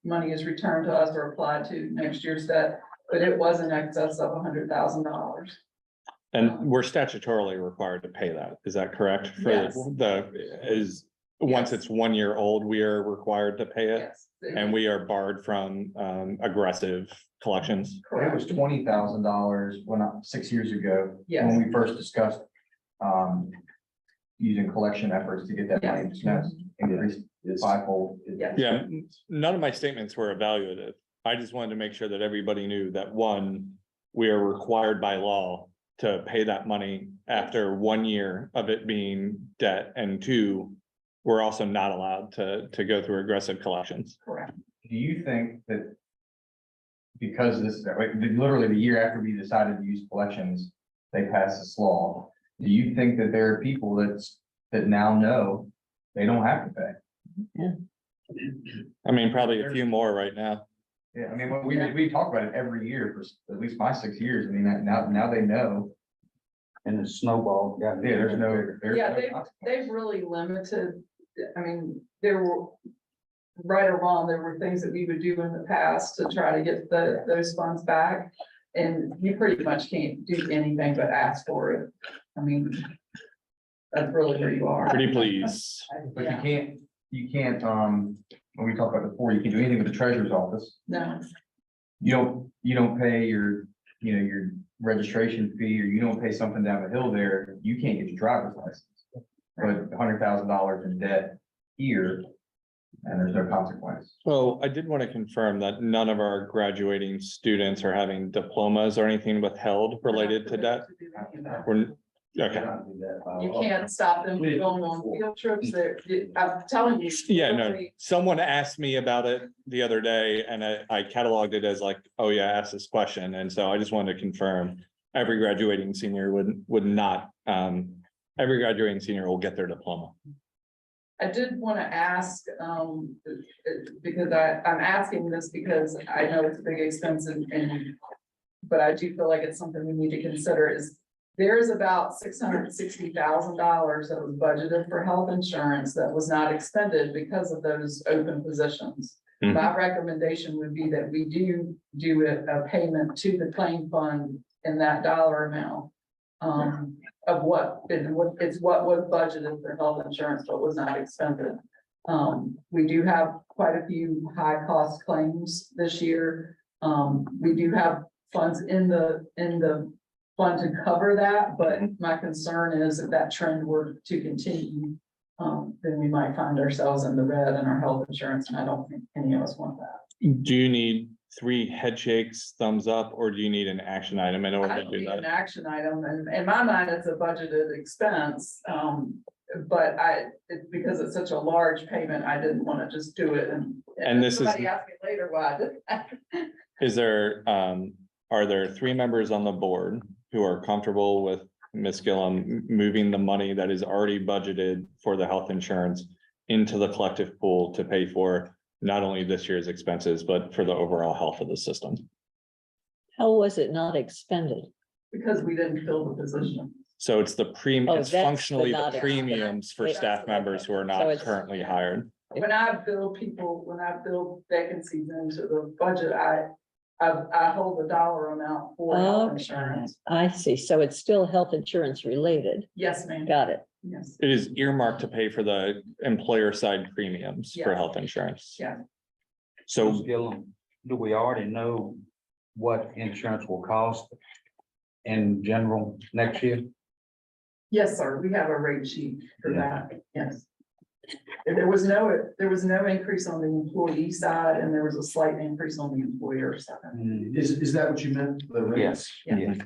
Speaker 11: money is returned to us or applied to next year's debt, but it was in excess of $100,000.
Speaker 1: And we're statutorily required to pay that. Is that correct?
Speaker 11: Yes.
Speaker 1: Once it's 1 year old, we are required to pay it,
Speaker 11: Yes.
Speaker 1: and we are barred from aggressive collections.
Speaker 8: It was $20,000 6 years ago,
Speaker 11: Yes.
Speaker 8: when we first discussed using collection efforts to get that money
Speaker 11: Yes.
Speaker 8: increased.
Speaker 4: It's
Speaker 8: fivefold.
Speaker 11: Yeah.
Speaker 1: Yeah, none of my statements were evaluative. I just wanted to make sure that everybody knew that, one, we are required by law to pay that money after 1 year of it being debt, and two, we're also not allowed to go through aggressive collections.
Speaker 11: Correct.
Speaker 8: Do you think that because this, like, literally the year after we decided to use collections, they passed this law? Do you think that there are people that now know they don't have to pay?
Speaker 1: I mean, probably a few more right now.
Speaker 8: Yeah, I mean, we talk about it every year for at least my 6 years. I mean, now they know.
Speaker 5: And the snowball.
Speaker 8: Yeah, there's no.
Speaker 11: Yeah,
Speaker 8: no
Speaker 11: they've
Speaker 8: consequence.
Speaker 11: really limited, I mean, there were, right or wrong, there were things that we would do in the past to try to get those funds back. And you pretty much can't do anything but ask for it. I mean, that's really where you are.
Speaker 1: Pretty please.
Speaker 8: But you can't, when we talked about it before, you can do anything with the treasurer's office.
Speaker 11: No,
Speaker 8: You don't pay your registration fee, or you don't pay something down the hill there, you can't get your driver's license. But $100,000 in debt here, and there's no consequence.
Speaker 1: Well, I did want to confirm that none of our graduating students are having diplomas or anything withheld related to debt. We're, okay.
Speaker 11: you can't stop them from going on field trips there. I'm telling you.
Speaker 1: Yeah, no, someone asked me about it the other day and I cataloged it as like, oh yeah, ask this question. And so I just wanted to confirm every graduating senior would not, every graduating senior will get their diploma.
Speaker 11: I did want to ask, because I'm asking this because I know it's a big expense but I do feel like it's something we need to consider is there's about $660,000 that was budgeted for health insurance that was not expended because of those open positions.
Speaker 1: Mhm.
Speaker 11: My recommendation would be that we do a payment to the claim fund in that dollar amount. Of what was budgeted for health insurance, but was not expended. We do have quite a few high cost claims this year. We do have funds in the fund to cover that, but my concern is if that trend were to continue, then we might find ourselves in the red in our health insurance, and I don't think any of us want that.
Speaker 1: Do you need 3 head shakes, thumbs up, or do you need an action item in order
Speaker 11: I
Speaker 1: to
Speaker 11: don't
Speaker 1: do
Speaker 11: need an
Speaker 1: that?
Speaker 11: action item, and in my mind, it's a budgeted expense. But because it's such a large payment, I didn't want to just do it
Speaker 1: And this is-
Speaker 11: somebody asked me later why I did that.
Speaker 1: Is there, are there 3 members on the board who are comfortable with Ms. Gillum moving the money that is already budgeted for the health insurance into the collective pool to pay for not only this year's expenses, but for the overall health of the system?
Speaker 3: How was it not expended?
Speaker 11: Because we didn't fill the position.
Speaker 1: So it's the
Speaker 3: Oh,
Speaker 1: it's
Speaker 3: that's the
Speaker 1: functionally the
Speaker 3: not expended.
Speaker 1: premiums for
Speaker 3: That's
Speaker 1: staff
Speaker 11: the-
Speaker 1: members who are
Speaker 3: So
Speaker 1: not
Speaker 3: it's-
Speaker 1: currently hired.
Speaker 11: When I bill vacancies into the budget, I hold the dollar amount for health
Speaker 3: Okay,
Speaker 11: insurance.
Speaker 3: I see. So it's still health insurance related.
Speaker 11: Yes, ma'am.
Speaker 3: Got it.
Speaker 11: Yes,
Speaker 1: It is earmarked to pay for the employer side premiums for
Speaker 11: Yeah.
Speaker 1: health insurance.
Speaker 11: Yeah.
Speaker 1: So
Speaker 5: Ms. Gillum, do we already know what insurance will cost in general next year?
Speaker 11: yes, sir. We have a rate sheet for that. Yes. There was no increase on the employee side, and there was a slight increase on the employer side.
Speaker 4: Is that what you meant? The rates?
Speaker 5: Yes,
Speaker 11: Yeah.
Speaker 5: yes.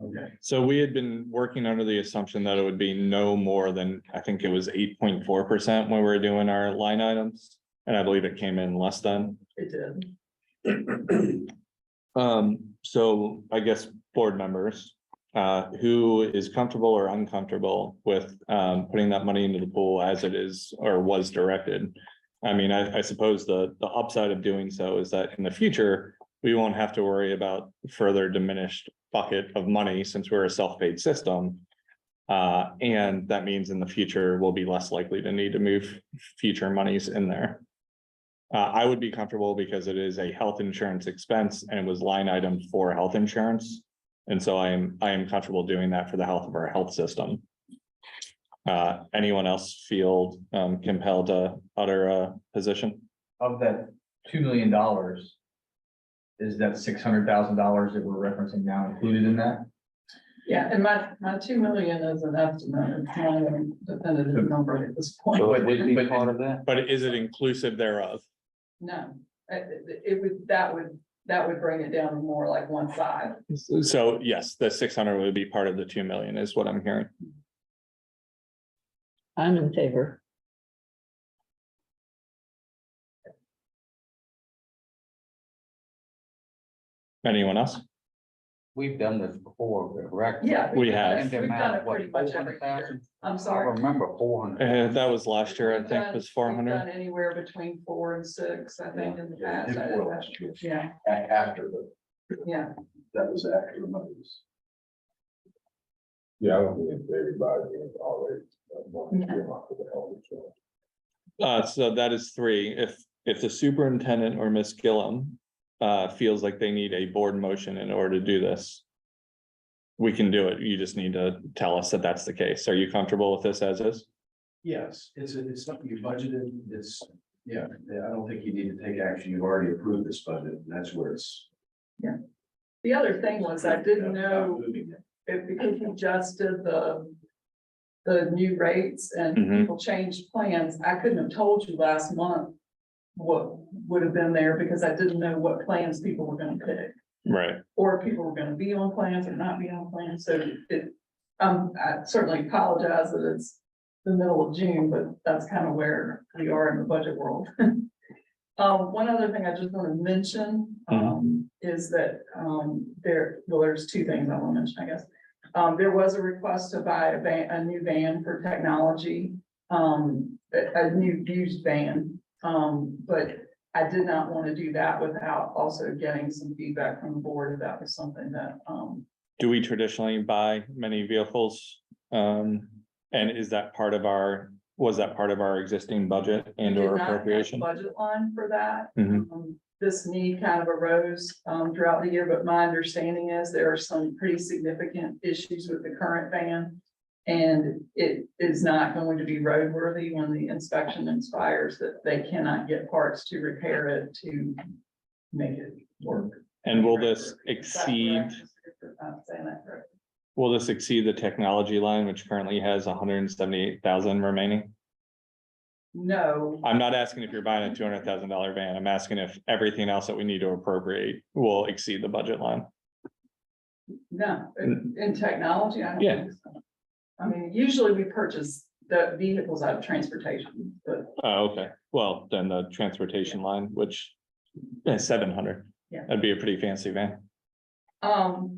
Speaker 4: Okay.
Speaker 1: So we had been working under the assumption that it would be no more than, I think it was 8.4% when we were doing our line items. And I believe it came in less than.
Speaker 11: It did.
Speaker 1: So I guess board members, who is comfortable or uncomfortable with, putting that money into the pool as it is or was directed? I mean, I suppose the upside of doing so is that in the future, we won't have to worry about further diminished bucket of money since we're a self-paid system. And that means in the future, we'll be less likely to need to move future monies in there. I would be comfortable because it is a health insurance expense and it was line item for health insurance. And so I am comfortable doing that for the health of our health system. Anyone else feel compelled to utter a position?
Speaker 8: Of that $2 million, is that $600,000 that we're referencing now included in that?
Speaker 11: Yeah, and my 2 million is an estimate, it's not a definitive number at this point.
Speaker 5: So it would be part of that?
Speaker 1: But is it inclusive thereof?
Speaker 11: No, it would, that would bring it down to more like 1.5.
Speaker 1: So yes, the 600 would be part of the 2 million is what I'm hearing.
Speaker 3: I'm in favor.
Speaker 1: Anyone else?
Speaker 5: We've done this before, correct?
Speaker 11: Yeah.
Speaker 1: We have.
Speaker 5: And the
Speaker 11: We've done
Speaker 5: amount
Speaker 11: it
Speaker 5: of what,
Speaker 11: pretty much every year.
Speaker 5: 400,000?
Speaker 11: I'm
Speaker 5: I
Speaker 11: sorry.
Speaker 5: remember 400.
Speaker 1: That was last year, I
Speaker 11: We've
Speaker 1: think
Speaker 11: done-
Speaker 1: was
Speaker 11: we've
Speaker 1: 400.
Speaker 11: done anywhere between 4 and 6, I think, in the
Speaker 4: Yeah,
Speaker 11: past.
Speaker 4: before last year.
Speaker 11: Yeah,
Speaker 4: After
Speaker 11: yeah.
Speaker 4: that was after the monies.
Speaker 12: Yeah, I don't think everybody is already. For the health insurance.
Speaker 1: So that is 3. If the superintendent or Miss Gillum feels like they need a board motion in order to do this, we can do it. You just need to tell us that that's the case. Are you comfortable with this as is?
Speaker 4: Yes, it's something you budgeted, yeah, I don't think you need to take action, you've already approved this budget, and that's where it's.
Speaker 11: The other thing was I didn't
Speaker 4: Not
Speaker 11: know
Speaker 4: moving it.
Speaker 11: if, because we just did the new rates and
Speaker 1: Mhm.
Speaker 11: people changed plans, I couldn't have told you last month what would have been there because I didn't know what plans people were gonna pick.
Speaker 1: Right.
Speaker 11: Or if people were gonna be on plans or not be on plans, so I certainly apologize that it's the middle of June, but that's kind of where we are in the budget world. One other thing I just want to mention, is that, there's 2 things I want to mention, I guess. There was a request to buy a new van for technology, a new used van. But I did not want to do that without also getting some feedback from the board if that was something that,
Speaker 1: Do we traditionally buy many vehicles? And is that part of was that part of our existing budget and
Speaker 11: we
Speaker 1: or
Speaker 11: did not have a
Speaker 1: appropriation?
Speaker 11: budget line for that.
Speaker 1: Mhm.
Speaker 11: This need kind of arose, throughout the year, but my understanding is there are some pretty significant issues with the current van. And it is not going to be roadworthy when the inspection expires, that they cannot get parts to repair it to make it work.
Speaker 1: And will this
Speaker 11: Is that
Speaker 1: exceed,
Speaker 11: correct? I'm saying that correctly.
Speaker 1: will this exceed the technology line, which currently has 178,000 remaining?
Speaker 11: No,
Speaker 1: I'm not asking if you're buying a $200,000 van. I'm asking if everything else that we need to appropriate will exceed the budget line.
Speaker 11: no, in technology, I don't
Speaker 1: Yeah.
Speaker 11: think so. I mean, usually we purchase the vehicles out of transportation, but
Speaker 1: Oh, okay. Well, then the transportation line, which is 700.
Speaker 11: Yeah.
Speaker 1: That'd be a pretty fancy van.
Speaker 11: no,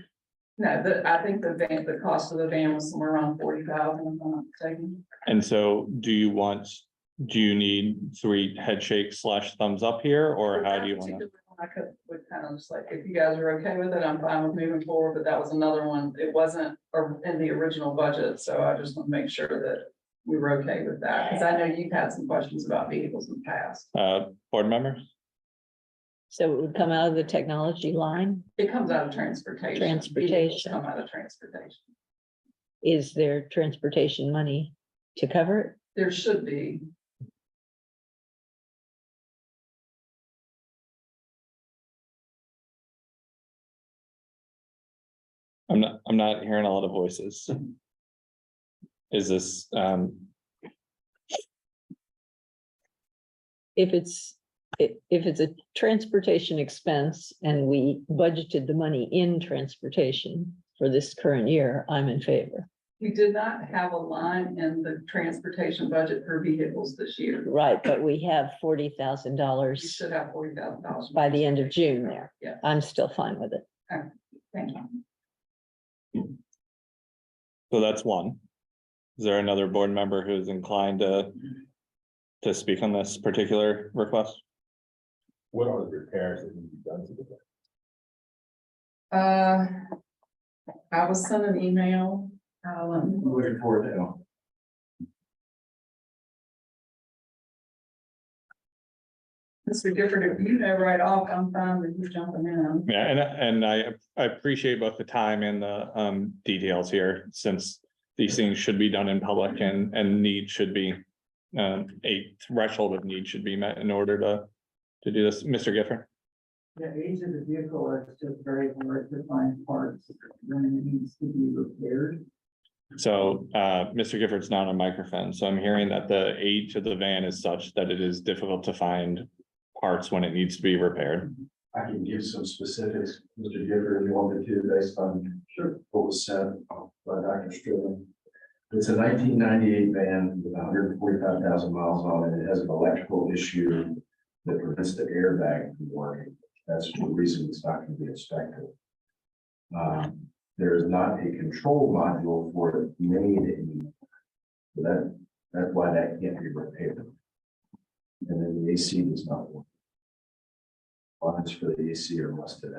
Speaker 11: I think the cost of the van was somewhere around 40,000, if I'm not mistaken.
Speaker 1: And so do you need 3 head shakes / thumbs up here, or how do you want to?
Speaker 11: I would kind of just like, if you guys are okay with it, I'm fine with moving forward, but that was another one, it wasn't in the original budget, so I just want to make sure that we were okay with that, because I know you've had some questions about vehicles in the past.
Speaker 1: Board members?
Speaker 3: So it would come out of the technology line.
Speaker 11: It comes out of transportation. Vehicles
Speaker 3: Transportation.
Speaker 11: Come out of transportation.
Speaker 3: Is there transportation money to cover it?
Speaker 11: There should be.
Speaker 1: I'm not hearing a lot of voices. Is this,
Speaker 3: If it's a transportation expense and we budgeted the money in transportation for this current year, I'm in favor.
Speaker 11: We did not have a line in the transportation budget for vehicles this year.
Speaker 3: Right, but we have
Speaker 11: We
Speaker 3: $40,000
Speaker 11: should have $40,000.
Speaker 3: by the end of June there.
Speaker 11: Yeah.
Speaker 3: I'm still fine with it.
Speaker 11: Thank you.
Speaker 1: so that's one. Is there another board member who's inclined to speak on this particular request?
Speaker 12: What are the repairs that need to be done to the?
Speaker 11: I was sent an email.
Speaker 4: Looking forward to.
Speaker 11: This would be different if you know right off, I'm fine with you jumping in.
Speaker 1: Yeah, and I appreciate both the time and the details here, since these things should be done in public and need should be. A threshold of need should be met in order to do this. Mr. Gifford?
Speaker 10: The age of the vehicle is just very hard to find parts when it needs to be repaired.
Speaker 1: So, Mr. Gifford's not on a microphone, so I'm hearing that the age of the van is such that it is difficult to find parts when it needs to be repaired.
Speaker 4: I can give some specifics, Mr. Gifford, if you want me to, based on what was said by Dr. Strickland. It's a 1998 van with 145,000 miles on it. It has an electrical issue that prevents the airbag from working. That's the reason it's not going to be inspected. There is not a control module for it made in. That's why that can't be repaired. And then the AC does not work. Lines for the AC are rusted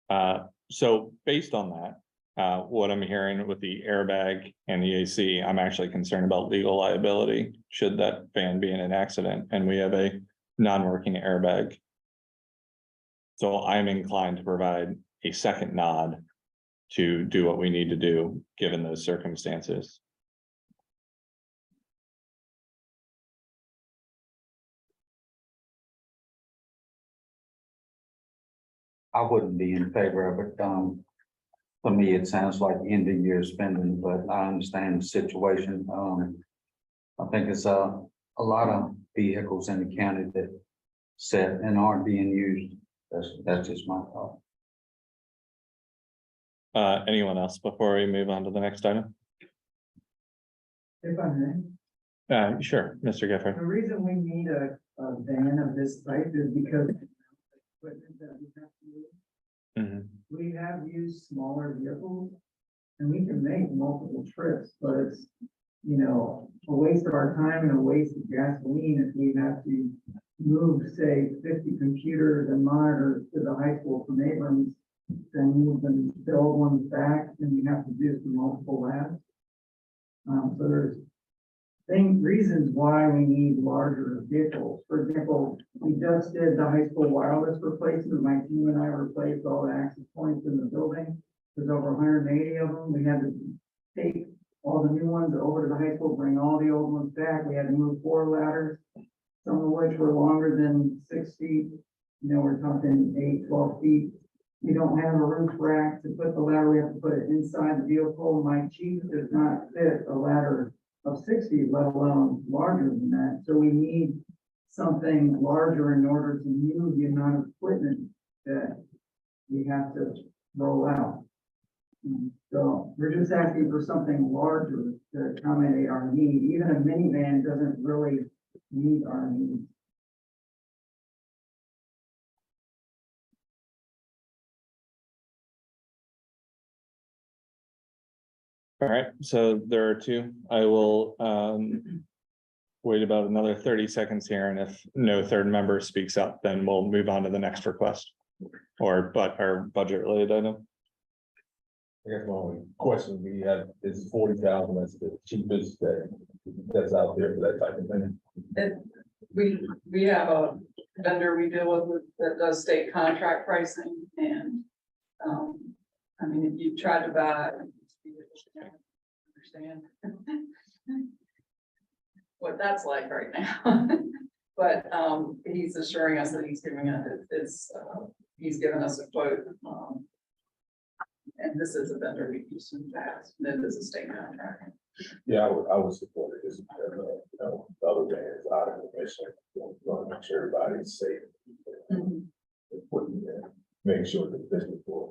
Speaker 4: out.
Speaker 1: So based on that, what I'm hearing with the airbag and the AC, I'm actually concerned about legal liability. Should that van be in an accident and we have a non-working airbag? So I'm inclined to provide a second nod to do what we need to do, given those circumstances.
Speaker 5: I wouldn't be in favor of it. For me, it sounds like end of year spending, but I understand the situation. I think it's a lot of vehicles in the county that sit and aren't being used. That's just my thought.
Speaker 1: Anyone else before we move on to the next item?
Speaker 10: If I may,
Speaker 1: Sure, Mr. Gifford.
Speaker 10: the reason we need a van of this type is because of the equipment that we have to use.
Speaker 1: Mhm.
Speaker 10: We have used smaller vehicles and we can make multiple trips, but it's, you know, a waste of our time and a waste of gasoline if we have to move, say, 50 computers and monitors to the high school from Abrams, then move them, the old ones back, and we have to do this in multiple labs. So there's reasons why we need larger vehicles. For example, we just did the high school wireless replacement. My team and I replaced all the access points in the building. There's over 180 of them. We had to take all the new ones over to the high school, bring all the old ones back. We had to move 4 ladders, some of which were longer than 6 feet. You know, we're talking 8, 12 feet. We don't have a roof rack to put the ladder. We have to put it inside the vehicle. My chief does not fit a ladder of 6 feet, let alone larger than that. So we need something larger in order to move the amount of equipment that we have to roll out. So we're just asking for something larger to accommodate our need. Even a minivan doesn't really meet our needs.
Speaker 1: All right, so there are 2. I will wait about another 30 seconds here, and if no third member speaks up, then we'll move on to the next request. Or budget related item.
Speaker 12: I guess my only question we have is 40,000, that's the cheapest that's out there for that type of thing.
Speaker 11: We have a vendor we deal with that does state contract pricing and, I mean, if you try to buy. Understand what that's like right now. But, he's assuring us that he's giving us he's given us a quote. And this is a vendor we used in the past, and it is a state contract.
Speaker 12: Yeah, I would support it, just because, the other day is out of commission, want to make sure everybody's safe. Putting there, make sure that this is for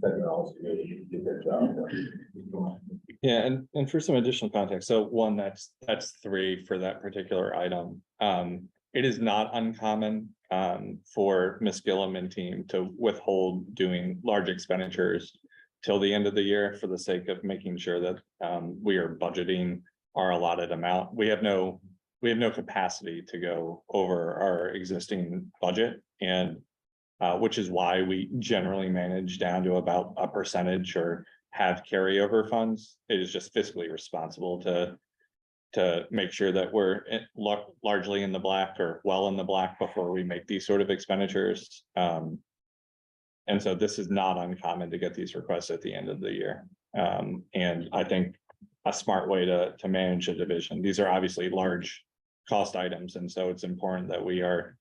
Speaker 12: technology, really get that job done.
Speaker 1: Yeah, and for some additional context, so one, that's 3 for that particular item. It is not uncommon for Ms. Gillum and team to withhold doing large expenditures till the end of the year for the sake of making sure that we are budgeting our allotted amount. We have no capacity to go over our existing budget, and which is why we generally manage down to about a percentage or have carryover funds. It is just fiscally responsible to make sure that we're largely in the black or well in the black before we make these sort of expenditures. And so this is not uncommon to get these requests at the end of the year. And I think a smart way to manage a division. These are obviously large cost items, and so it's important that we are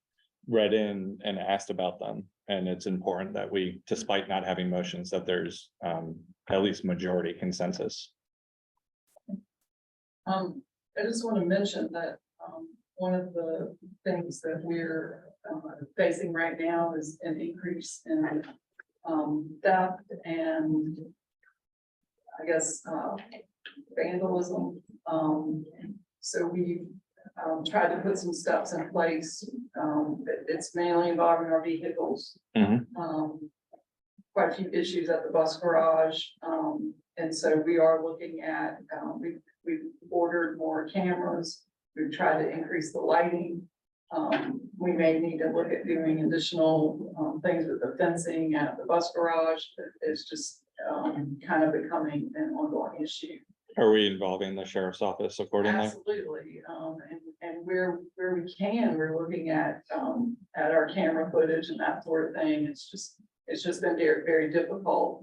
Speaker 1: read in and asked about them. And it's important that we, despite not having motions, that there's at least majority consensus.
Speaker 11: I just want to mention that, one of the things that we're facing right now is an increase in theft and I guess vandalism. So we tried to put some steps in place. It's mainly involving our vehicles.
Speaker 1: Mhm.
Speaker 11: Quite a few issues at the bus garage. And so we are looking at, we've ordered more cameras. We've tried to increase the lighting. We may need to look at doing additional things with the fencing at the bus garage. It's just kind of becoming an ongoing issue.
Speaker 1: Are we involving the sheriff's office accordingly?
Speaker 11: Absolutely, and where we can, we're looking at our camera footage and that sort of thing. It's just been very, very difficult.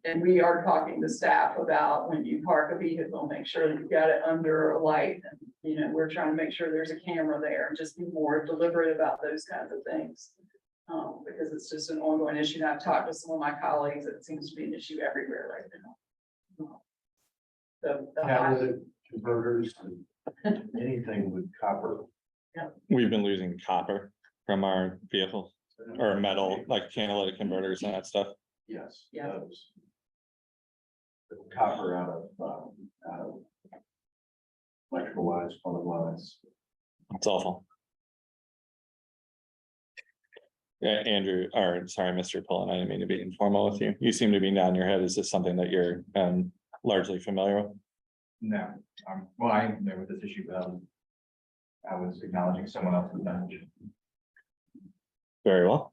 Speaker 11: And we are talking to staff about when you park a vehicle, make sure that you've got it under a light. And, you know, we're trying to make sure there's a camera there and just be more deliberate about those kinds of things. Because it's just an ongoing issue. And I've talked to some of my colleagues, it seems to be an issue everywhere right now. So,
Speaker 4: Catalytic converters, and anything with copper.
Speaker 1: We've been losing copper from our vehicles, or metal, like catalytic converters and that stuff.
Speaker 4: Yes.
Speaker 11: Yeah.
Speaker 4: those. The copper out of electrical lines, plumbing lines.
Speaker 1: It's awful. Yeah, Andrew, or sorry, Mr. Pullen, I didn't mean to be informal with you. You seem to be nodding your head. Is this something that you're largely familiar with?
Speaker 8: No, well, I am familiar with this issue, but I was acknowledging someone else's message.
Speaker 1: Very well.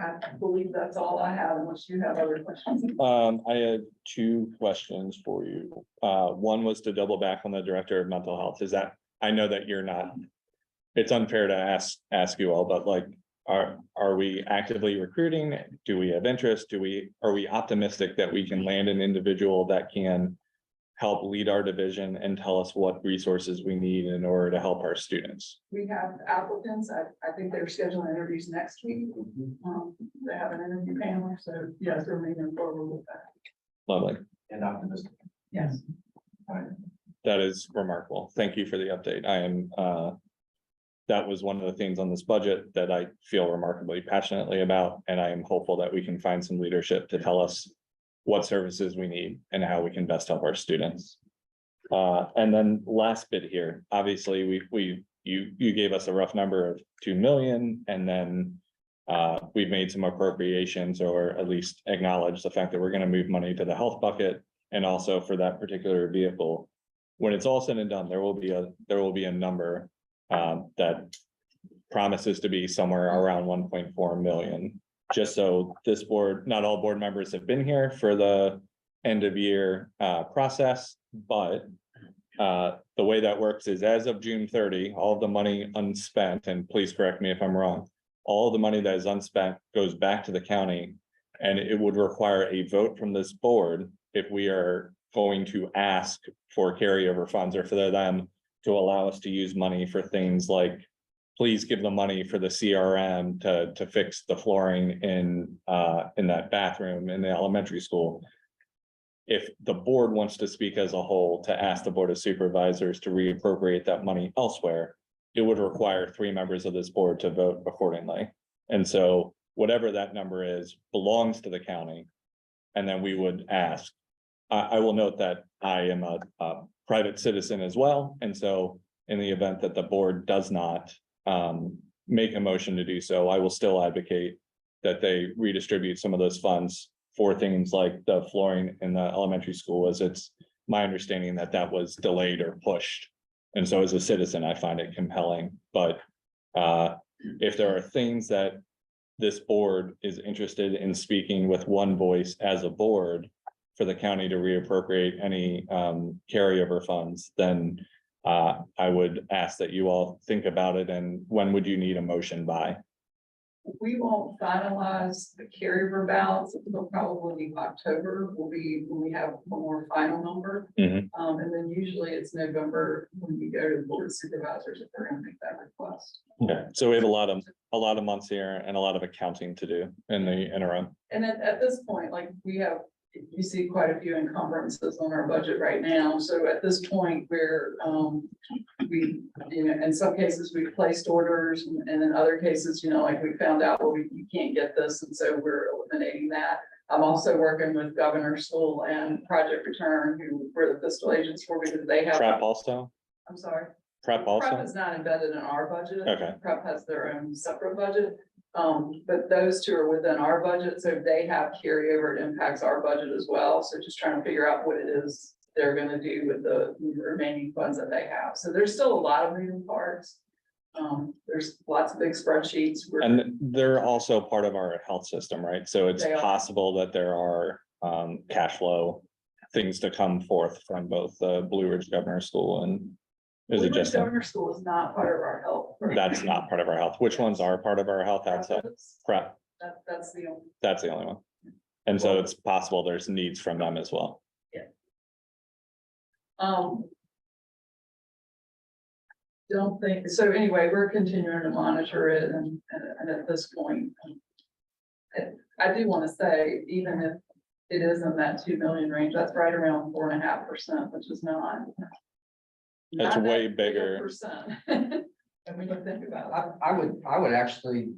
Speaker 11: I believe that's all I have unless you have other questions.
Speaker 1: I had two questions for you. One was to double back on the director of mental health. Is that, I know that you're not, it's unfair to ask you all, but like, are we actively recruiting? Do we have interest? Are we optimistic that we can land an individual that can help lead our division and tell us what resources we need in order to help our students?
Speaker 11: We have applicants. I think they're scheduling interviews next week. They have an interview panel, so yes, they're moving forward with that.
Speaker 1: Lovely.
Speaker 4: And optimistic.
Speaker 11: Yes.
Speaker 1: That is remarkable. Thank you for the update. I am, that was one of the things on this budget that I feel remarkably passionately about, and I am hopeful that we can find some leadership to tell us what services we need and how we can best help our students. And then last bit here, obviously, you gave us a rough number of 2 million, and then we've made some appropriations, or at least acknowledged the fact that we're going to move money to the health bucket, and also for that particular vehicle. When it's all said and done, there will be a number that promises to be somewhere around 1.4 million. Just so this board, not all board members have been here for the end of year process, but the way that works is as of June 30, all of the money unspent, and please correct me if I'm wrong, all the money that is unspent goes back to the county, and it would require a vote from this board if we are going to ask for carryover funds, or for them to allow us to use money for things like, please give the money for the CRM to fix the flooring in that bathroom in the elementary school. If the board wants to speak as a whole to ask the Board of Supervisors to reappropriate that money elsewhere, it would require 3 members of this board to vote accordingly. And so whatever that number is belongs to the county. And then we would ask. I will note that I am a private citizen as well. And so in the event that the board does not make a motion to do so, I will still advocate that they redistribute some of those funds for things like the flooring in the elementary school, as it's my understanding that that was delayed or pushed. And so as a citizen, I find it compelling. But if there are things that this board is interested in speaking with one voice as a board for the county to reappropriate any carryover funds, then I would ask that you all think about it. And when would you need a motion by?
Speaker 11: we won't finalize the carryover balance until probably October will be when we have one more final number.
Speaker 1: Mhm.
Speaker 11: And then usually it's November when we go to the board of supervisors if they're gonna make that request.
Speaker 1: Okay, so we have a lot of months here and a lot of accounting to do in the interim.
Speaker 11: And at this point, like we have, you see quite a few encumbrances on our budget right now. So at this point, we're, we, you know, in some cases we've placed orders and in other cases, you know, like we found out, well, we can't get this. And so we're eliminating that. I'm also working with Governor Stool and Project Return, who were the fiscal agents for, because they have.
Speaker 1: Prep also,
Speaker 11: I'm sorry.
Speaker 1: prep
Speaker 11: Prep
Speaker 1: also,
Speaker 11: is not embedded in our budget.
Speaker 1: Okay.
Speaker 11: Prep has their own separate budget. But those two are within our budget, so if they have carryover, it impacts our budget as well. So just trying to figure out what it is they're gonna do with the remaining funds that they have. So there's still a lot of moving parts. There's lots of big spreadsheets.
Speaker 1: and they're also part of our health system, right? So it's
Speaker 11: They are.
Speaker 1: possible that there are cash flow things to come forth from both the Blue Ridge Governor School and is it just,
Speaker 11: Governor School is not part of our health.
Speaker 1: that's not part of our health. Which ones are part of our health outside? Prep,
Speaker 11: That's the only.
Speaker 1: that's the only one. And so it's possible there's needs from them as well.
Speaker 11: Don't think, so anyway, we're continuing to monitor it and at this point. I do want to say, even if it is in that 2 million range, that's right around 4.5%, which is not.
Speaker 1: It's
Speaker 11: not
Speaker 1: way
Speaker 11: that big a
Speaker 1: bigger.
Speaker 11: percent. And when you think about it.
Speaker 8: I would actually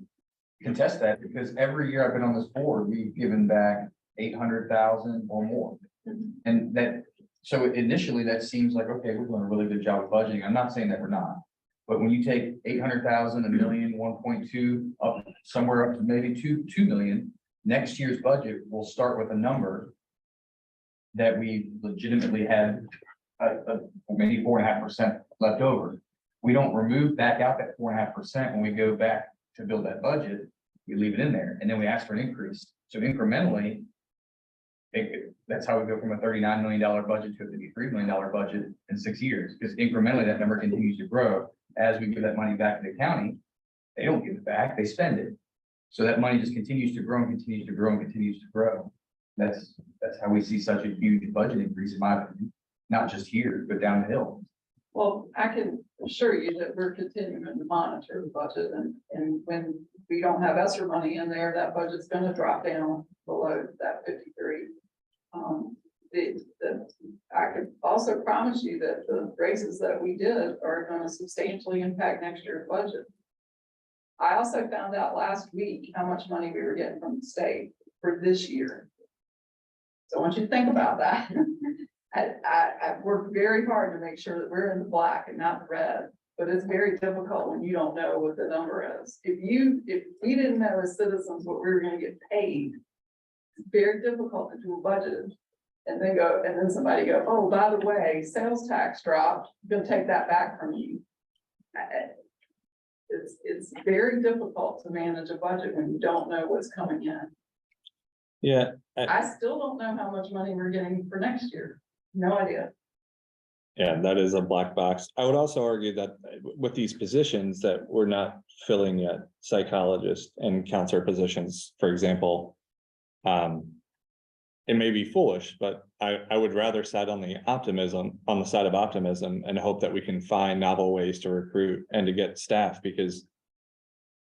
Speaker 8: contest that because every year I've been on this board, we've given back 800,000 or more.
Speaker 11: Mhm.
Speaker 8: And that, so initially that seems like, okay, we're doing a really good job of budgeting. I'm not saying that we're not. But when you take 800,000, a million, 1.2, up somewhere up to maybe 2 million, next year's budget will start with a number that we legitimately had maybe 4.5% left over. We don't remove back out that 4.5% when we go back to build that budget, we leave it in there and then we ask for an increase. So incrementally, that's how we go from a $39 million budget to a $53 million budget in 6 years, because incrementally that number continues to grow. As we give that money back to the county, they don't give it back, they spend it. So that money just continues to grow and continues to grow and continues to grow. That's how we see such a huge budget increase, in my opinion, not just here, but down the hill.
Speaker 11: Well, I can assure you that we're continuing to monitor the budget and when we don't have ESSER money in there, that budget's gonna drop down below that 53. I could also promise you that the raises that we did are gonna substantially impact next year's budget. I also found out last week how much money we were getting from the state for this year. So I want you to think about that. I worked very hard to make sure that we're in the black and not the red, but it's very difficult when you don't know what the number is. If we didn't know as citizens what we were gonna get paid, it's very difficult to do a budget. And then somebody go, oh, by the way, sales tax dropped, I'm gonna take that back from you. It's very difficult to manage a budget when you don't know what's coming in.
Speaker 1: Yeah,
Speaker 11: I still don't know how much money we're getting for next year. No idea.
Speaker 1: yeah, that is a black box. I would also argue that with these positions that we're not filling yet, psychologists and counselor positions, for example. It may be foolish, but I would rather side on the side of optimism and hope that we can find novel ways to recruit and to get staff, because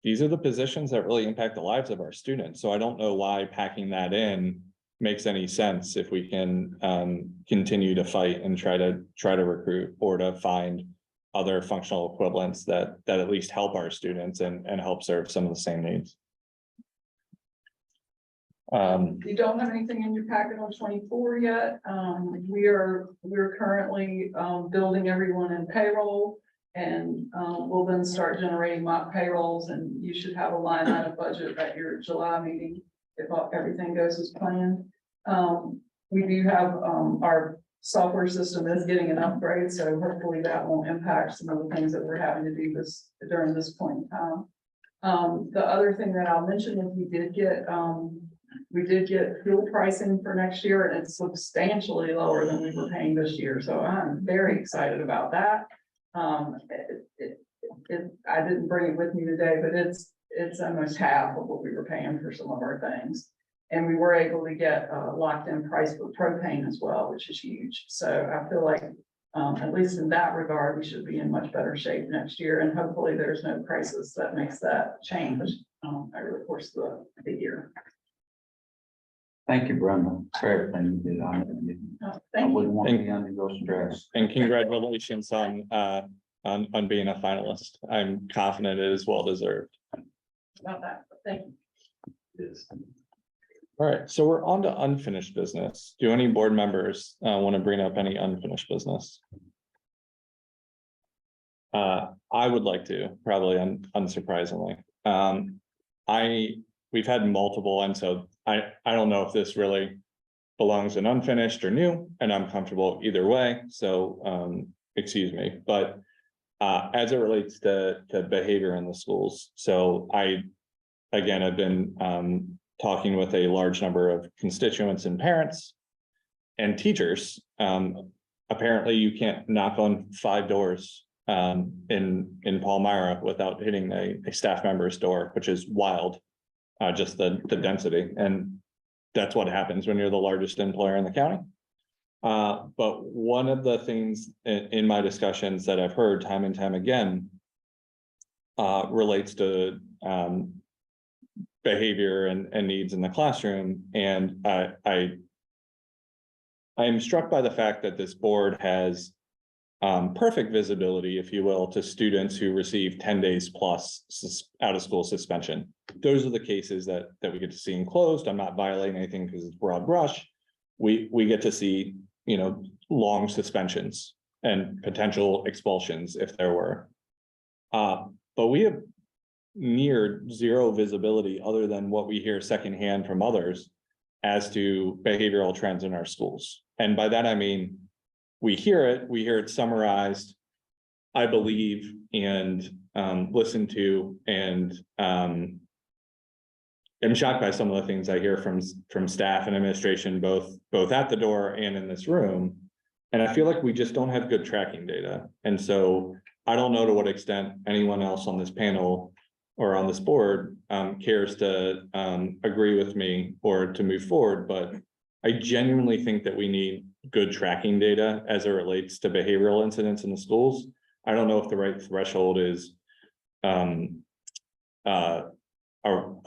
Speaker 1: these are the positions that really impact the lives of our students. So I don't know why packing that in makes any sense if we can continue to fight and try to recruit or to find other functional equivalents that at least help our students and help serve some of the same needs.
Speaker 11: You don't have anything in your packet on 24 yet. We're currently building everyone in payroll. And we'll then start generating mock payrolls, and you should have a line item budget at your July meeting if everything goes as planned. We do have our software system is getting an upgrade, so hopefully that won't impact some of the things that we're having to do during this point in time. The other thing that I'll mention is we did get fuel pricing for next year, and it's substantially lower than we were paying this year. So I'm very excited about that. I didn't bring it with me today, but it's almost half of what we were paying for some of our things. And we were able to get a locked in price for propane as well, which is huge. So I feel like, at least in that regard, we should be in much better shape next year. And hopefully there's no crisis that makes that change over the course of the year.
Speaker 5: Thank you, Brenda, for everything you did on it. I
Speaker 11: Thank you.
Speaker 5: wouldn't want to be under your stress.
Speaker 1: And congratulations on being a finalist. I'm confident it is well deserved.
Speaker 11: About that. Thank you.
Speaker 1: All right, so we're on to unfinished business. Do any board members want to bring up any unfinished business? I would like to, probably unsurprisingly. We've had multiple, and so I don't know if this really belongs in unfinished or new, and I'm comfortable either way, so excuse me, but as it relates to behavior in the schools, so I've been talking with a large number of constituents and parents and teachers. Apparently you can't knock on 5 doors in Palmyra without hitting a staff member's door, which is wild. Just the density, and that's what happens when you're the largest employer in the county. But one of the things in my discussions that I've heard time and time again relates to behavior and needs in the classroom. And I am struck by the fact that this board has perfect visibility, if you will, to students who receive 10 days plus out of school suspension. Those are the cases that we get to see enclosed. I'm not violating anything because it's broad brush. We get to see, long suspensions and potential expulsions if there were. But we have near zero visibility other than what we hear secondhand from others as to behavioral trends in our schools. And by that, I mean, we hear it summarized, I believe, and listened to, and I'm shocked by some of the things I hear from staff and administration, both at the door and in this room. And I feel like we just don't have good tracking data. And so I don't know to what extent anyone else on this panel or on this board cares to agree with me or to move forward, but I genuinely think that we need good tracking data as it relates to behavioral incidents in the schools. I don't know if the right threshold is a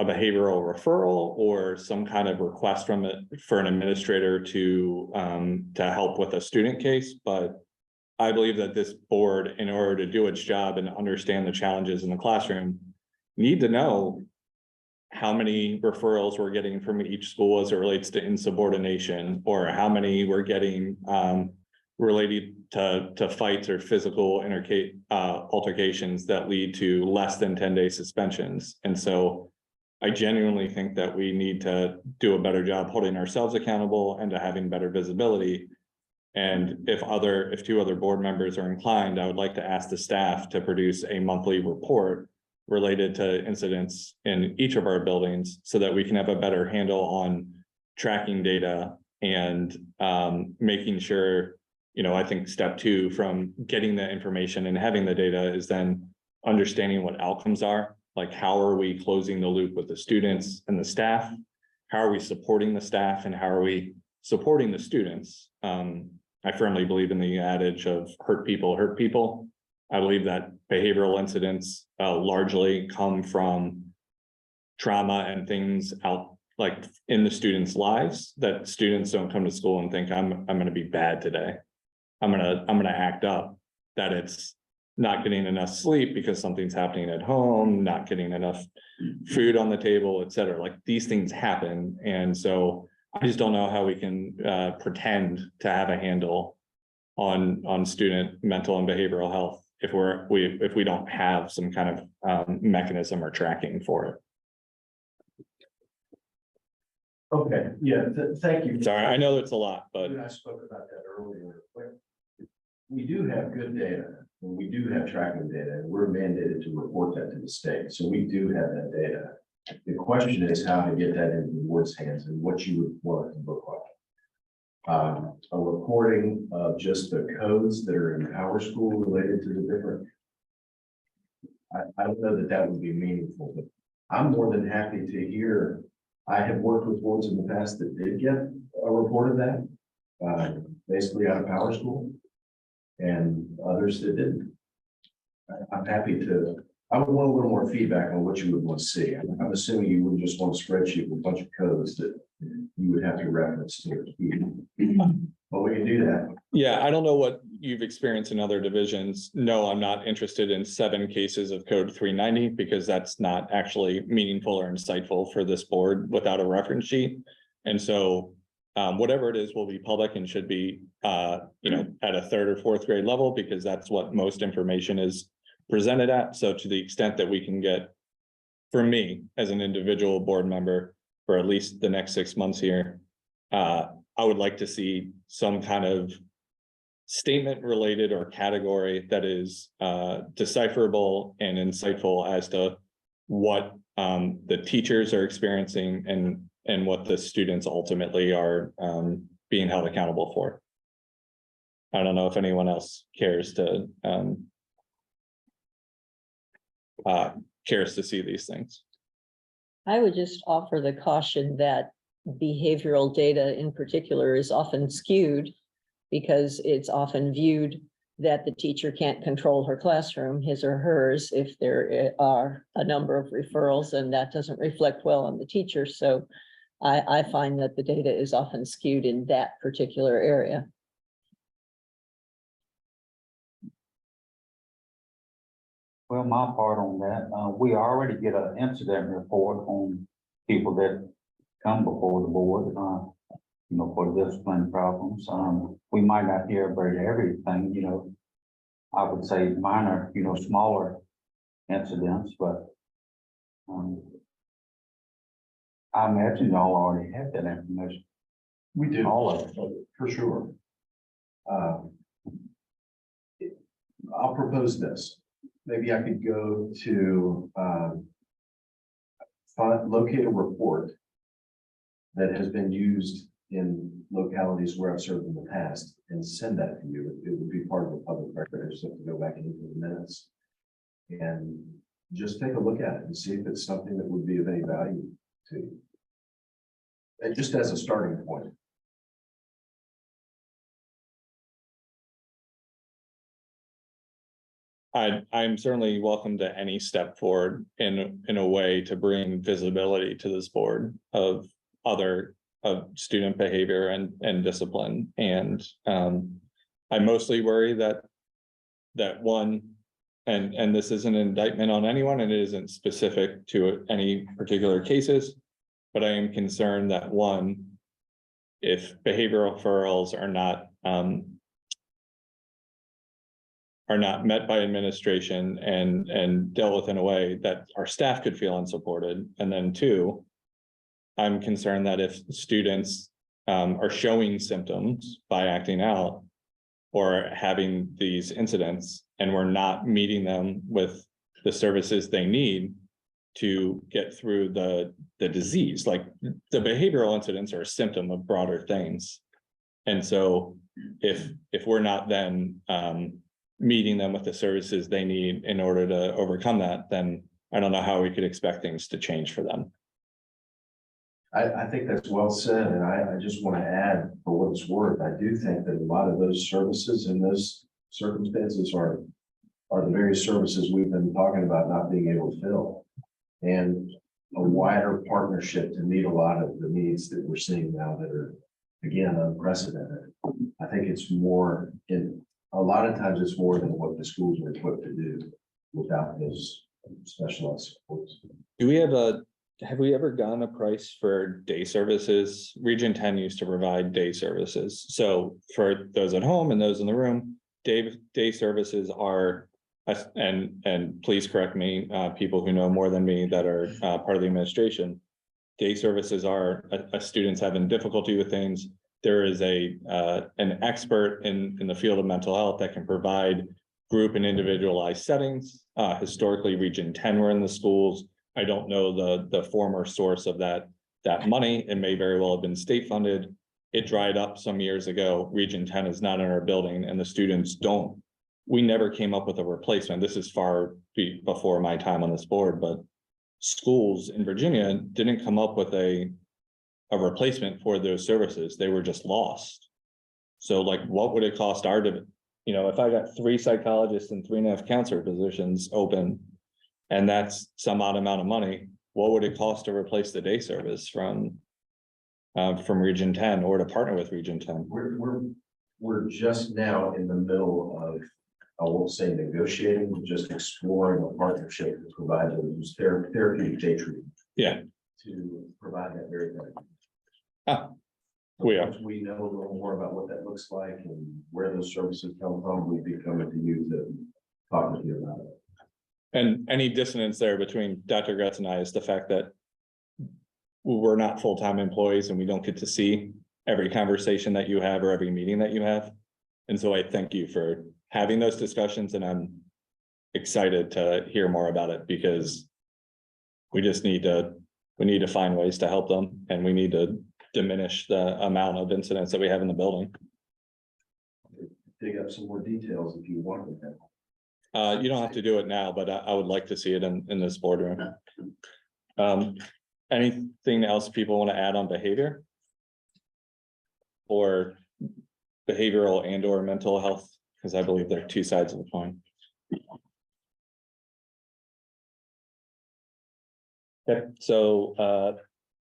Speaker 1: behavioral referral or some kind of request for an administrator to help with a student case, but I believe that this board, in order to do its job and understand the challenges in the classroom, need to know how many referrals we're getting from each school as it relates to insubordination, or how many we're getting related to fights or physical altercations that lead to less than 10-day suspensions. And so I genuinely think that we need to do a better job holding ourselves accountable and to having better visibility. And if 2 other board members are inclined, I would like to ask the staff to produce a monthly report related to incidents in each of our buildings so that we can have a better handle on tracking data and making sure, I think step 2 from getting the information and having the data is then understanding what outcomes are. Like, how are we closing the loop with the students and the staff? How are we supporting the staff and how are we supporting the students? I firmly believe in the adage of hurt people hurt people. I believe that behavioral incidents largely come from trauma and things out like in the students' lives, that students don't come to school and think I'm going to be bad today. I'm going to act up, that it's not getting enough sleep because something's happening at home, not getting enough food on the table, et cetera. Like, these things happen. And so I just don't know how we can pretend to have a handle on student mental and behavioral health if we don't have some kind of mechanism or tracking for it.
Speaker 4: Okay, yeah, thank you.
Speaker 1: Sorry, I know it's a lot, but
Speaker 4: I spoke about that earlier. We do have good data, and we do have tracking data, and we're mandated to report that to the state. So we do have that data. The question is how to get that into the board's hands and what you would want it to look like. A reporting of just the codes that are in our school related to the different. I don't know that would be meaningful, but I'm more than happy to hear. I have worked with boards in the past that did get a report of that, basically out of Power School, and others that didn't. I'm happy to, I would want a little more feedback on what you would want to see. I'm assuming you wouldn't just want a spreadsheet with a bunch of codes that you would have to reference to. But we can do that.
Speaker 1: Yeah, I don't know what you've experienced in other divisions. No, I'm not interested in 7 cases of code 390 because that's not actually meaningful or insightful for this board without a reference sheet. And so whatever it is will be public and should be at a 3rd or 4th grade level, because that's what most information is presented at. So to the extent that we can get, for me as an individual board member, for at least the next 6 months here, I would like to see some kind of statement related or category that is decipherable and insightful as to what the teachers are experiencing and what the students ultimately are being held accountable for. I don't know if anyone else cares to see these things.
Speaker 3: I would just offer the caution that behavioral data in particular is often skewed because it's often viewed that the teacher can't control her classroom, his or hers, if there are a number of referrals, and that doesn't reflect well on the teacher. So I find that the data is often skewed in that particular area.
Speaker 5: Well, my part on that, we already get an incident report on people that come before the board, for discipline problems. We might not hear about everything, I would say minor, smaller incidents, but I imagine y'all already have that information.
Speaker 4: We do.
Speaker 5: All of it.
Speaker 4: For sure. I'll propose this. Maybe I could go to locate a report that has been used in localities where I've served in the past and send that to you. It would be part of the public record. I just have to go back into the minutes and just take a look at it and see if it's something that would be of any value to you. And just as a starting point.
Speaker 1: I'm certainly welcome to any step forward in a way to bring visibility to this board of student behavior and discipline. And I mostly worry that one, and this isn't an indictment on anyone, and it isn't specific to any particular cases, but I am concerned that one, if behavioral referrals are not met by administration and dealt with in a way that our staff could feel unsupported. And then 2, I'm concerned that if students are showing symptoms by acting out or having these incidents, and we're not meeting them with the services they need to get through the disease, like the behavioral incidents are a symptom of broader things. And so if we're not then meeting them with the services they need in order to overcome that, then I don't know how we could expect things to change for them.
Speaker 4: I think that's well said, and I just want to add, for what it's worth, I do think that a lot of those services in those circumstances are the very services we've been talking about not being able to fill. And a wider partnership to meet a lot of the needs that we're seeing now that are, again, unprecedented. I think it's more, a lot of times it's more than what the schools are equipped to do without those specialized supports.
Speaker 1: Have we ever gotten a price for day services? Region 10 used to provide day services. So for those at home and those in the room, day services are, and please correct me, people who know more than me that are part of the administration. Day services are students having difficulty with things. There is an expert in the field of mental health that can provide group and individualized settings. Historically, Region 10 were in the schools. I don't know the former source of that money. It may very well have been state funded. It dried up some years ago. Region 10 is not in our building, and the students we never came up with a replacement. This is far before my time on this board, but schools in Virginia didn't come up with a replacement for those services. They were just lost. So like, what would it cost if I got 3 psychologists and 3.5 counselor positions open, and that's some odd amount of money, what would it cost to replace the day service from Region 10 or to partner with Region 10?
Speaker 4: We're just now in the middle of, I won't say negotiating, but just exploring a partnership to provide those therapeutic day treatment.
Speaker 1: Yeah.
Speaker 4: To provide that very thing.
Speaker 1: We are.
Speaker 4: Once we know a little more about what that looks like and where those services come from, we'd be coming to you to talk with you about it.
Speaker 1: And any dissonance there between Dr. Gretz and I is the fact that we're not full-time employees and we don't get to see every conversation that you have or every meeting that you have. And so I thank you for having those discussions, and I'm excited to hear more about it, because we just need to find ways to help them, and we need to diminish the amount of incidents that we have in the building.
Speaker 4: Dig up some more details if you want with that.
Speaker 1: You don't have to do it now, but I would like to see it in this boardroom. Anything else people want to add on behavior? Or behavioral and or mental health? Because I believe they're 2 sides of the coin. Okay, so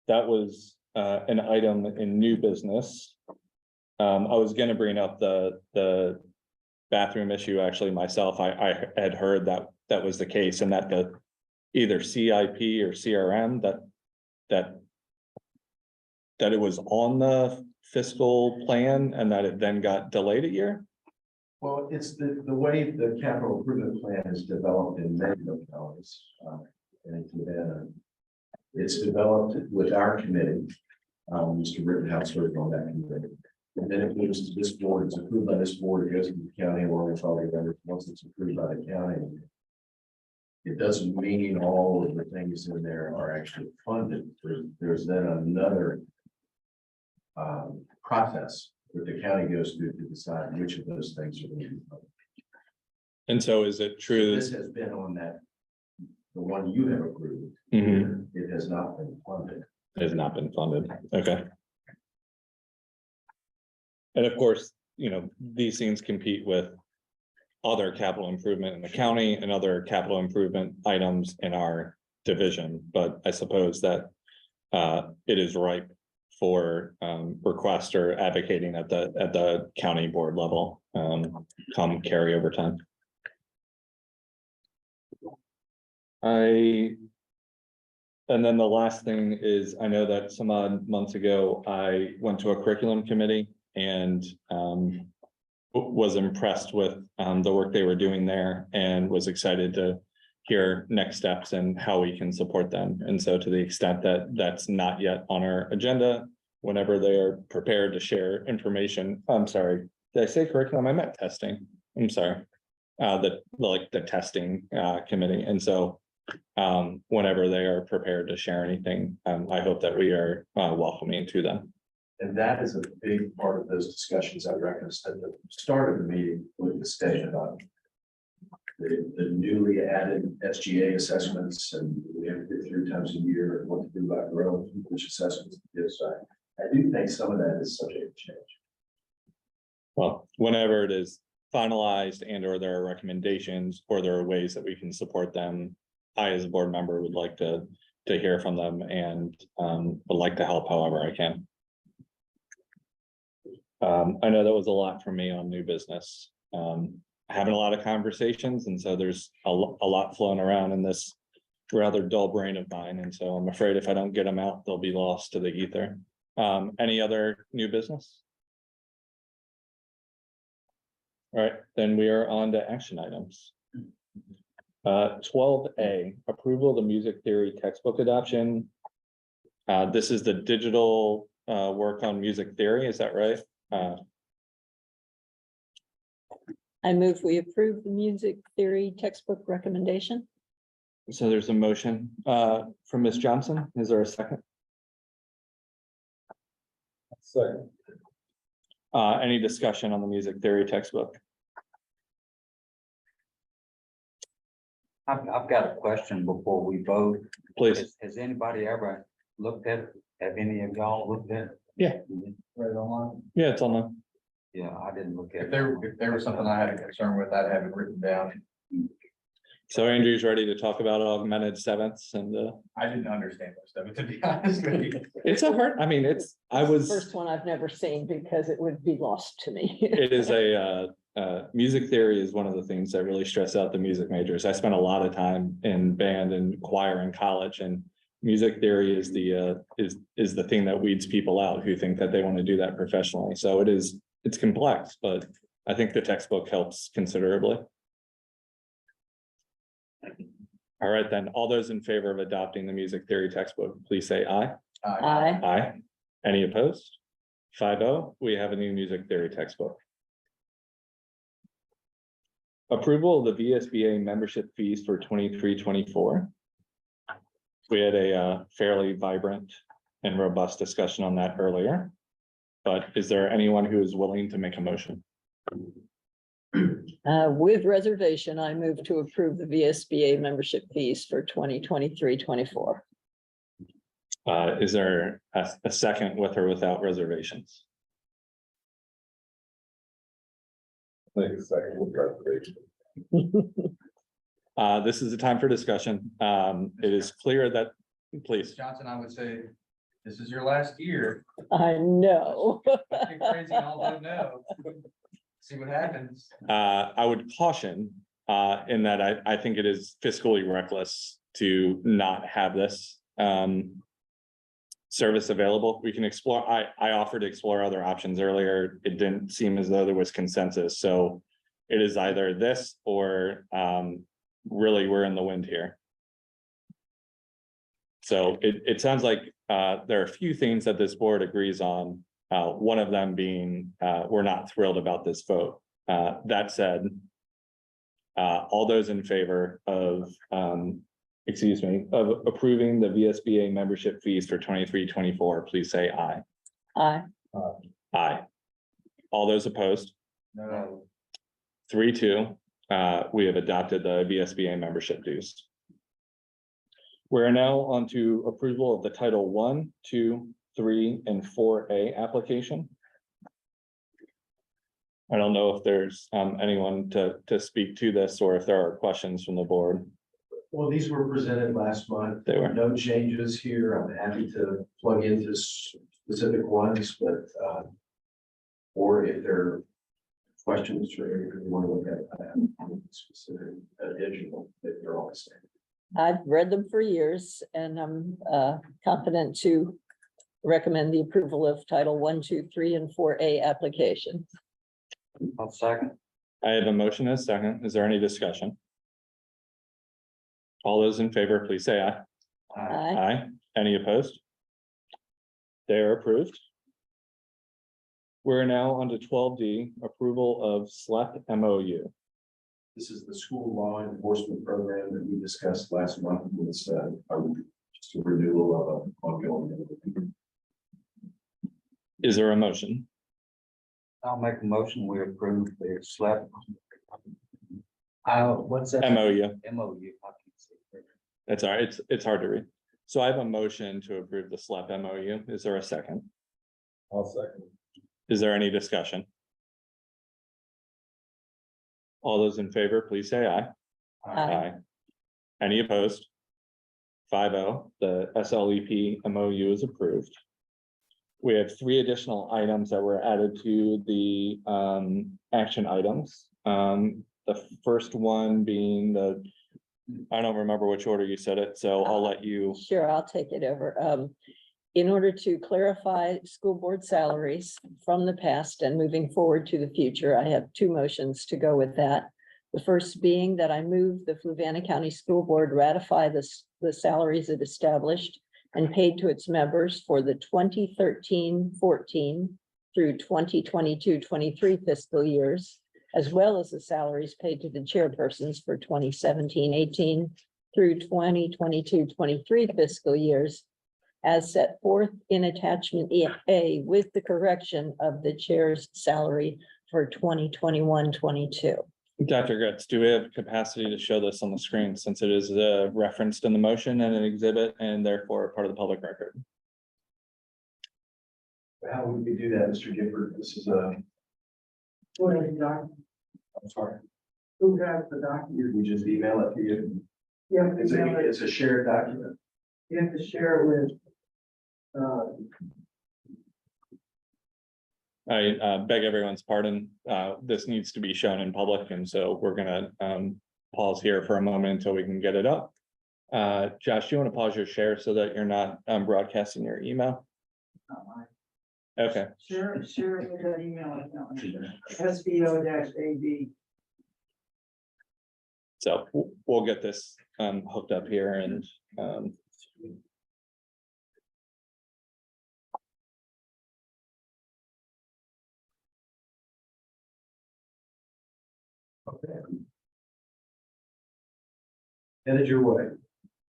Speaker 1: that was an item in new business. I was gonna bring up the bathroom issue actually myself. I had heard that was the case, and that the either CIP or CRM that it was on the fiscal plan and that it then got delayed a year.
Speaker 4: Well, it's the way the capital improvement plan is developed in many localities. And it's developed with our committee. Mr. Rittenhouse served on that committee. And then it goes to this board, it's approved by this board, it goes to the county along with all the members. Once it's approved by the county, it doesn't mean all of the things in there are actually funded. There's then another process that the county goes through to decide which of those things are going to be funded.
Speaker 1: And so is it true?
Speaker 4: This has been on that, the one you have approved.
Speaker 1: Mhm.
Speaker 4: It has not been funded.
Speaker 1: It has not been funded. Okay. And of course, these things compete with other capital improvement in the county and other capital improvement items in our division. But I suppose that it is ripe for request or advocating at the county board level come carryover time. And then the last thing is, I know that some odd months ago, I went to a curriculum committee and was impressed with the work they were doing there, and was excited to hear next steps and how we can support them. And so to the extent that that's not yet on our agenda, whenever they are prepared to share information, I'm sorry, did I say curriculum? I meant testing. I'm sorry. The testing committee. And so whenever they are prepared to share anything, I hope that we are welcoming to them.
Speaker 4: And that is a big part of those discussions I referenced at the start of the meeting with the state about the newly added SGA assessments, and we have to get 3 times a year and what to do about growth, which assessments to give. So I do think some of that is subject to change.
Speaker 1: Well, whenever it is finalized and or there are recommendations or there are ways that we can support them, I as a board member would like to hear from them and would like to help however I can. I know that was a lot for me on new business. Having a lot of conversations, and so there's a lot flowing around in this rather dull brain of mine, and so I'm afraid if I don't get them out, they'll be lost to the ether. Any other new business? All right, then we are on to action items. 12A, approval of the music theory textbook adoption. This is the digital work on music theory, is that right?
Speaker 3: I move we approve the music theory textbook recommendation.
Speaker 1: So there's a motion from Ms. Johnson. Is there a second?
Speaker 12: Second.
Speaker 1: Any discussion on the music theory textbook?
Speaker 5: I've got a question before we vote.
Speaker 1: Please.
Speaker 5: Has anybody ever looked at, it? Have any of y'all looked at? it?
Speaker 1: Yeah.
Speaker 8: Right on.
Speaker 1: Yeah, it's on the,
Speaker 5: Yeah, I didn't look at
Speaker 8: If
Speaker 5: it.
Speaker 8: there was something I had a concern with, I'd have it written down.
Speaker 1: so Andrew's ready to talk about augmented sevenths and,
Speaker 8: I didn't understand most of it, to be honest with you.
Speaker 1: it's a hard, I mean, it's, I was.
Speaker 3: First one I've never seen because it would be lost to me.
Speaker 1: It is music theory is one of the things that really stress out the music majors. I spent a lot of time in band and choir in college, and music theory is the thing that weeds people out who think that they want to do that professionally. So it's complex, but I think the textbook helps considerably. All right, then, all those in favor of adopting the music theory textbook, please say aye.
Speaker 3: Aye.
Speaker 1: Aye. Any opposed? 5-0, we have a new music theory textbook. Approval of the VSBA membership fees for 23-24. We had a fairly vibrant and robust discussion on that earlier. But is there anyone who is willing to make a motion?
Speaker 3: With reservation, I move to approve the VSBA membership fees for 2023-24.
Speaker 1: Is there a second with or without reservations?
Speaker 12: I think it's second with reservation.
Speaker 1: This is the time for discussion. It is clear that, please.
Speaker 8: Johnson, I would say, this is your last year.
Speaker 3: I know.
Speaker 8: Don't get crazy and all vote no. See what happens.
Speaker 1: I would caution in that I think it is fiscally reckless to not have this service available. We can explore, I offered to explore other options earlier. It didn't seem as though there was consensus. So it is either this or really we're in the wind here. So it sounds like there are a few things that this board agrees on. One of them being we're not thrilled about this vote. That said, all those in favor of of approving the VSBA membership fees for 23-24, please say aye.
Speaker 3: Aye.
Speaker 1: Aye. All those opposed?
Speaker 8: No.
Speaker 1: 3-2, we have adopted the VSBA membership dues. We're now on to approval of the Title 1, 2, 3, and 4A application. I don't know if there's anyone to speak to this or if there are questions from the board.
Speaker 4: Well, these were presented last month.
Speaker 1: They were.
Speaker 4: No changes here. I'm happy to plug into specific ones, but or if there are questions or if you want to look at specific additional, if they're all the same.
Speaker 3: I've read them for years and I'm confident to recommend the approval of Title 1, 2, 3, and 4A application.
Speaker 5: I'll second.
Speaker 1: I have a motion and a second. Is there any discussion? All those in favor, please say aye.
Speaker 3: Aye.
Speaker 1: Aye. Any opposed? They are approved. We're now on to 12D, approval of SLEP MOU.
Speaker 4: This is the school law enforcement program that we discussed last month. It's just a renewal of an ongoing.
Speaker 1: Is there a motion?
Speaker 5: I'll make a motion, we approve the SLEP. What's that?
Speaker 1: MOU.
Speaker 5: MOU.
Speaker 1: That's all right. It's hard to read. So I have a motion to approve the SLEP MOU. Is there a second?
Speaker 12: I'll second.
Speaker 1: Is there any discussion? All those in favor, please say aye.
Speaker 3: Aye.
Speaker 1: Any opposed? 5-0, the SLEP MOU is approved. We have 3 additional items that were added to the action items. The first one being I don't remember which order you said it, so I'll let you.
Speaker 3: Sure, I'll take it over. In order to clarify school board salaries from the past and moving forward to the future, I have 2 motions to go with that. The first being that I move the Fluvanna County School Board ratify the salaries it established and paid to its members for the 2013-14 through 2022-23 fiscal years, as well as the salaries paid to the chairpersons for 2017-18 through 2022-23 fiscal years, as set forth in attachment A with the correction of the chair's salary for 2021-22.
Speaker 1: Dr. Gretz, do we have capacity to show this on the screen since it is referenced in the motion and an exhibit and therefore part of the public record?
Speaker 4: How would we do that, Mr. Gifford? This is a,
Speaker 10: Who has the document?
Speaker 4: I'm sorry,
Speaker 10: Who has the document?
Speaker 4: we just email it to you.
Speaker 10: You have to,
Speaker 4: It's a shared document.
Speaker 10: you have to share it with.
Speaker 1: I beg everyone's pardon. This needs to be shown in public, and so we're gonna pause here for a moment until we can get it up. Josh, do you want to pause your share so that you're not broadcasting your email? Okay,
Speaker 10: Share it with that email account. SBO-AB.
Speaker 1: so we'll get this hooked up here and
Speaker 4: Headed your way.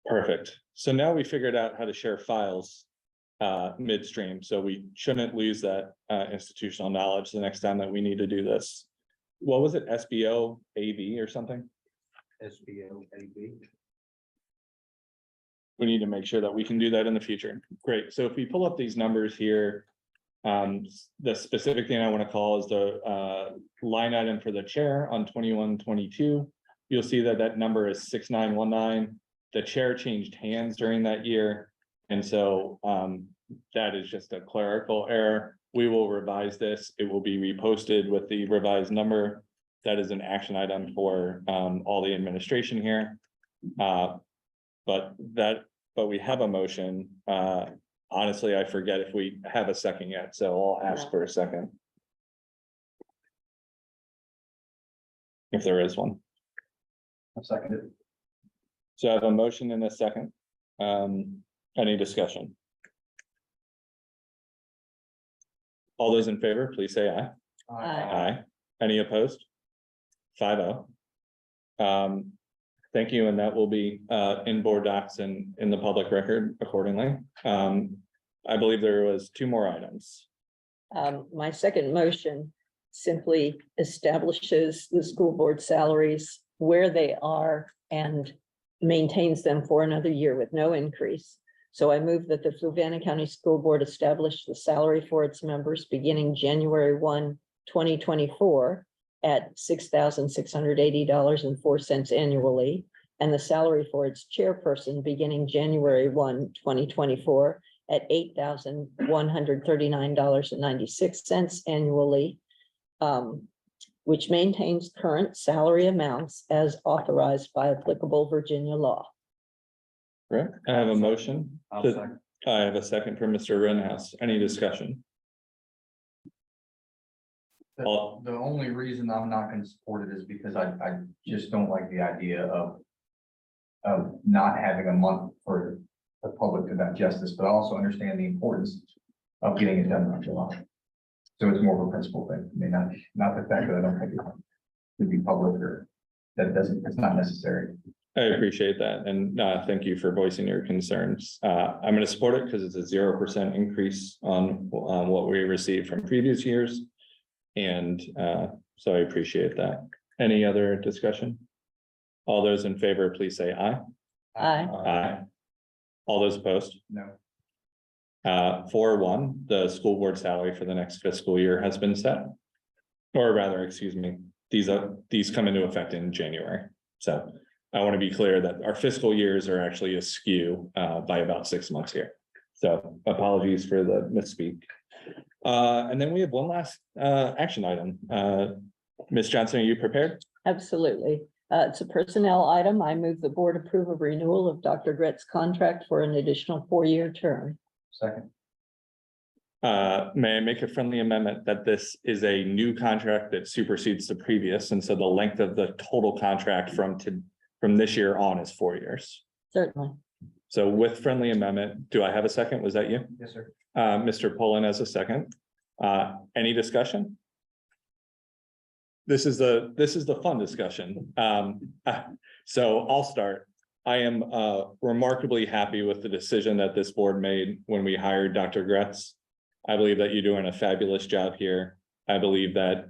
Speaker 1: perfect. So now we figured out how to share files midstream, so we shouldn't lose that institutional knowledge the next time that we need to do this. What was it, SBO AV or something?
Speaker 5: SBO AB.
Speaker 1: We need to make sure that we can do that in the future. Great, so if we pull up these numbers here. The specific thing I want to call is the line item for the chair on 21-22. You'll see that that number is 6919. The chair changed hands during that year. And so that is just a clerical error. We will revise this. It will be reposted with the revised number. That is an action item for all the administration here. But we have a motion. Honestly, I forget if we have a second yet, so I'll ask for a second. If there is one.
Speaker 4: I'll second it.
Speaker 1: So I have a motion and a second. Any discussion? All those in favor, please say aye.
Speaker 3: Aye.
Speaker 1: Aye. Any opposed? 5-0. Thank you, and that will be in board docs and in the public record accordingly. I believe there was 2 more items.
Speaker 3: My second motion simply establishes the school board salaries where they are and maintains them for another year with no increase. So I move that the Fluvanna County School Board establish the salary for its members beginning January 1, 2024 at $6,680.04 annually, and the salary for its chairperson beginning January 1, 2024 at $8,139.96 annually, which maintains current salary amounts as authorized by applicable Virginia law.
Speaker 1: Correct. I have a motion.
Speaker 5: I'll
Speaker 1: to-
Speaker 5: second.
Speaker 1: I have a second from Mr. Rittenhouse. Any discussion?
Speaker 8: The
Speaker 1: All-
Speaker 8: the only reason I'm not gonna support it is because I just don't like the idea of not having a month for the public to digest this, but I also understand the importance of getting it done in July. So it's more of a principle thing, I mean, not the fact that I don't think it should be public or that doesn't, it's not necessary.
Speaker 1: I appreciate that, and thank you for voicing your concerns. I'm gonna support it because it's a 0% increase on what we received from previous years. And so I appreciate that. Any other discussion? All those in favor, please say aye.
Speaker 3: Aye.
Speaker 1: Aye. All those opposed?
Speaker 8: No.
Speaker 1: 4-1, the school board salary for the next fiscal year has been set. Or rather, excuse me, these come into effect in January. So I want to be clear that our fiscal years are actually askew by about 6 months here. So apologies for the misspeak. And then we have one last action item. Ms. Johnson, are you prepared?
Speaker 3: Absolutely. It's a personnel item. I move the board approve a renewal of Dr. Gretz's contract for an additional 4-year term.
Speaker 8: Second.
Speaker 1: May I make a friendly amendment that this is a new contract that supersedes the previous, and so the length of the total contract from this year on is 4 years.
Speaker 3: Certainly.
Speaker 1: So with friendly amendment, do I have a second? Was that you?
Speaker 8: Yes, sir.
Speaker 1: Mr. Pullen has a second. Any discussion? This is the fun discussion. So I'll start. I am remarkably happy with the decision that this board made when we hired Dr. Gretz. I believe that you're doing a fabulous job here. I believe that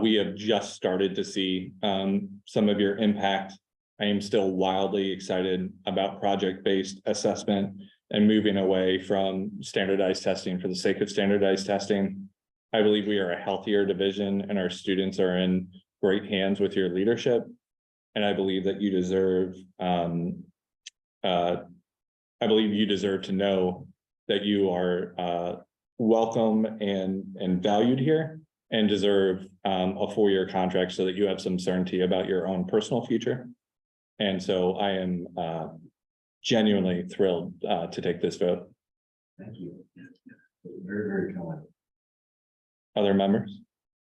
Speaker 1: We have just started to see some of your impact. I am still wildly excited about project-based assessment and moving away from standardized testing for the sake of standardized testing. I believe we are a healthier division and our students are in great hands with your leadership. And I believe that you deserve, I believe you deserve to know that you are welcome and valued here and deserve a 4-year contract so that you have some certainty about your own personal future. And so I am genuinely thrilled to take this vote.
Speaker 4: Thank you. Very, very kind.
Speaker 1: Other members?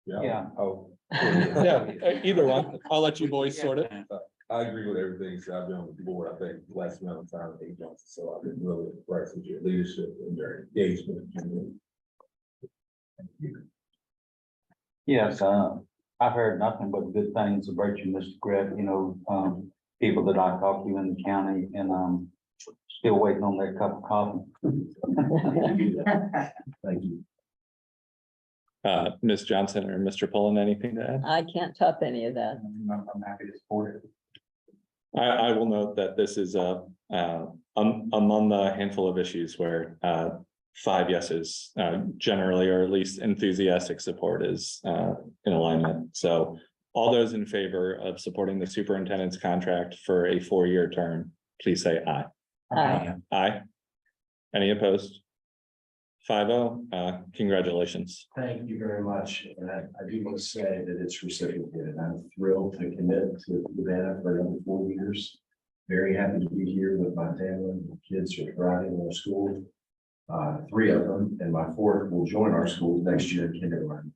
Speaker 5: Yeah, oh.
Speaker 1: Yeah, either one. I'll let you boys sort it.
Speaker 12: I agree with everything. So I've been on the board, I think, the last amount of time, 8 months. So I've been really impressed with your leadership and your engagement. Thank you.
Speaker 5: Yes, I've heard nothing but good things about you, Mr. Grant, you know, people that I talked to in the county and still waiting on their cup of coffee.
Speaker 4: Thank you.
Speaker 1: Ms. Johnson or Mr. Pullen, anything to add?
Speaker 3: I can't top any of that.
Speaker 5: I'm happy to support it.
Speaker 1: I will note that this is among the handful of issues where 5 yeses generally, or at least enthusiastic support is in alignment. So all those in favor of supporting the superintendent's contract for a 4-year term, please say aye.
Speaker 3: Aye.
Speaker 1: Aye. Any opposed? 5-0, congratulations.
Speaker 4: Thank you very much. And I do want to say that it's reciprocated. I'm thrilled to commit to Savannah for another 4 years. Very happy to be here with my family. The kids are thriving in their school. 3 of them, and my 4th will join our school next year in kindergarten.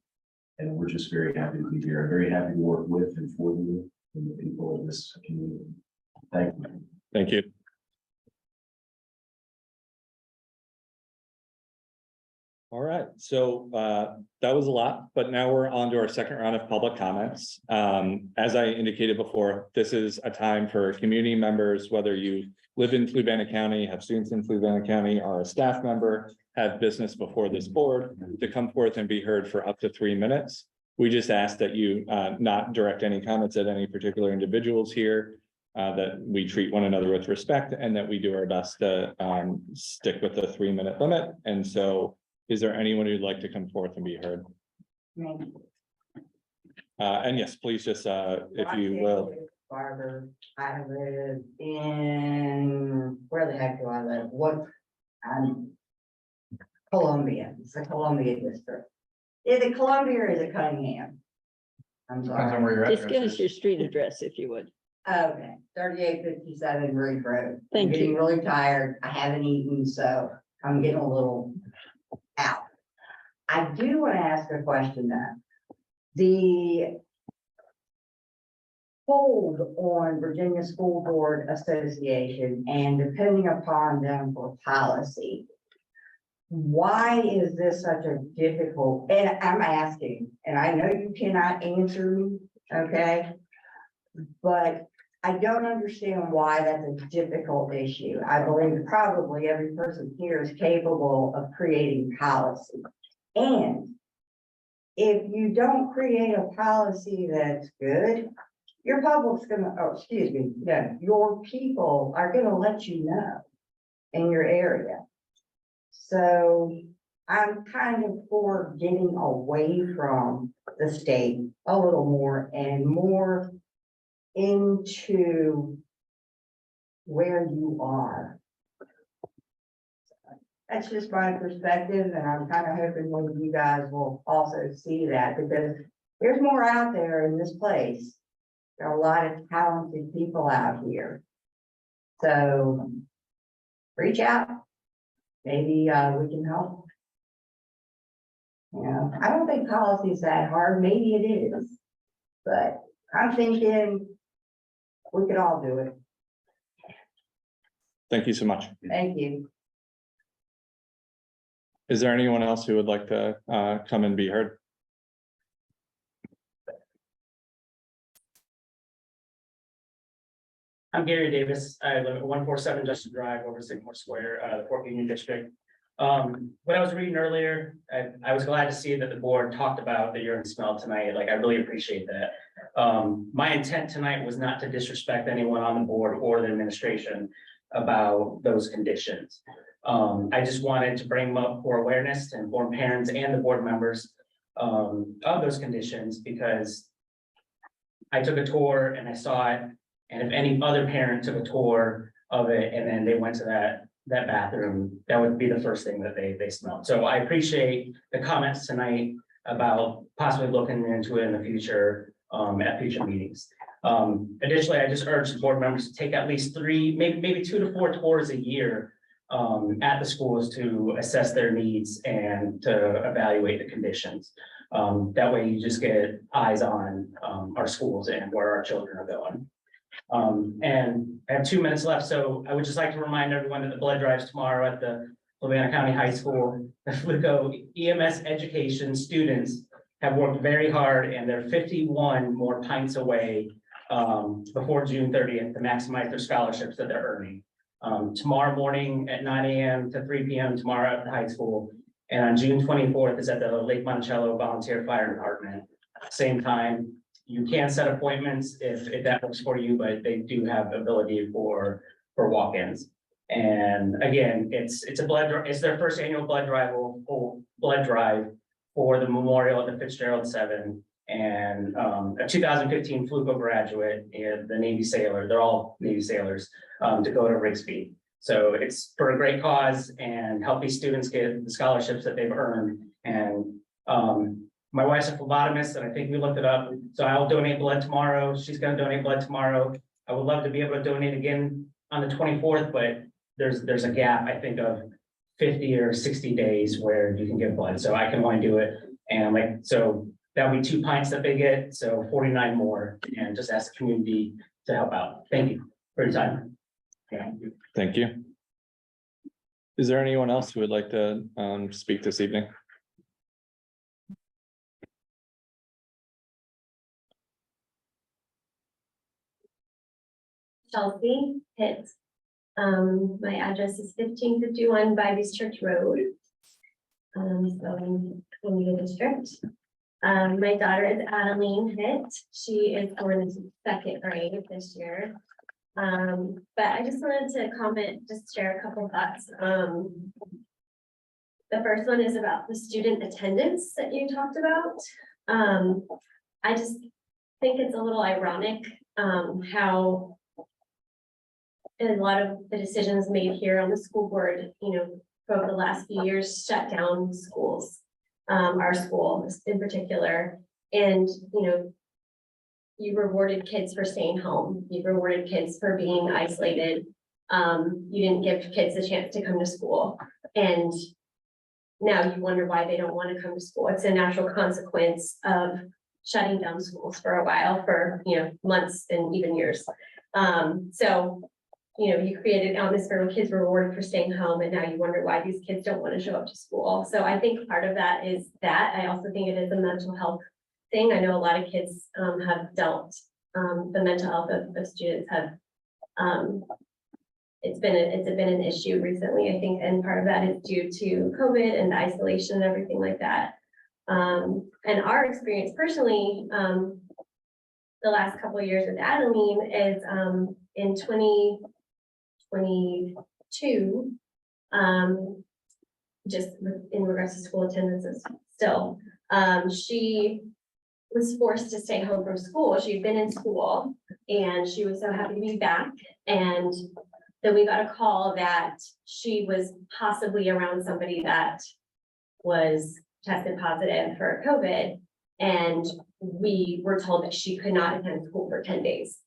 Speaker 4: And we're just very happy to be here. I'm very happy to work with and for you and the people of this community. Thank you.
Speaker 1: Thank you. All right, so that was a lot, but now we're on to our second round of public comments. As I indicated before, this is a time for community members, whether you live in Fluvanna County, have students in Fluvanna County, are a staff member, have business before this board, to come forth and be heard for up to 3 minutes. We just ask that you not direct any comments at any particular individuals here, that we treat one another with respect, and that we do our best to stick with the 3-minute limit. And so, is there anyone who'd like to come forth and be heard? And yes, please just, if you will.
Speaker 13: Barber, I live in, where the heck do I live? Columbia, it's the Columbia district. Is it Columbia or is it Cunningham? I'm
Speaker 8: Depends on
Speaker 13: sorry.
Speaker 8: where your
Speaker 3: Just
Speaker 8: address
Speaker 3: give us
Speaker 8: is.
Speaker 3: your street address if you would.
Speaker 13: Okay, 3857 Reef Road.
Speaker 3: Thank
Speaker 13: I'm getting
Speaker 3: you.
Speaker 13: really tired. I haven't eaten, so I'm getting a little out. I do want to ask a question though. The hold on Virginia School Board Association and depending upon them for policy. Why is this such a difficult, and I'm asking, and I know you cannot answer me, okay? But I don't understand why that's a difficult issue. I believe probably every person here is capable of creating policy. And if you don't create a policy that's good, your public's gonna, oh, excuse me, no, your people are gonna let you know in your area. So I'm kind of for getting away from the state a little more and more into where you are. That's just my perspective, and I'm kind of hoping one of you guys will also see that, because there's more out there in this place. There are a lot of talented people out here. So reach out. Maybe we can help. Yeah, I don't think policy is that hard. Maybe it is. But I'm thinking we could all do it.
Speaker 1: Thank you so much.
Speaker 13: Thank you.
Speaker 1: Is there anyone else who would like to come and be heard?
Speaker 6: I'm Gary Davis. I live at 147 Justin Drive over Sycamore Square, the Fort Union District. What I was reading earlier, I was glad to see that the board talked about the urine smell tonight. Like, I really appreciate that. My intent tonight was not to disrespect anyone on the board or the administration about those conditions. I just wanted to bring them up for awareness to inform parents and the board members of those conditions, because I took a tour and I saw it. And if any other parent took a tour of it and then they went to that bathroom, that would be the first thing that they smelled. So I appreciate the comments tonight about possibly looking into it in the future, at future meetings. Additionally, I just urge the board members to take at least 3, maybe 2 to 4 tours a year at the schools to assess their needs and to evaluate the conditions. That way you just get eyes on our schools and where our children are going. And I have 2 minutes left, so I would just like to remind everyone that the blood drive's tomorrow at the Fluvanna County High School. The Fluco EMS education students have worked very hard, and they're 51 more pints away before June 30th to maximize their scholarships that they're earning. Tomorrow morning at 9 a.m. to 3 p.m. tomorrow at the high school. And on June 24th is at the Lake Monticello Volunteer Fire Department. Same time. You can set appointments if that works for you, but they do have ability for walk-ins. And again, it's their first annual blood drive for the memorial at the Fitzgerald 7 and a 2015 Fluco graduate and the Navy sailor. They're all Navy sailors to go to Rigsby. So it's for a great cause and help these students get the scholarships that they've earned. And my wife's a phlebotomist, and I think we looked it up. So I'll donate blood tomorrow. She's going to donate blood tomorrow. I would love to be able to donate again on the 24th, but there's a gap, I think, of 50 or 60 days where you can give blood. So I can only do it. And so that'll be 2 pints that they get. So 49 more, and just ask the community to help out. Thank you for your time.
Speaker 1: Thank you. Is there anyone else who would like to speak this evening?
Speaker 14: Chelsea Pitt. My address is 1551 Bivey's Church Road. So in the district. My daughter is Adeline Hitt. She is going into 2nd grade this year. But I just wanted to comment, just share a couple thoughts. The first one is about the student attendance that you talked about. I just think it's a little ironic how a lot of the decisions made here on the school board, over the last few years, shut down schools, our school in particular. And, you rewarded kids for staying home. You rewarded kids for being isolated. You didn't give kids a chance to come to school. And now you wonder why they don't want to come to school. It's a natural consequence of shutting down schools for a while, for, months and even years. So, you created an atmosphere where kids were rewarded for staying home, and now you wonder why these kids don't want to show up to school. So I think part of that is that. I also think it is a mental health thing. I know a lot of kids have dealt, the mental health of students have, it's been an issue recently, I think, and part of that is due to COVID and the isolation and everything like that. And our experience personally, the last couple of years with Adeline is in 2022, just in regards to school attendances still, she was forced to stay home from school. She'd been in school and she was so happy to be back. And then we got a call that she was possibly around somebody that was tested positive for COVID. And we were told that she could not attend school for 10 days.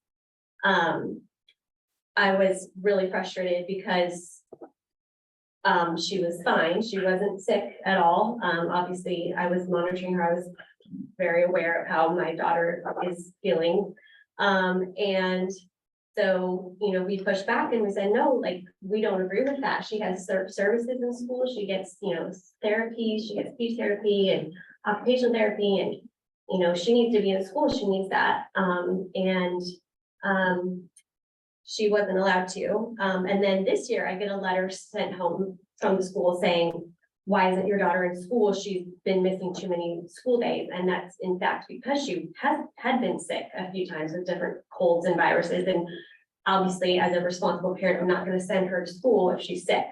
Speaker 14: I was really frustrated because she was fine. She wasn't sick at all. Obviously, I was monitoring her. I was very aware of how my daughter is feeling. And so, we pushed back and we said, no, we don't agree with that. She has services in school. She gets, therapy, she gets speech therapy and occupational therapy, and, she needs to be in school. She needs that. She wasn't allowed to. And then this year I get a letter sent home from the school saying, why isn't your daughter in school? She's been missing too many school days. And that's in fact because she had been sick a few times with different colds and viruses. And obviously, as a responsible parent, I'm not going to send her to school if she's sick.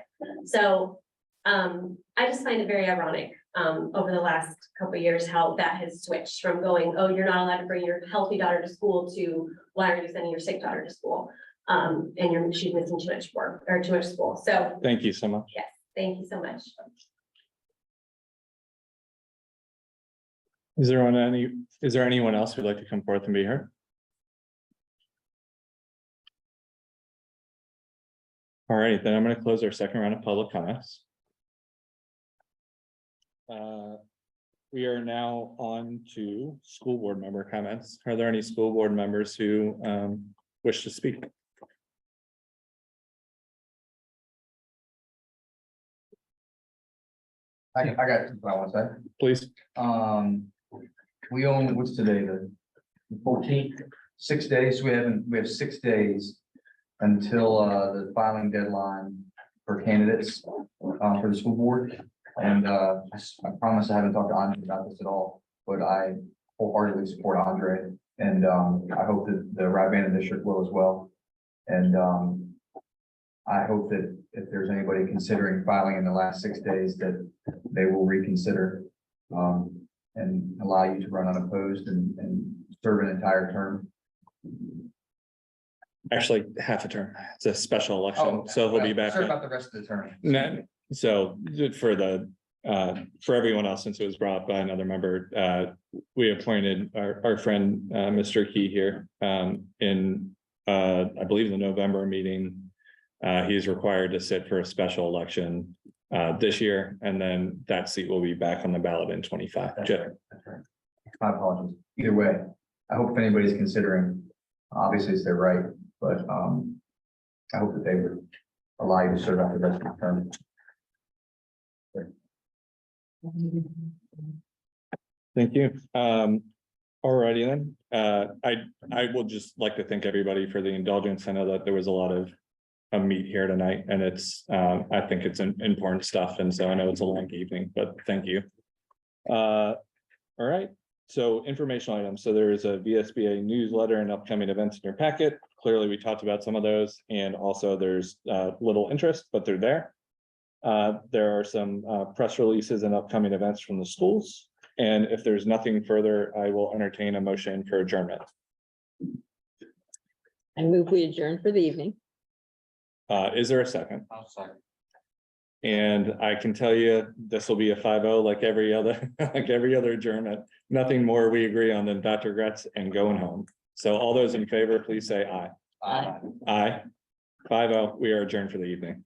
Speaker 14: So I just find it very ironic over the last couple of years how that has switched from going, oh, you're not allowed to bring your healthy daughter to school to why are you sending your sick daughter to school? And she's missing too much work or too much school. So
Speaker 1: Thank you so much.
Speaker 14: yes, thank you so much.
Speaker 1: Is there anyone else who'd like to come forth and be heard? All right, then I'm going to close our second round of public comments. We are now on to school board member comments. Are there any school board members who wish to speak?
Speaker 8: I got something I want to say.
Speaker 1: Please.
Speaker 8: We own, what's today, the 14th, 6 days, we have 6 days until the filing deadline for candidates for the school board. And I promise I haven't talked to Andre about this at all, but I wholeheartedly support Andre. And I hope that the Rivanna district will as well. And I hope that if there's anybody considering filing in the last 6 days, that they will reconsider and allow you to run unopposed and serve an entire term.
Speaker 1: Actually, half a term. It's a special election, so he'll be back.
Speaker 8: Sorry about the rest of the term.
Speaker 1: No, so for everyone else, since it was brought up by another member, we appointed our friend, Mr. Key here, in, I believe the November meeting. He's required to sit for a special election, this year, and then that seat will be back on the ballot in 25.
Speaker 8: That's right. My apologies. Either way, I hope if anybody's considering, obviously it's their right, but I hope that they would allow you to serve out the rest of the term.
Speaker 1: Thank you. Alrighty then, I will just like to thank everybody for the indulgence. I know that there was a lot of meat here tonight, and it's I think it's important stuff, and so I know it's a long evening, but thank you. All right, so informational items. So there is a VSBA newsletter and upcoming events in your packet. Clearly, we talked about some of those, and also there's little interest, but they're there. There are some press releases and upcoming events from the schools. And if there's nothing further, I will entertain a motion for adjournment.
Speaker 3: I move we adjourn for the evening.
Speaker 1: Is there a second?
Speaker 5: I'll second.
Speaker 1: And I can tell you, this will be a 5-0 like every other, like every other adjournment. Nothing more we agree on than Dr. Gretz and going home. So all those in favor, please say aye.
Speaker 3: Aye.
Speaker 1: Aye. 5-0, we are adjourned for the evening.